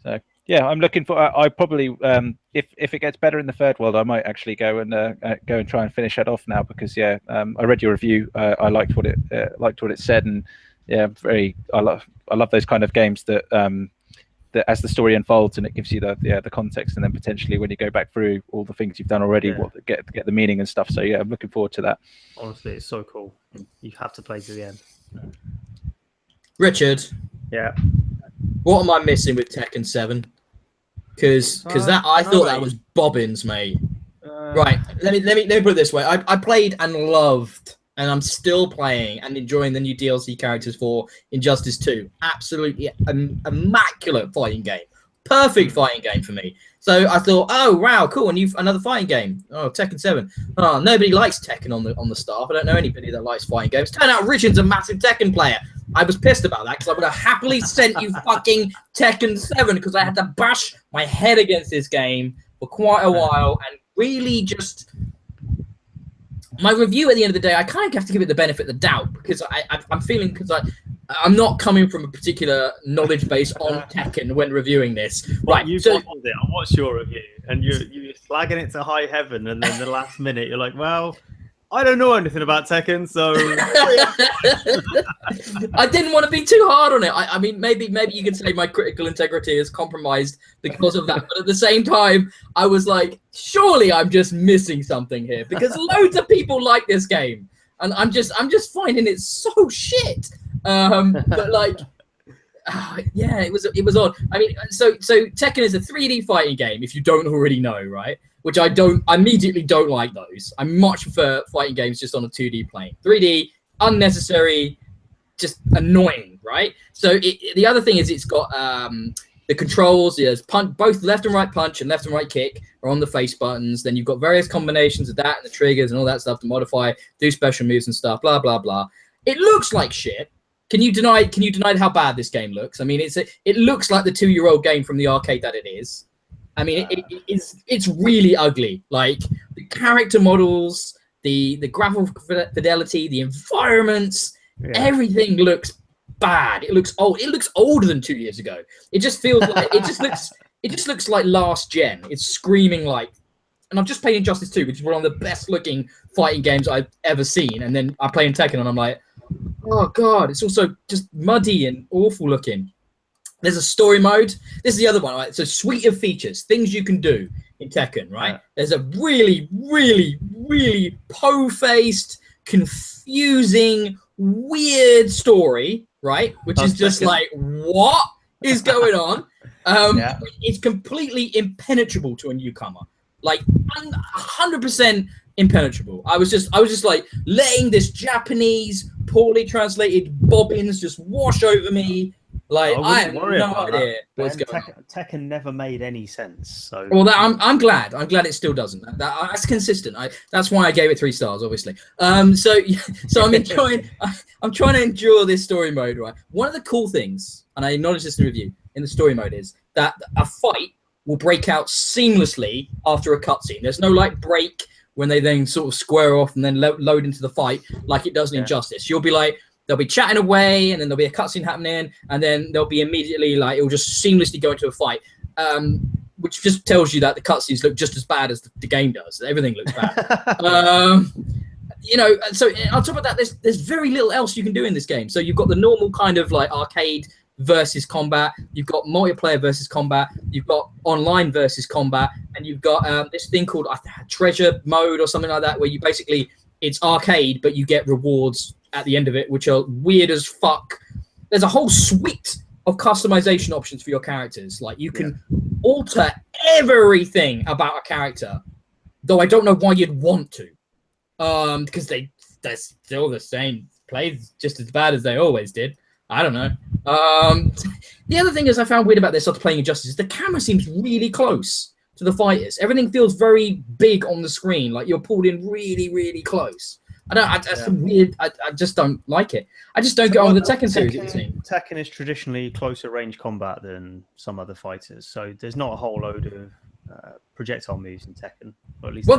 [SPEAKER 2] So yeah, I'm looking for. I probably, if it gets better in the third world, I might actually go and try and finish that off now, because I read your review. I liked what it said, and yeah, I love those kind of games that that as the story unfolds and it gives you the context, and then potentially when you go back through all the things you've done already, get the meaning and stuff. So yeah, I'm looking forward to that.
[SPEAKER 3] Honestly, it's so cool. You have to play to the end.
[SPEAKER 1] Richard.
[SPEAKER 3] Yeah.
[SPEAKER 1] What am I missing with Tekken 7? Because that I thought that was bobbins, mate. Right. Let me put it this way. I played and loved, and I'm still playing and enjoying the new DLC characters for Injustice 2. Absolutely immaculate fighting game. Perfect fighting game for me. So I thought, oh wow, cool, another fighting game. Oh, Tekken 7. Oh, nobody likes Tekken on the staff. I don't know anybody that likes fighting games. Turned out Richard's a massive Tekken player. I was pissed about that, because I would have happily sent you fucking Tekken 7, because I had to bash my head against this game for quite a while, and really just my review at the end of the day, I kind of have to give it the benefit of the doubt, because I'm feeling, because I'm not coming from a particular knowledge base on Tekken when reviewing this. Right,
[SPEAKER 3] you
[SPEAKER 1] so
[SPEAKER 3] bottled it. I watched your review, and you're slagging it to high heaven, and then the last minute you're like, well, I don't know anything about Tekken, so
[SPEAKER 1] I didn't want to be too hard on it. I mean, maybe you could say my critical integrity is compromised because of that. But at the same time, I was like, surely I'm just missing something here, because loads of people like this game, and I'm just finding it so shit. But like, yeah, it was odd. I mean, so Tekken is a 3D fighting game, if you don't already know, right? Which I immediately don't like those. I much prefer fighting games just on a 2D plane. 3D, unnecessary, just annoying, right? So the other thing is it's got the controls. There's both left and right punch and left and right kick are on the face buttons. Then you've got various combinations of that and the triggers and all that stuff to modify, do special moves and stuff, blah, blah, blah. It looks like shit. Can you deny how bad this game looks? I mean, it looks like the 2-year-old game from the arcade that it is. I mean, it's really ugly. Like the character models, the graphical fidelity, the environments, everything looks bad. It looks old. It looks older than 2 years ago. It just feels like it just looks like last gen. It's screaming like. And I've just played Injustice 2, which is one of the best looking fighting games I've ever seen. And then I play in Tekken, and I'm like, oh god, it's also just muddy and awful looking. There's a story mode. This is the other one, right? So suite of features, things you can do in Tekken, right? Yeah. There's a really, really, really po-faced, confusing, weird story, right? Which is just like, what is going on? It's completely impenetrable to a newcomer. Like 100% impenetrable. I was just like letting this Japanese, poorly translated bobbins just wash over me. Like I have no idea what's going on.
[SPEAKER 3] Tekken never made any sense. So
[SPEAKER 1] well, I'm glad. I'm glad it still doesn't. That's consistent. That's why I gave it 3 stars, obviously. So I'm enjoying. I'm trying to endure this story mode. Right. One of the cool things, and I acknowledge this in the review, in the story mode is that a fight will break out seamlessly after a cutscene. There's no like break when they then sort of square off and then load into the fight like it does in Injustice. You'll be like. They'll be chatting away, and then there'll be a cutscene happening, and then they'll be immediately like it'll just seamlessly go into a fight, which just tells you that the cutscenes look just as bad as the game does. Everything looks bad. You know, so on top of that, there's very little else you can do in this game. So you've got the normal kind of like arcade versus combat, you've got multiplayer versus combat, you've got online versus combat, and you've got this thing called treasure mode or something like that, where you basically it's arcade, but you get rewards at the end of it, which are weird as fuck. There's a whole suite of customization options for your characters. Like you can alter everything about a character, though I don't know why you'd want to, because they're still the same. Plays just as bad as they always did. I don't know. The other thing is I found weird about this after playing Injustice is the camera seems really close to the fighters. Everything feels very big on the screen, like you're pulled in really, really close. That's weird. I just don't like it. I just don't get on with the Tekken series.
[SPEAKER 3] Tekken is traditionally closer range combat than some other fighters, so there's not a whole load of projectile moves in Tekken. Or at least
[SPEAKER 1] one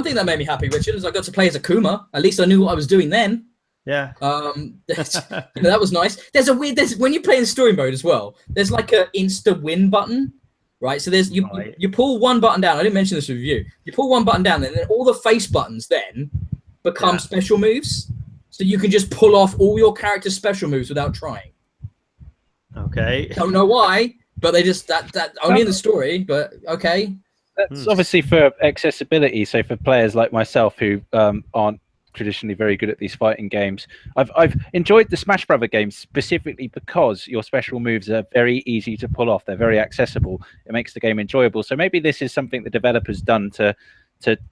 [SPEAKER 1] thing that made me happy, Richard, is I got to play as Akuma. At least I knew what I was doing then.
[SPEAKER 3] Yeah.
[SPEAKER 1] That was nice. There's when you play in story mode as well, there's like a insta win button, right? So there's you pull one button down. I didn't mention this with you. You pull one button down, and then all the face buttons then become special moves. So you can just pull off all your character's special moves without trying.
[SPEAKER 3] Okay.
[SPEAKER 1] Don't know why, but they just that only in the story, but okay.
[SPEAKER 2] That's obviously for accessibility. So for players like myself who aren't traditionally very good at these fighting games, I've enjoyed the Smash Brother games specifically because your special moves are very easy to pull off. They're very accessible. It makes the game enjoyable. So maybe this is something the developers done to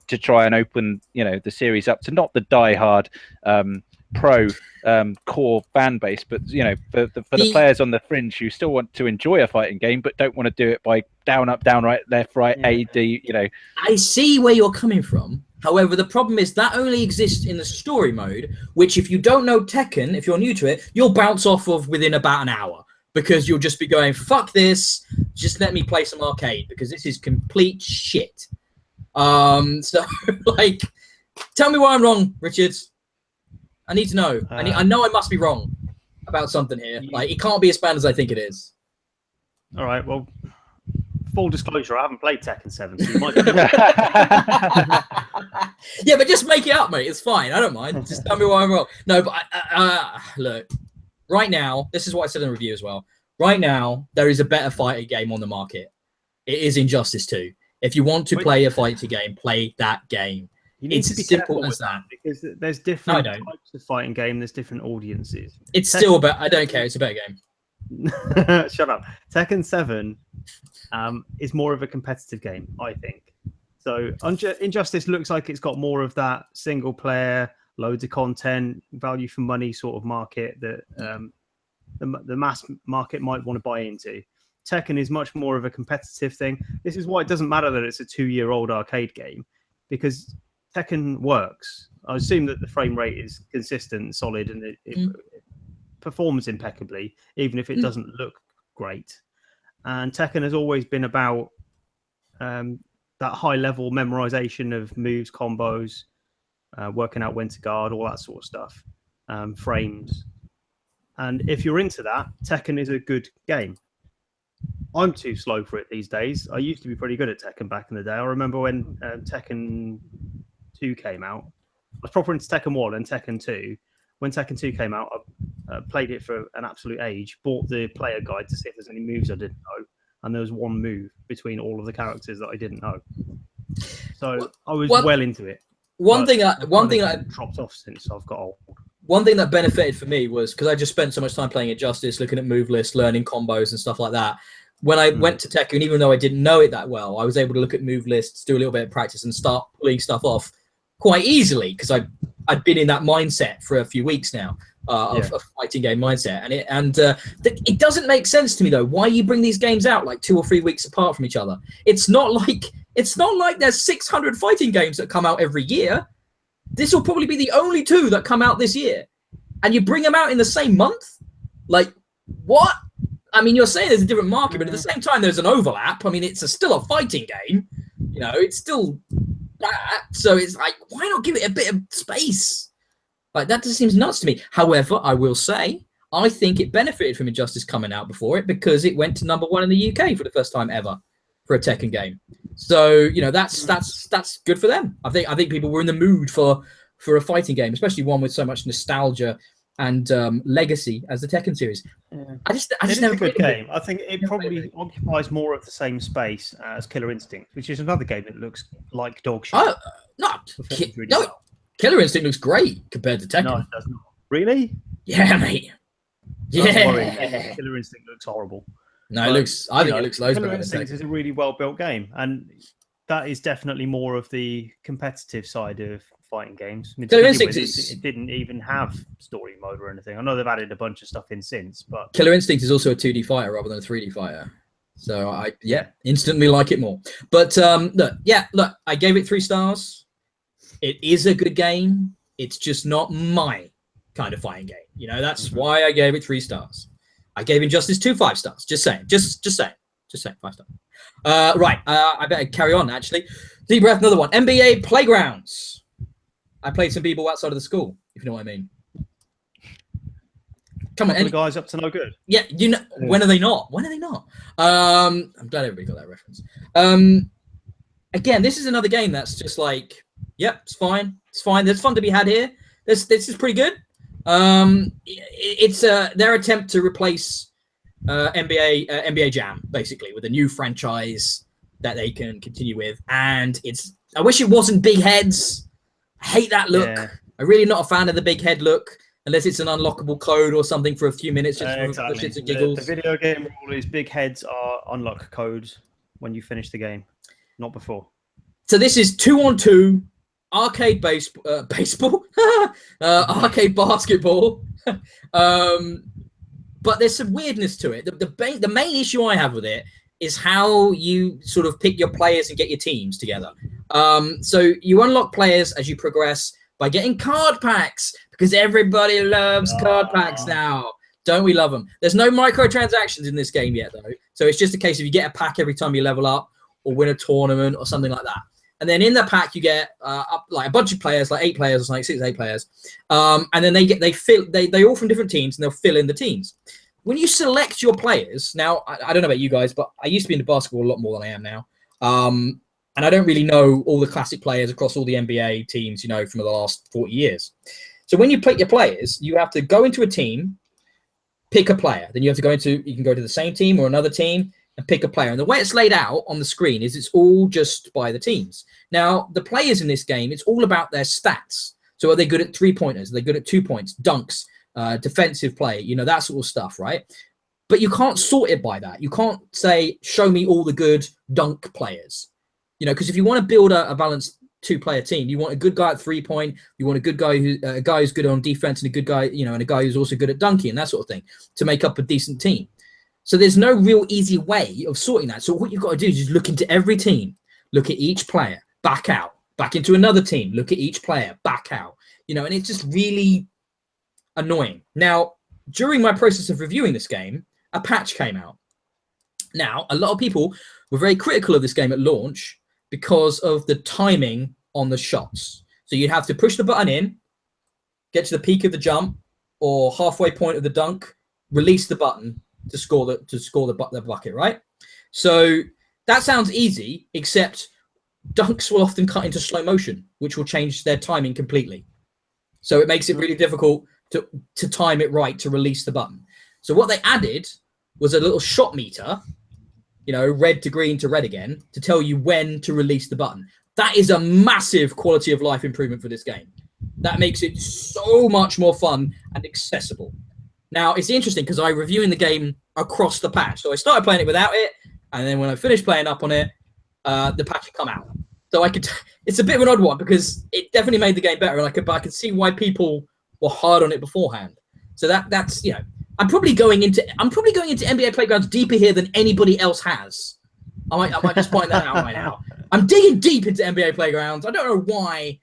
[SPEAKER 2] try and open the series up to not the die-hard pro core fan base, but for the players on the fringe who still want to enjoy a fighting game but don't want to do it by down, up, down, right, left, right, A, D.
[SPEAKER 1] I see where you're coming from. However, the problem is that only exists in the story mode, which if you don't know Tekken, if you're new to it, you'll bounce off of within about an hour because you'll just be going, fuck this, just let me play some arcade because this is complete shit. So, like, tell me why I'm wrong, Richard. I need to know. I know I must be wrong about something here. Like, it can't be as bad as I think it is.
[SPEAKER 3] All right, well, full disclosure, I haven't played Tekken 7, so you might
[SPEAKER 1] Yeah, but just make it up, mate. It's fine. I don't mind. Just tell me why I'm wrong. No, but look, right now, this is what I said in the review as well. Right now, there is a better fighting game on the market. It is Injustice 2. If you want to play a fighting game, play that game. It's as simple as that.
[SPEAKER 3] Because there's different types of fighting game. There's different audiences.
[SPEAKER 1] It's still better. I don't care. It's a better game.
[SPEAKER 3] Shut up. Tekken 7 is more of a competitive game, I think. So Injustice looks like it's got more of that single player, loads of content, value for money sort of market that the mass market might want to buy into. Tekken is much more of a competitive thing. This is why it doesn't matter that it's a 2-year-old arcade game, because Tekken works. I assume that the frame rate is consistent, solid, and it performs impeccably, even if it doesn't look great. And Tekken has always been about that high-level memorization of moves, combos, working out when to guard, all that sort of stuff, frames. And if you're into that, Tekken is a good game. I'm too slow for it these days. I used to be pretty good at Tekken back in the day. I remember when Tekken 2 came out. I was proper into Tekken 1 and Tekken 2. When Tekken 2 came out, I played it for an absolute age, bought the player guide to see if there's any moves I didn't know, and there was one move between all of the characters that I didn't know. So I was well into it.
[SPEAKER 1] One thing I
[SPEAKER 3] dropped off since I've got old.
[SPEAKER 1] One thing that benefited for me was because I just spent so much time playing Injustice, looking at move lists, learning combos and stuff like that. When I went to Tekken, even though I didn't know it that well, I was able to look at move lists, do a little bit of practice, and start pulling stuff off quite easily because I'd been in that mindset for a few weeks now of fighting game mindset, and it doesn't make sense to me though why you bring these games out like 2 or 3 weeks apart from each other. It's not like there's 600 fighting games that come out every year. This will probably be the only 2 that come out this year, and you bring them out in the same month. Like, what? I mean, you're saying there's a different market, but at the same time, there's an overlap. I mean, it's still a fighting game. It's still that. So it's like, why not give it a bit of space? Like, that just seems nuts to me. However, I will say, I think it benefited from Injustice coming out before it because it went to #1 in the UK for the first time ever for a Tekken game. So, that's good for them. I think people were in the mood for a fighting game, especially one with so much nostalgia and legacy as the Tekken series.
[SPEAKER 3] Yeah.
[SPEAKER 1] I just
[SPEAKER 3] never played a good game. I think it probably occupies more of the same space as Killer Instinct, which is another game that looks like dog shit.
[SPEAKER 1] Killer Instinct looks great compared to Tekken.
[SPEAKER 3] No, it does not. Really?
[SPEAKER 1] Yeah, mate. Yeah.
[SPEAKER 3] Killer Instinct looks horrible.
[SPEAKER 1] No,
[SPEAKER 3] But,
[SPEAKER 1] it looks. I think it looks loads
[SPEAKER 3] Killer
[SPEAKER 1] better than
[SPEAKER 3] Instinct
[SPEAKER 1] Tekken.
[SPEAKER 3] is a really well-built game, and that is definitely more of the competitive side of fighting games. I mean, to
[SPEAKER 1] Killer
[SPEAKER 3] begin
[SPEAKER 1] Instinct
[SPEAKER 3] with,
[SPEAKER 1] is-
[SPEAKER 3] it didn't even have story mode or anything. I know they've added a bunch of stuff in since, but
[SPEAKER 1] Killer Instinct is also a 2D fighter rather than a 3D fighter. So I instantly like it more. But look, I gave it 3 stars. It is a good game. It's just not my kind of fighting game. You know, that's why I gave it 3 stars. I gave Injustice 2 5 stars. Just saying. Just saying. 5 stars. Right. I better carry on, actually. Deep breath, another one. NBA Playgrounds. I played some people outside of the school, if you know what I mean. Come on,
[SPEAKER 3] the guys up to no good.
[SPEAKER 1] Yeah, you know, when are they not? When are they not? I'm glad everybody got that reference. Again, this is another game that's just like, yep, it's fine. It's fine. There's fun to be had here. This is pretty good. It's their attempt to replace NBA Jam, basically, with a new franchise that they can continue with. And I wish it wasn't big heads. I hate that look. Yeah. I'm really not a fan of the big head look. Unless it's an unlockable code or something for a few minutes, just for shits and giggles.
[SPEAKER 3] The video game rule is big heads are unlock codes when you finish the game, not before.
[SPEAKER 1] So this is 2-on-2 arcade baseball, arcade basketball. But there's some weirdness to it. The main issue I have with it is how you sort of pick your players and get your teams together. So you unlock players as you progress by getting card packs, because everybody loves card packs now. Don't we love them? There's no microtransactions in this game yet, though. So it's just a case of you get a pack every time you level up or win a tournament or something like that. And then in the pack, you get like a bunch of players, like 8 players or something, 6 to 8 players. And then they all from different teams, and they'll fill in the teams. When you select your players, now, I don't know about you guys, but I used to be into basketball a lot more than I am now. And I don't really know all the classic players across all the NBA teams, you know, from the last 40 years. So when you pick your players, you have to go into a team, pick a player. Then you can go to the same team or another team and pick a player. And the way it's laid out on the screen is it's all just by the teams. Now, the players in this game, it's all about their stats. So are they good at 3-pointers? Are they good at 2 points, dunks, defensive play, you know, that sort of stuff, right? But you can't sort it by that. You can't say, show me all the good dunk players. You know, because if you want to build a balanced 2-player team, you want a good guy at 3-point, you want a good guy a guy who's good on defense, and a good guy, you know, and a guy who's also good at dunking and that sort of thing to make up a decent team. So there's no real easy way of sorting that. So what you've got to do is just look into every team, look at each player, back out, back into another team, look at each player, back out. You know, and it's just really annoying. Now, during my process of reviewing this game, a patch came out. Now, a lot of people were very critical of this game at launch because of the timing on the shots. So you'd have to push the button in, get to the peak of the jump or halfway point of the dunk, release the button to score the bucket, right? So that sounds easy, except dunks will often cut into slow motion, which will change their timing completely. So it makes it really difficult to time it right to release the button. So what they added was a little shot meter, you know, red to green to red again, to tell you when to release the button. That is a massive quality of life improvement for this game. That makes it so much more fun and accessible. Now, it's interesting because I'm reviewing the game across the patch. So I started playing it without it, and then when I finished playing up on it, the patch had come out. So it's a bit of an odd one because it definitely made the game better, and I could see why people were hard on it beforehand. So that's, you know, I'm probably going into NBA Playgrounds deeper here than anybody else has. I might just point that out right now. I'm digging deep into NBA Playgrounds. I don't know why.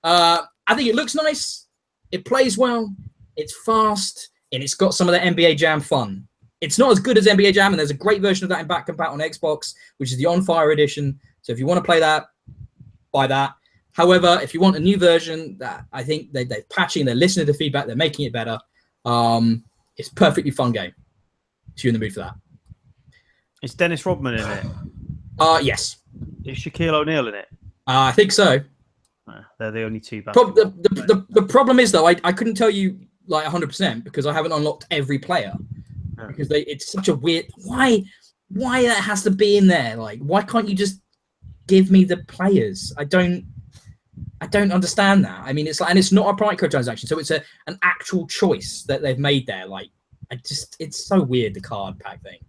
[SPEAKER 1] I think it looks nice. It plays well. It's fast, and it's got some of the NBA Jam fun. It's not as good as NBA Jam, and there's a great version of that in back compat on Xbox, which is the On Fire edition. So if you want to play that, buy that. However, if you want a new version, that I think they're patching, they're listening to feedback, they're making it better. It's a perfectly fun game. If you're in the mood for that.
[SPEAKER 3] Is Dennis Rodman in it?
[SPEAKER 1] Yes.
[SPEAKER 3] Is Shaquille O'Neal in it?
[SPEAKER 1] I think so.
[SPEAKER 3] They're the only two.
[SPEAKER 1] The problem is, though, I couldn't tell you like 100% because I haven't unlocked every player. Because it's such a weird... Why that has to be in there? Like, why can't you just give me the players? I don't understand that. I mean, it's like, and it's not a microtransaction, so it's an actual choice that they've made there. Like, it's so weird, the card pack thing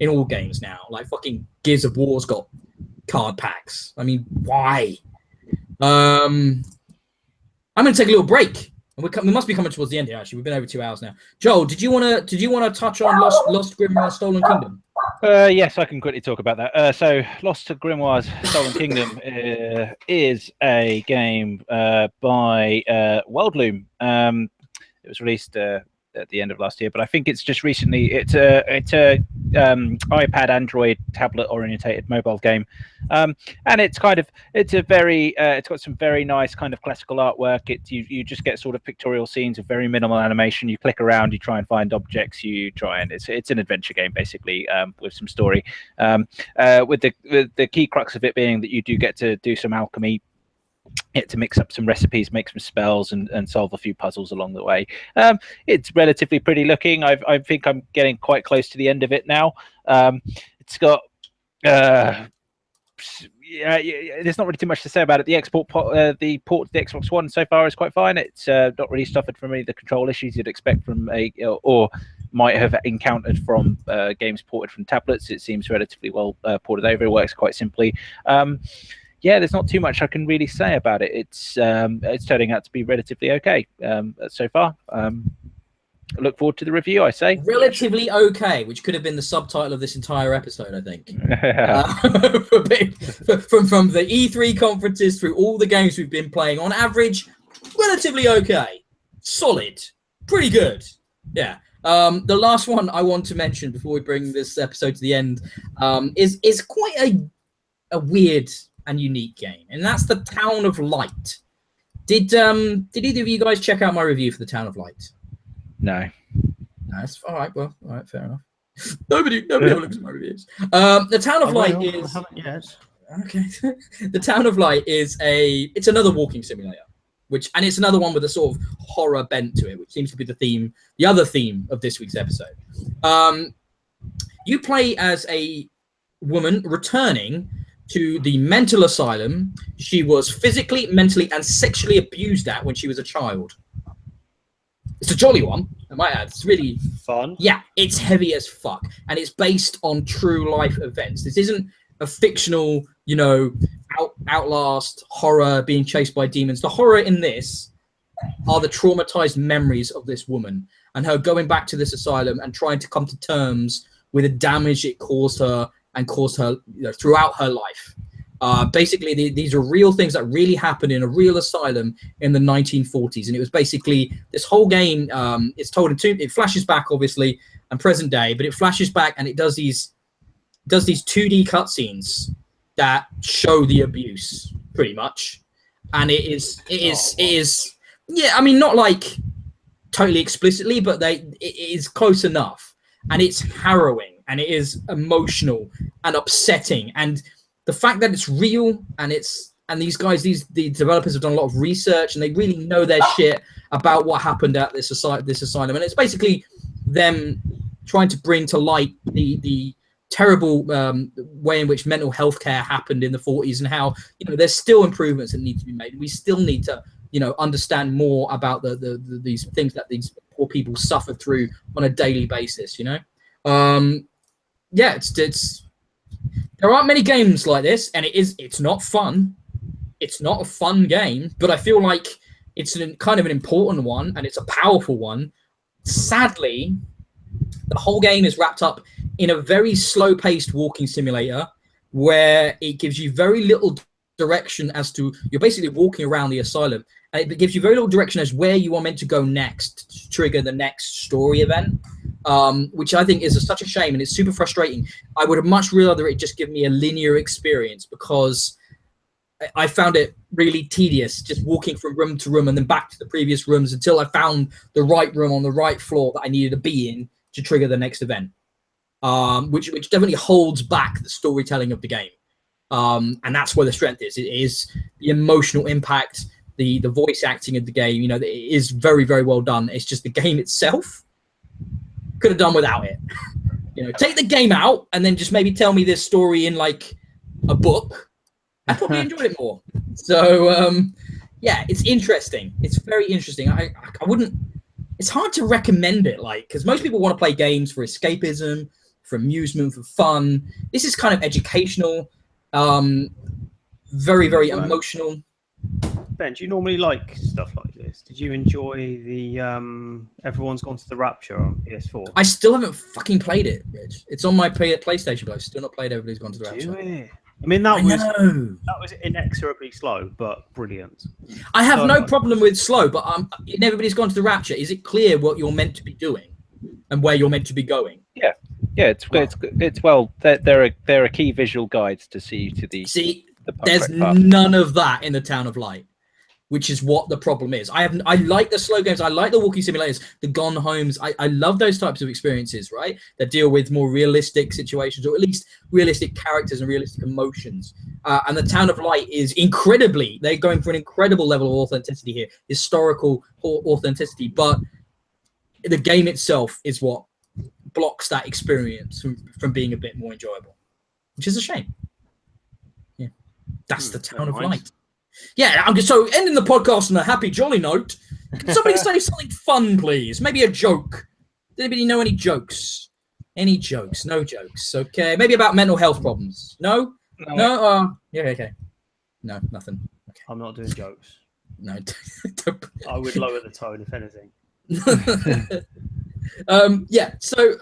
[SPEAKER 1] in all games now. Like fucking Gears of War's got card packs. I mean, why? I'm gonna take a little break. And we must be coming towards the end here. Actually, we've been over 2 hours now. Joel, did you want to touch on Lost Grimoire Stolen Kingdom?
[SPEAKER 2] Yes, I can quickly talk about that. So, Lost Grimoire's Stolen Kingdom is a game by Worldloom. It was released at the end of last year, but I think it's just recently. It's a iPad, Android, tablet orientated mobile game, and it's got some very nice kind of classical artwork. You just get sort of pictorial scenes of very minimal animation. You click around, you try and find objects, it's an adventure game basically, with some story, with the key crux of it being that you do get to do some alchemy. To mix up some recipes, make some spells, and solve a few puzzles along the way. It's relatively pretty looking. I think I'm getting quite close to the end of it now. It's got there's not really too much to say about it. The port to the Xbox One so far is quite fine. It's not really suffered from any of the control issues you'd expect from or might have encountered from games ported from tablets. It seems relatively well ported over. It works quite simply. Yeah, there's not too much I can really say about it. It's turning out to be relatively okay so far. Look forward to the review, I say.
[SPEAKER 1] Relatively okay, which could have been the subtitle of this entire episode, I think. From the E3 conferences through all the games we've been playing, on average, relatively okay. Solid. Pretty good. Yeah. The last one I want to mention before we bring this episode to the end is quite a weird and unique game, and that's the Town of Light. Did either of you guys check out my review for the Town of Light?
[SPEAKER 2] No.
[SPEAKER 1] That's all right. Well, all right, fair enough. Nobody ever looks at my reviews. The Town of Light is okay. The Town of Light is it's another walking simulator, and it's another one with a sort of horror bent to it, which seems to be the other theme of this week's episode. You play as a woman returning to the mental asylum she was physically, mentally, and sexually abused at when she was a child. It's a jolly one, I might add. It's really
[SPEAKER 3] fun.
[SPEAKER 1] Yeah, it's heavy as fuck, and it's based on true life events. This isn't a fictional, outlast horror being chased by demons. The horror in this are the traumatized memories of this woman and her going back to this asylum and trying to come to terms with the damage it caused her and caused her throughout her life. Basically, these are real things that really happened in a real asylum in the 1940s, and it was basically this whole game. It's told it flashes back, obviously, and present day, but it flashes back and it does these 2D cutscenes that show the abuse pretty much, and it is yeah. I mean, not like totally explicitly, but it is close enough, and it's harrowing. And it is emotional and upsetting, and the fact that it's real and the developers have done a lot of research and they really know their shit about what happened at this asylum, and it's basically them trying to bring to light the terrible way in which mental health care happened in the 40s and how there's still improvements that need to be made. We still need to understand more about these things that these poor people suffer through on a daily basis. Yeah, there aren't many games like this, and it's not fun. It's not a fun game, but I feel like it's kind of an important one, and it's a powerful one. Sadly, the whole game is wrapped up in a very slow-paced walking simulator where it gives you very little direction as to, you're basically walking around the asylum, and it gives you very little direction as where you are meant to go next to trigger the next story event. Which I think is such a shame, and it's super frustrating. I would have much rather it just give me a linear experience, because I found it really tedious just walking from room to room and then back to the previous rooms until I found the right room on the right floor that I needed to be in to trigger the next event, which definitely holds back the storytelling of the game. And that's where the strength is. It is the emotional impact, the voice acting of the game. It is very, very well done. It's just the game itself could have done without it. Take the game out and then just maybe tell me this story in like a book. I probably enjoyed it more. So yeah, it's interesting. It's very interesting. it's hard to recommend it, like, because most people want to play games for escapism, for amusement, for fun. This is kind of educational, very, very emotional.
[SPEAKER 3] Ben, do you normally like stuff like this? Did you enjoy the Everyone's Gone to the Rapture on PS4?
[SPEAKER 1] I still haven't fucking played it, Rich. It's on my PlayStation, but I've still not played Everybody's Gone to the Rapture.
[SPEAKER 3] I mean, that was inexorably slow, but brilliant.
[SPEAKER 1] I have no problem with slow, but Everybody's Gone to the Rapture. Is it clear what you're meant to be doing and where you're meant to be going?
[SPEAKER 2] Yeah, it's well. There are key visual guides to see to the.
[SPEAKER 1] See, there's none of that in the Town of Light, which is what the problem is. I like the slow games. I like the walking simulators, the Gone Homes. I love those types of experiences, right? That deal with more realistic situations, or at least realistic characters and realistic emotions. And the Town of Light is they're going for an incredible level of authenticity here, historical authenticity. But the game itself is what blocks that experience from being a bit more enjoyable, which is a shame. Yeah, that's the Town of Light. Yeah, I'm just so ending the podcast on a happy, jolly note. Can somebody say something fun, please? Maybe a joke. Did anybody know any jokes? Any jokes? No jokes. Okay, maybe about mental health problems. No. Yeah. Okay. No, nothing. Okay.
[SPEAKER 3] I'm not doing jokes.
[SPEAKER 1] No.
[SPEAKER 3] I would lower the tone, if anything.
[SPEAKER 1] Yeah. So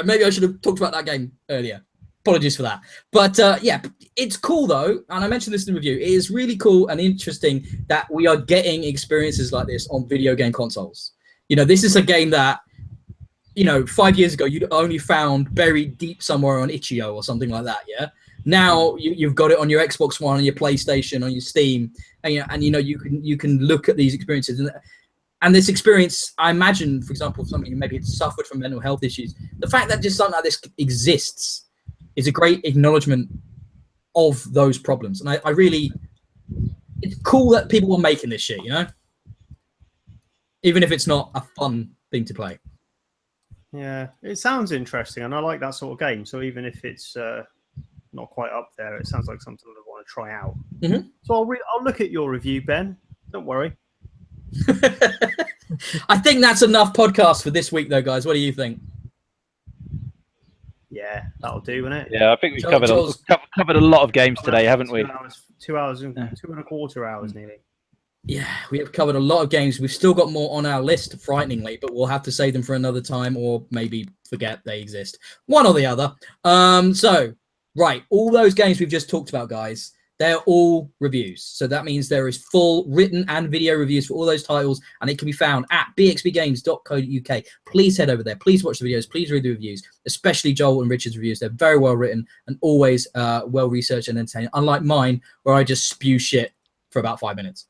[SPEAKER 1] maybe I should have talked about that game earlier. Apologies for that. But yeah, it's cool though, and I mentioned this in the review. It is really cool and interesting that we are getting experiences like this on video game consoles. This is a game that 5 years ago you'd only found buried deep somewhere on Itch.io or something like that. Yeah. Now you've got it on your Xbox One, on your PlayStation, on your Steam, and you can look at these experiences and this experience. I imagine, for example, somebody who maybe had suffered from mental health issues, the fact that just something like this exists is a great acknowledgement of those problems. And I really, it's cool that people are making this shit, even if it's not a fun thing to play.
[SPEAKER 3] Yeah, it sounds interesting, and I like that sort of game. So even if it's not quite up there, it sounds like something I want to try out.
[SPEAKER 1] Mm-hmm.
[SPEAKER 3] So I'll look at your review, Ben. Don't worry.
[SPEAKER 1] I think that's enough podcast for this week, though, guys. What do you think?
[SPEAKER 3] Yeah, that'll do, won't it?
[SPEAKER 2] Yeah, I think we've covered a lot of games today, haven't we?
[SPEAKER 3] 2 hours and 2.25 hours nearly.
[SPEAKER 1] Yeah, we have covered a lot of games. We've still got more on our list, frighteningly, but we'll have to save them for another time, or maybe forget they exist. One or the other. So, right, all those games we've just talked about, guys, they're all reviews. So that means there is full written and video reviews for all those titles, and it can be found at bxbgames.co.uk. Please head over there. Please watch the videos. Please read the reviews, especially Joel and Richard's reviews. They're very well written and always well-researched and entertaining, unlike mine, where I just spew shit for about 5 minutes.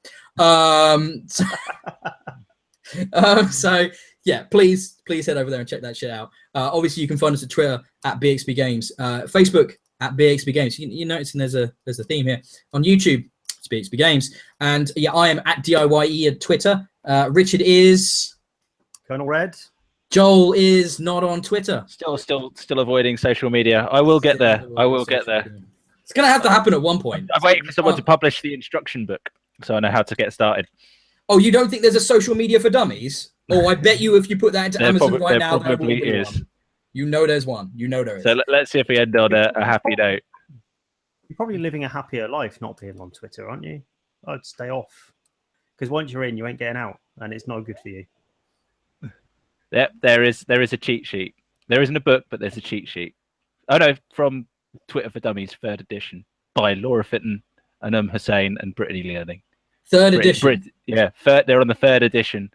[SPEAKER 1] So yeah, please head over there and check that shit out. Obviously, you can find us at Twitter at BxBGames, Facebook at BxBGames. You noticing there's a theme here. On YouTube, it's BxBGames. And yeah, I am at DIYE at Twitter. Richard is
[SPEAKER 3] Colonel Red.
[SPEAKER 1] Joel is not on Twitter.
[SPEAKER 2] Still avoiding social media. I will get there. I will get there.
[SPEAKER 1] It's gonna have to happen at one point.
[SPEAKER 2] I'm waiting for someone to publish the instruction book so I know how to get started.
[SPEAKER 1] Oh, you don't think there's a social media for dummies? Oh, I bet you if you put that into Amazon right now, there probably is. One. You know there's one. You know there is.
[SPEAKER 2] So let's see if we end on a happy note.
[SPEAKER 3] You're probably living a happier life not being on Twitter, aren't you? I'd stay off. Because once you're in, you ain't getting out, and it's not good for you.
[SPEAKER 2] There is a cheat sheet. There isn't a book, but there's a cheat sheet. Oh no, from Twitter for Dummies, 3rd edition, by Laura Fitton, Anum Hussain, and Brittany Learning.
[SPEAKER 1] 3rd edition?
[SPEAKER 2] Yeah, they're on the 3rd edition.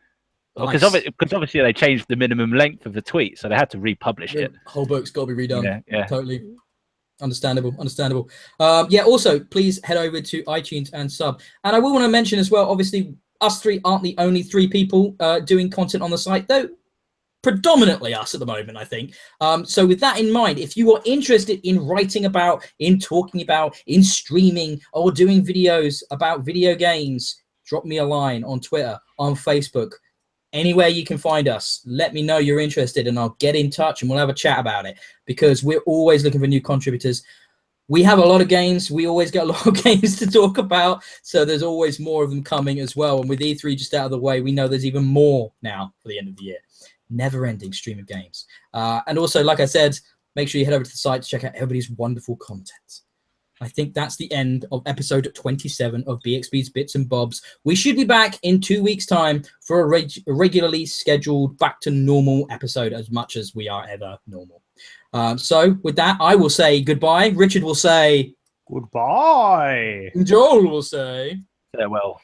[SPEAKER 2] Because obviously they changed the minimum length of the tweet, so they had to republish it.
[SPEAKER 1] The whole book's got to be redone.
[SPEAKER 2] Yeah.
[SPEAKER 1] Totally. Understandable. Yeah, also, please head over to iTunes and sub. And I will want to mention as well, obviously, us three aren't the only 3 people doing content on the site, though predominantly us at the moment, I think. So with that in mind, if you are interested in writing about, in talking about, in streaming, or doing videos about video games, drop me a line on Twitter, on Facebook, anywhere you can find us. Let me know you're interested and I'll get in touch and we'll have a chat about it, because we're always looking for new contributors. We have a lot of games. We always get a lot of games to talk about. So there's always more of them coming as well. And with E3 just out of the way, we know there's even more now for the end of the year. Never-ending stream of games. And also, like I said, make sure you head over to the site to check out everybody's wonderful content. I think that's the end of episode 27 of Bxb'S Bits and Bobs. We should be back in 2 weeks' time for a regularly scheduled back to normal episode, as much as we are ever normal. So with that, I will say goodbye. Richard will say
[SPEAKER 3] goodbye.
[SPEAKER 1] Joel will say
[SPEAKER 2] farewell.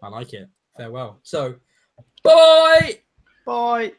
[SPEAKER 1] I like it. Farewell. So, bye.
[SPEAKER 3] Bye.